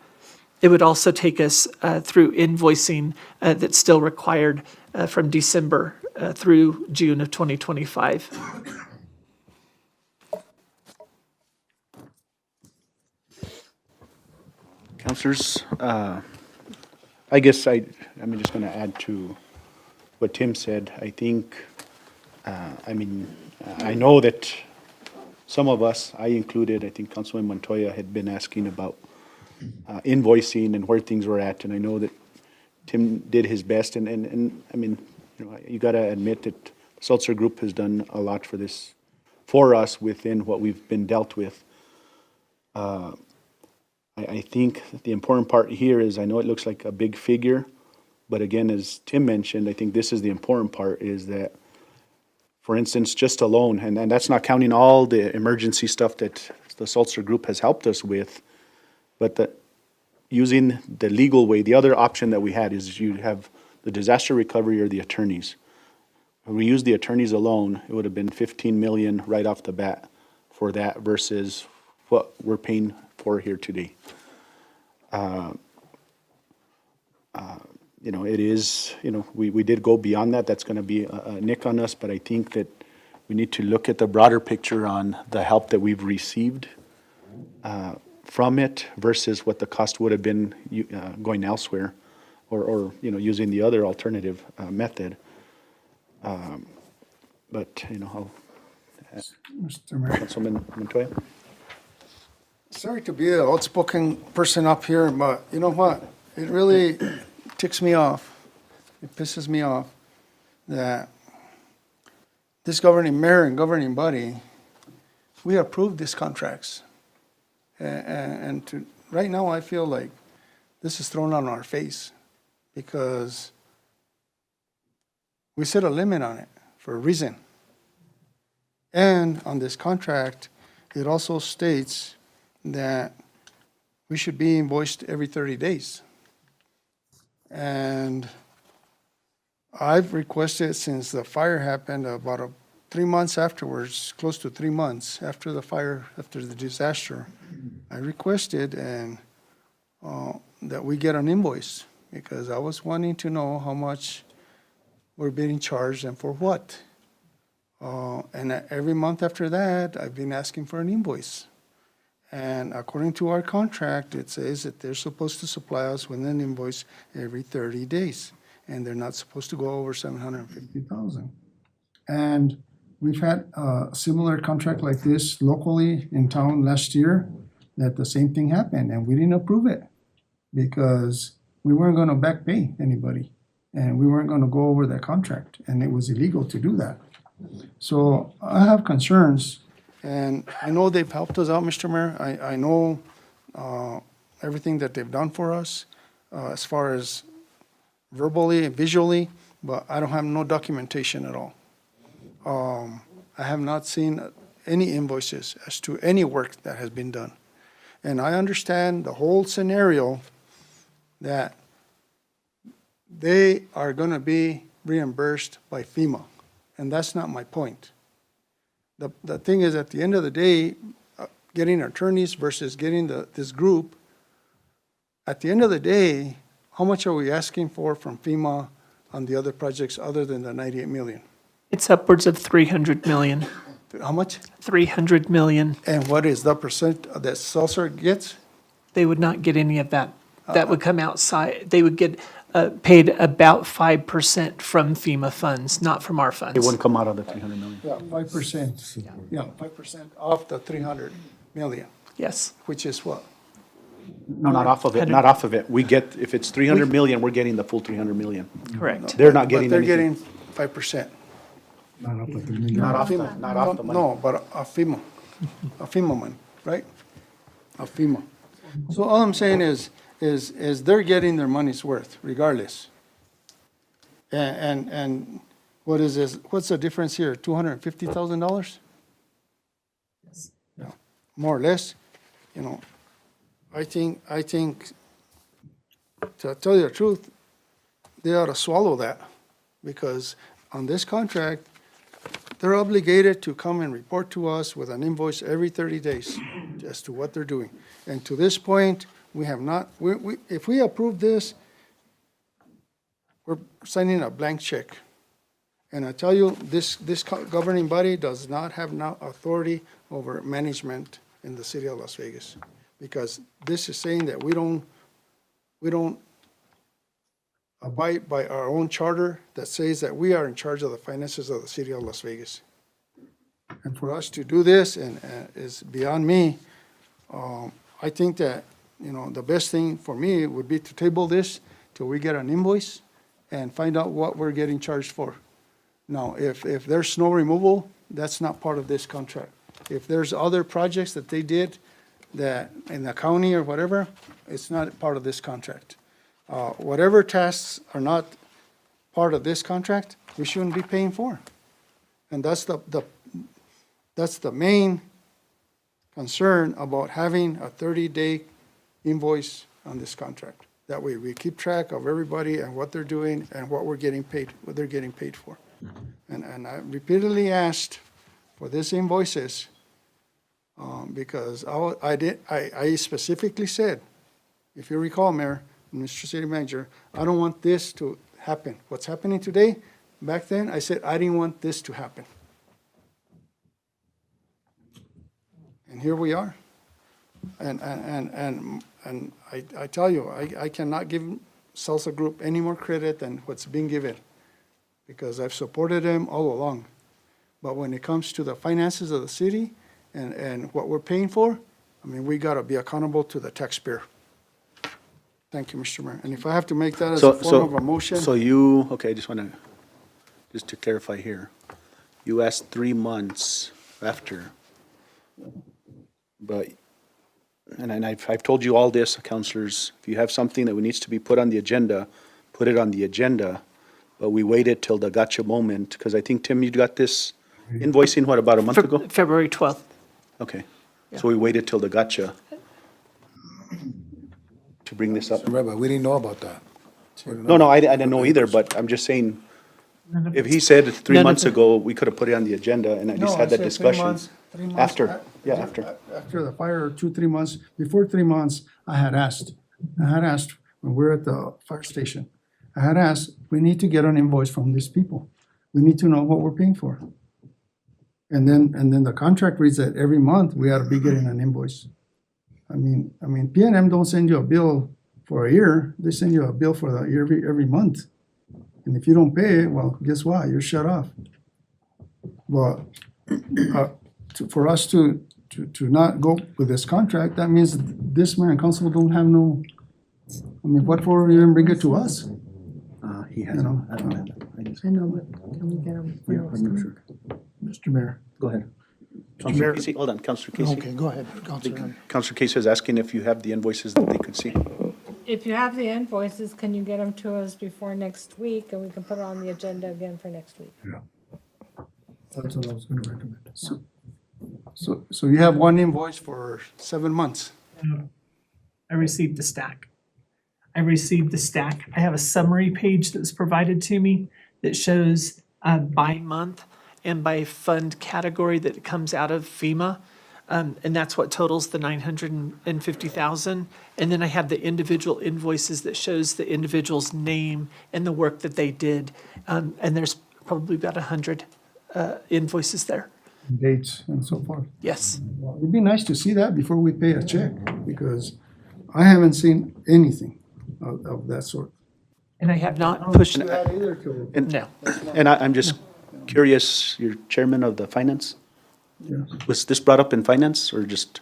It would also take us through invoicing that's still required from December through June of 2025. Councilors, I guess I'm just going to add to what Tim said. I think, I know that some of us, I included, I think Councilman Montoya had been asking about invoicing and where things were at, and I know that Tim did his best, and I mean, you gotta admit that Seltzer Group has done a lot for this, for us within what we've been dealt with. I think the important part here is, I know it looks like a big figure, but again, as Tim mentioned, I think this is the important part, is that, for instance, just alone, and that's not counting all the emergency stuff that the Seltzer Group has helped us with, but using the legal way, the other option that we had is you have the disaster recovery or the attorneys. When we used the attorneys alone, it would have been 15 million right off the bat for that versus what we're paying for here today. It is, we did go beyond that. That's going to be a nick on us, but I think that we need to look at the broader picture on the help that we've received from it versus what the cost would have been going elsewhere or using the other alternative method. But, I'll, Mr. Mayor. Councilman Montoya? Sorry to be an outspoken person up here, but you know what? It really ticks me off. It pisses me off that this governing mayor and governing body, we approved these contracts. And right now, I feel like this is thrown on our face because we set a limit on it for a reason. And on this contract, it also states that we should be invoiced every 30 days. And I've requested since the fire happened about 3 months afterwards, close to 3 months after the fire, after the disaster, I requested that we get an invoice because I was wanting to know how much we're being charged and for what. And every month after that, I've been asking for an invoice. And according to our contract, it says that they're supposed to supply us with an invoice every 30 days. And they're not supposed to go over 750,000. And we've had a similar contract like this locally in town last year, that the same thing happened, and we didn't approve it because we weren't going to back pay anybody, and we weren't going to go over that contract, and it was illegal to do that. So I have concerns, and I know they've helped us out, Mr. Mayor. I know everything that they've done for us as far as verbally and visually, but I don't have no documentation at all. I have not seen any invoices as to any work that has been done. And I understand the whole scenario that they are going to be reimbursed by FEMA, and that's not my point. The thing is, at the end of the day, getting attorneys versus getting this group, at the end of the day, how much are we asking for from FEMA on the other projects other than the 98 million? It's upwards of 300 million. How much? 300 million. And what is the percent that Seltzer gets? They would not get any of that. That would come outside. They would get paid about 5% from FEMA funds, not from our funds. It wouldn't come out of the 300 million. Yeah, 5%. Yeah, 5% off the 300 million. Yes. Which is what? No, not off of it, not off of it. We get, if it's 300 million, we're getting the full 300 million. Correct. They're not getting But they're anything. getting 5%. Not off the money. No, but a FEMA money, right? A FEMA. So all I'm saying is they're getting their money's worth regardless. And what is this, what's the difference here, $250,000? Yes. Yeah, more or less, I think, to tell you the truth, they ought to swallow that because on this contract, they're obligated to come and report to us with an invoice every 30 days as to what they're doing. And to this point, we have not, if we approve this, we're signing a blank check. And I tell you, this governing body does not have now authority over management in the city of Las Vegas. Because this is saying that we don't abide by our own charter that says that we are in charge of the finances of the city of Las Vegas. And for us to do this and is beyond me. I think that, the best thing for me would be to table this till we get an invoice and find out what we're getting charged for. Now, if there's snow removal, that's not part of this contract. If there's other projects that they did that in the county or whatever, it's not part of this contract. Whatever tasks are not part of this contract, we shouldn't be paying for. And that's the main concern about having a 30-day invoice on this contract. That way, we keep track of everybody and what they're doing and what we're getting paid, what they're getting paid for. And I repeatedly asked for these invoices because I specifically said, if you recall, Mayor, Mr. City Manager, I don't want this to happen. What's happening today, back then, I said I didn't want this to happen. And here we are. And I tell you, I cannot give Salsa Group any more credit than what's being given, because I've supported them all along. But when it comes to the finances of the city and what we're paying for, we got to be accountable to the taxpayer. Thank you, Mr. Mayor. And if I have to make that as a form of a motion. So okay, I just want to clarify here. You asked 3 months after, but, and I've told you all this, councilors, if you have something that needs to be put on the agenda, put it on the agenda, but we waited till the gotcha moment, because I think, Tim, you got this invoicing, what, about a month ago? February 12th. Okay, so we waited till the gotcha to bring this up. Right, but we didn't know about that. No, I didn't know either, but I'm just saying, if he said 3 months ago, we could have put it on the agenda and at least had that discussion. 3 months. After, yeah, after. After the fire, 2-3 months, before 3 months, I had asked when we were at the fire station, I had asked, we need to get an invoice from these people. We need to know what we're paying for. And then the contract reads that every month we ought to be getting an invoice. P&M don't send you a bill for a year, they send you a bill for the year every month. And if you don't pay it, well, guess what? You're shut off. But for us to not go with this contract, that means this mayor and council don't have no, what for even bring it to us? He hasn't, I don't have it. I know, but can we get them? Yeah, I'm not sure. Mr. Mayor. Go ahead. Mayor. Counselor Casey, hold on, Counselor Casey. Okay, go ahead, Councilor. Counselor Casey is asking if you have the invoices that they could see. If you have the invoices, can you get them to us before next week, and we can put it on the agenda again for next week? That's what I was gonna recommend. So you have one invoice for 7 months? I received the stack. I have a summary page that was provided to me that shows by month and by fund category that comes out of FEMA. And that's what totals the 950,000. And then I have the individual invoices that shows the individual's name and the work that they did. And there's probably about 100 invoices there. Dates and so forth? Yes. Well, it'd be nice to see that before we pay a check, because I haven't seen anything of that sort. And I have not pushed. No. And I'm just curious, you're chairman of the finance? Yeah. Was this brought up in finance or just?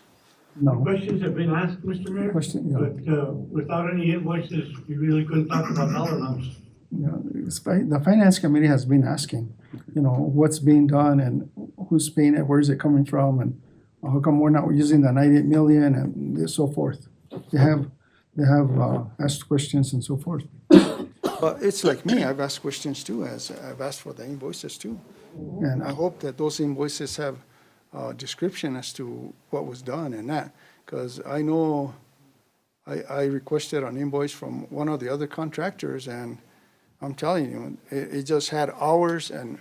No. Questions have been asked, Mr. Mayor, but without any invoices, we really couldn't talk about dollar amounts. Yeah, the finance committee has been asking, what's being done and who's paying it, where is it coming from, and how come we're not using the 98 million and so forth. They have asked questions and so forth. But it's like me, I've asked questions too, as I've asked for the invoices too. And I hope that those invoices have a description as to what was done and that, because I know I requested an invoice from one of the other contractors, and I'm telling you, it just had hours and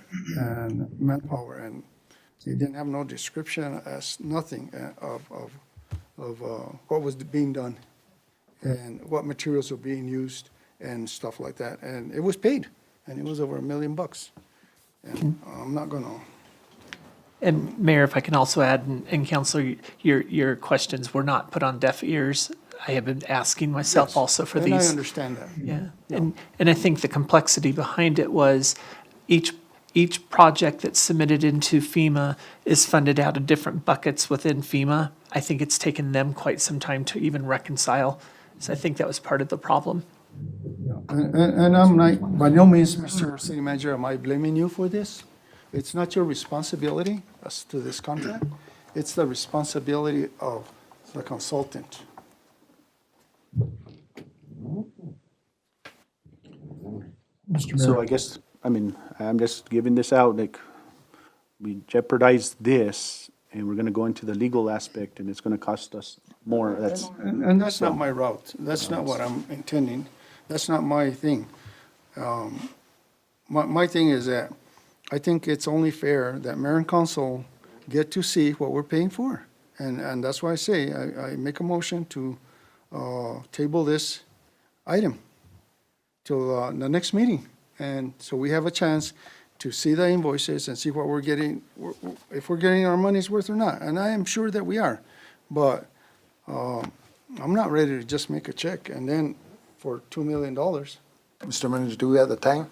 manpower, and it didn't have no description as nothing of what was being done and what materials were being used and stuff like that. And it was paid, and it was over $1 million. And I'm not gonna. And Mayor, if I can also add, and Councilor, your questions were not put on deaf ears. I have been asking myself Yes, also for and I these. understand that. Yeah, and I think the complexity behind it was each project that's submitted into FEMA is funded out of different buckets within FEMA. I think it's taken them quite some time to even reconcile. So I think that was part of the problem. And I'm not, by no means, Mr. City Manager, am I blaming you for this? It's not your responsibility as to this contract. It's the responsibility of the consultant. So I guess, I mean, I'm just giving this out, like, we jeopardize this, and we're gonna go into the legal aspect, and it's gonna cost us more. That's, And that's not my route. That's not what I'm intending. That's not my thing. My thing is that I think it's only fair that mayor and council get to see what we're paying for. And that's why I say, I make a motion to table this item till the next meeting. And so we have a chance to see the invoices and see what we're getting, if we're getting our money's worth or not. And I am sure that we are. But I'm not ready to just make a check and then for $2 million. Mr. Manager, do we have the time?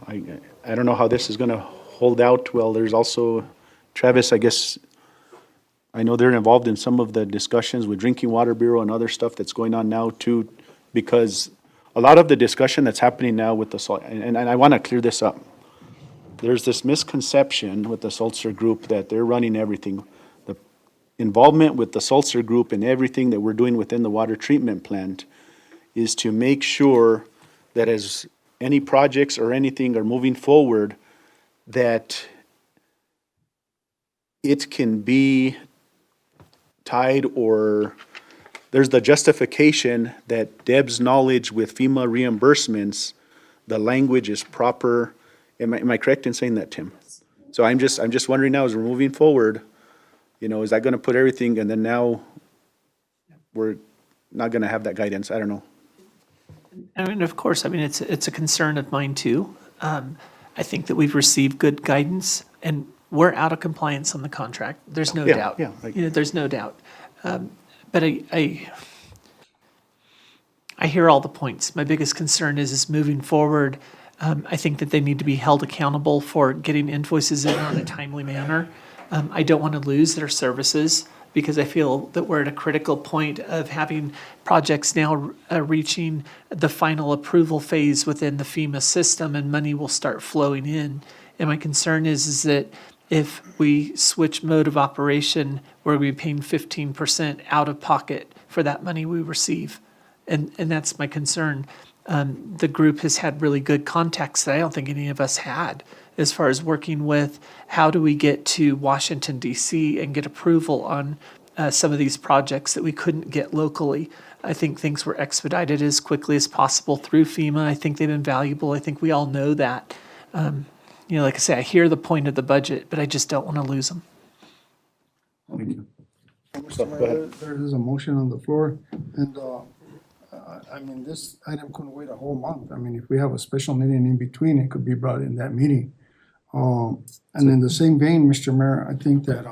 I don't know how this is gonna hold out. Well, there's also, Travis, I guess, I know they're involved in some of the discussions with Drinking Water Bureau and other stuff that's going on now too, because a lot of the discussion that's happening now with the salt, and I wanna clear this up. There's this misconception with the Sulzer Group that they're running everything. The involvement with the Sulzer Group and everything that we're doing within the water treatment plant is to make sure that as any projects or anything are moving forward, that it can be tied, or there's the justification that Deb's knowledge with FEMA reimbursements, the language is proper. Am I correct in saying that, Tim? So I'm just wondering now, as we're moving forward, you know, is that gonna put everything, and then now we're not gonna have that guidance? I don't know. I mean, of course, I mean, it's a concern of mine too. I think that we've received good guidance and we're out of compliance on the contract. There's no doubt. Yeah, right. You know, there's no doubt. But I hear all the points. My biggest concern is moving forward. I think that they need to be held accountable for getting invoices in on a timely manner. I don't want to lose their services because I feel that we're at a critical point of having projects now reaching the final approval phase within the FEMA system and money will start flowing in. And my concern is that if we switch mode of operation, we're going to be paying 15% out of pocket for that money we receive. And that's my concern. The group has had really good contacts that I don't think any of us had as far as working with how do we get to Washington, D.C. and get approval on some of these projects that we couldn't get locally. I think things were expedited as quickly as possible through FEMA. I think they've been valuable. I think we all know that. You know, like I say, I hear the point of the budget, but I just don't want to lose them. Mr. Mayor, there is a motion on the floor, and I mean, this item couldn't wait a whole month. I mean, if we have a special meeting in between, it could be brought in that meeting. And in the same vein, Mr. Mayor, I think that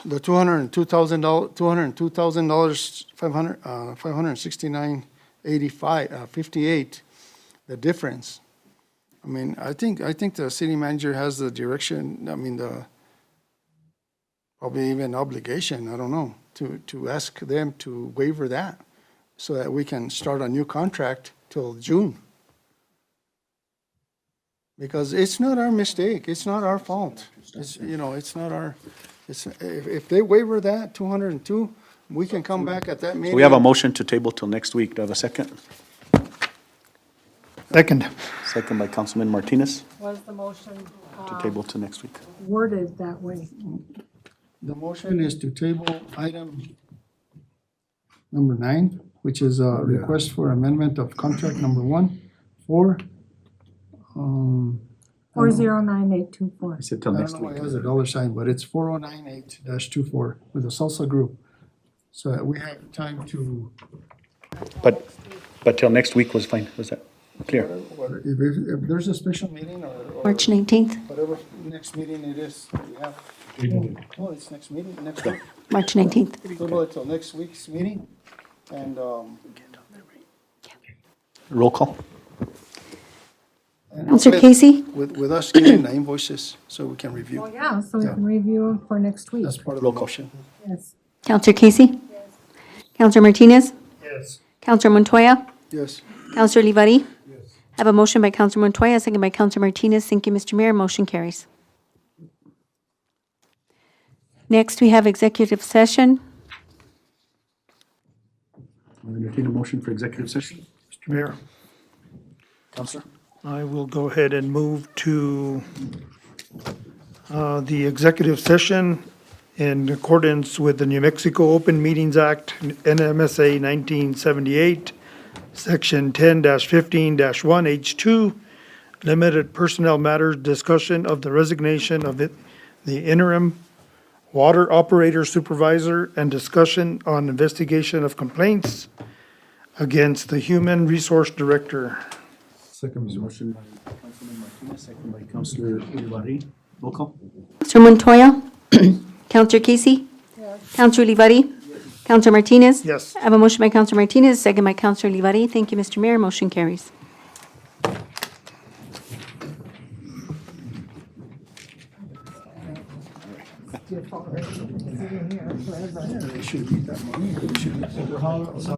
the $202,000, $569.85, the difference. I mean, I think the city manager has the direction. I mean, probably even obligation, I don't know, to ask them to waiver that so that we can start a new contract till June. Because it's not our mistake, it's not our fault. It's, you know, it's not our, it's, if they waiver that 202, we can come back at that meeting. We have a motion to table till next week. Do I have a second? Second. Second by Councilman Martinez, Was the motion to table till next week. worded that way? The motion is to table item number 9, which is a request for amendment of contract number 1 for, 409824. I said till I next don't know why week. it has a dollar sign, but it's 4098-24 with the Salsa Group. So that we have time to, But till next week was fine, was that? Clear. If there's a special meeting or March 19th, whatever next meeting it is, we have. Oh, it's next meeting, next week. March 19th. Table it till next week's meeting, and, Roll call. and Counselor with- Casey? With us getting the invoices, so we can review. Well, yeah, so we Yeah. can review them for next week. That's part of the motion. Yes. Counselor Casey? Counselor Martinez? Yes. Counselor Montoya? Yes. Counselor Livari? I have a motion by Counselor Montoya, second by Counselor Martinez. Thank you, Mr. Mayor. Motion carries. Next, we have executive session. I'll entertain a motion for executive session. Mr. Mayor, Counselor? I will go ahead and move to the executive session in accordance with the New Mexico Open Meetings Act, NMSA 1978, Section 10-15-1 H2, limited personnel matters, discussion of the resignation of the interim water operator supervisor, and discussion on investigation of complaints against the human resource director. Second motion by Councilman Martinez, second by Councilor Livari. Roll call. Counselor Montoya? Counselor Casey? Counselor Livari? Counselor Martinez? Yes. I have a motion by Counselor Martinez, second by Counselor Livari. Thank you, Mr. Mayor. Motion carries. They should beat that money. They should.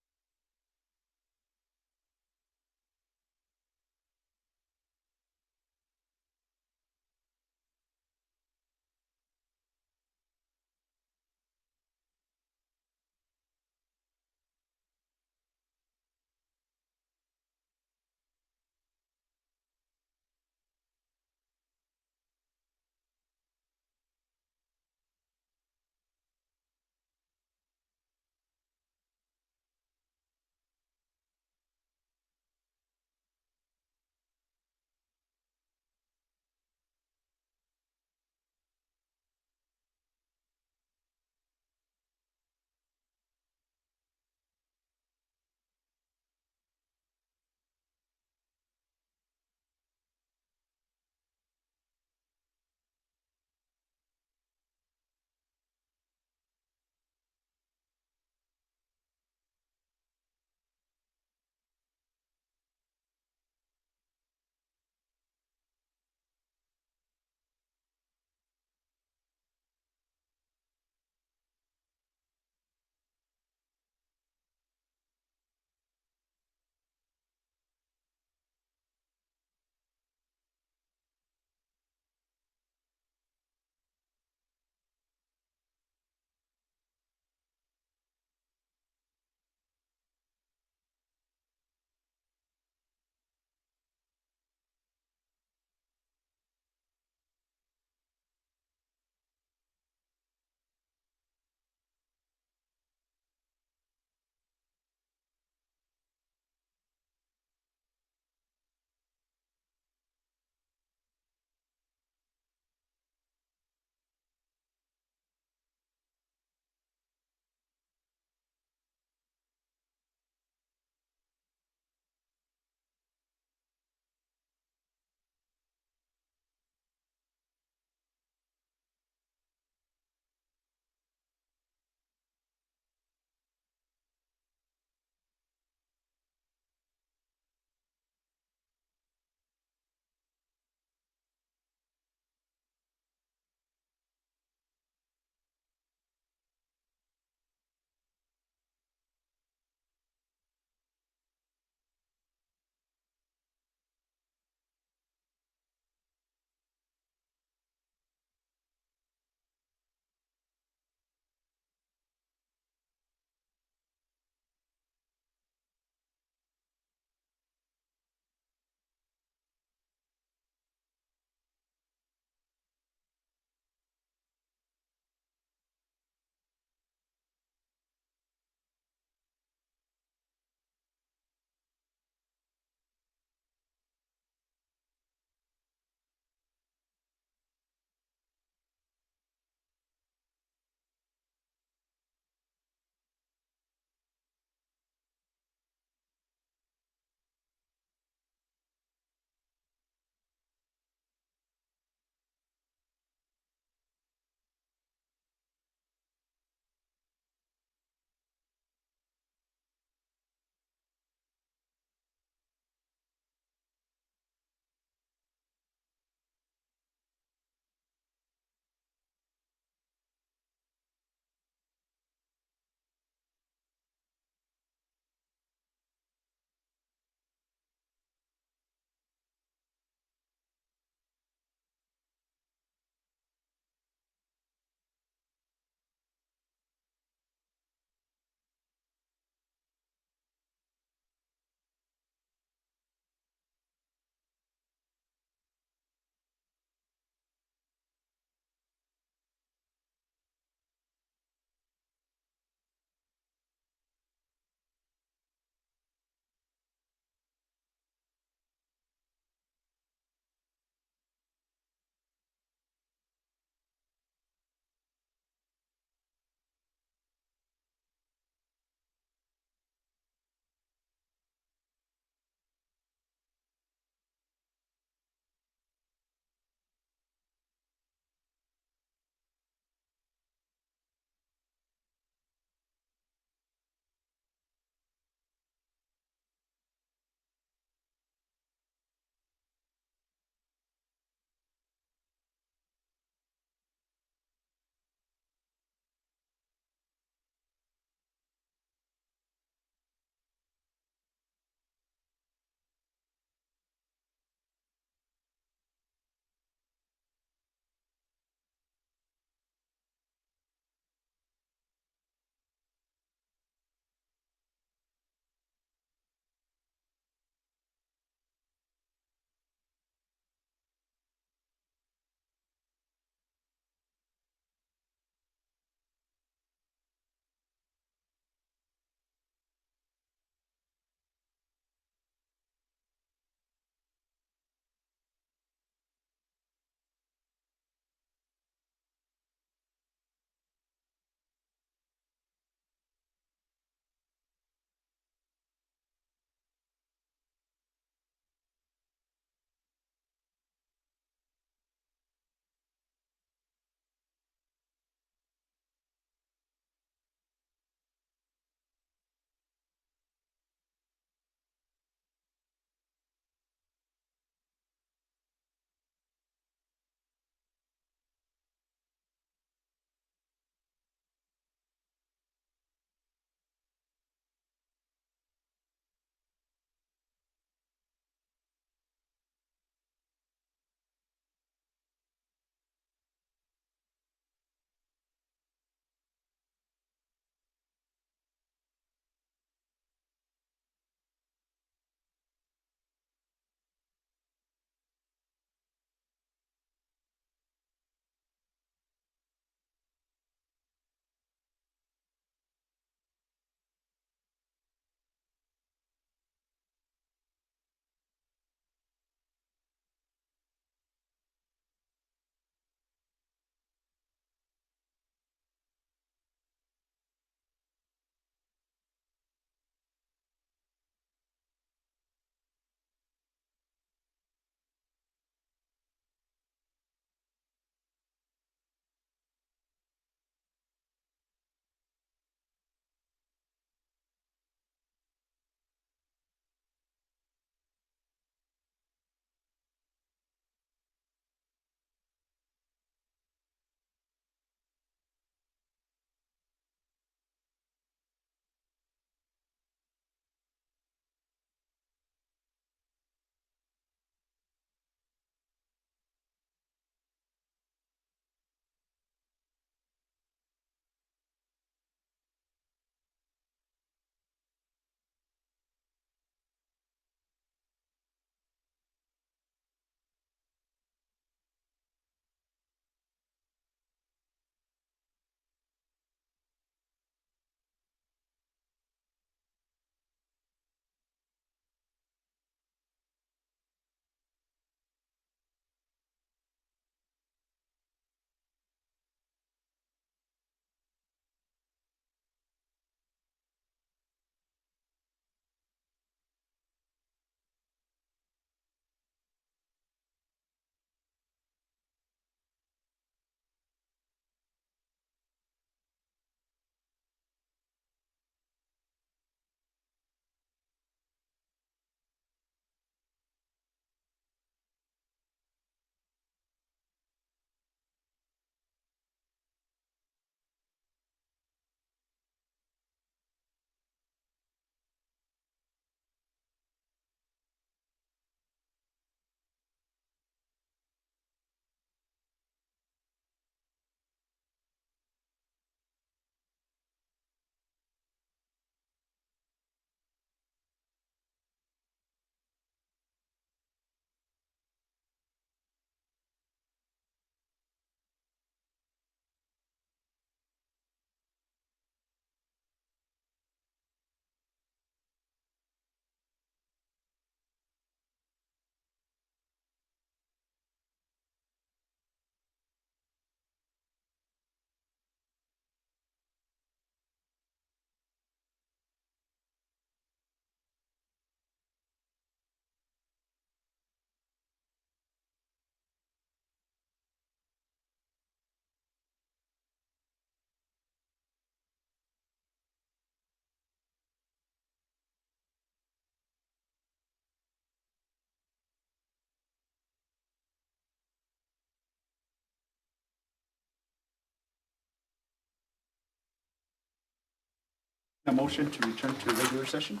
A motion to return to regular session?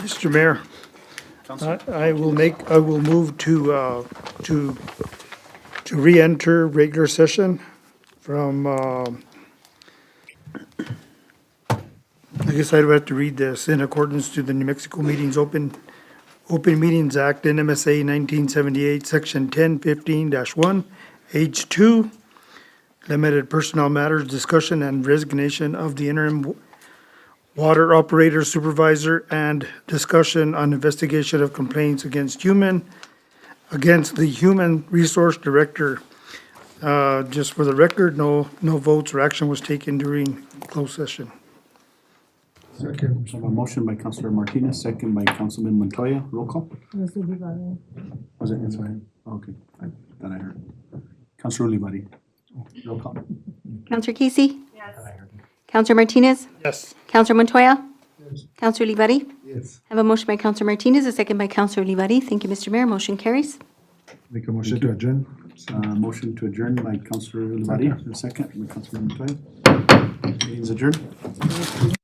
Mr. Mayor, Council? I will move to re-enter regular session from, I guess I'd have to read this, in accordance to the New Mexico Meetings Open Meetings Act, NMSA 1978, Section 1015-1, H2, limited personnel matters, discussion and resignation of the interim water operator supervisor, and discussion on investigation of complaints against the human resource director. Just for the record, no votes or action was taken during closed session. Second. So a motion by Councilor Martinez, second by Councilman Montoya. Roll call? Mr. Divari. Was it? Sorry. Okay. I thought I heard. Councilor Olivari. Roll call. Counselor Casey? Yes. Counselor Martinez? Yes. Counselor Montoya? Counselor Olivari? Yes. I have a motion by Counselor Martinez, a second by Counselor Olivari. Thank you, Mr. Mayor. Motion carries. Make a motion to adjourn. Motion to adjourn by Councilor Olivari, a second by Councilor Montoya. Meeting's adjourned.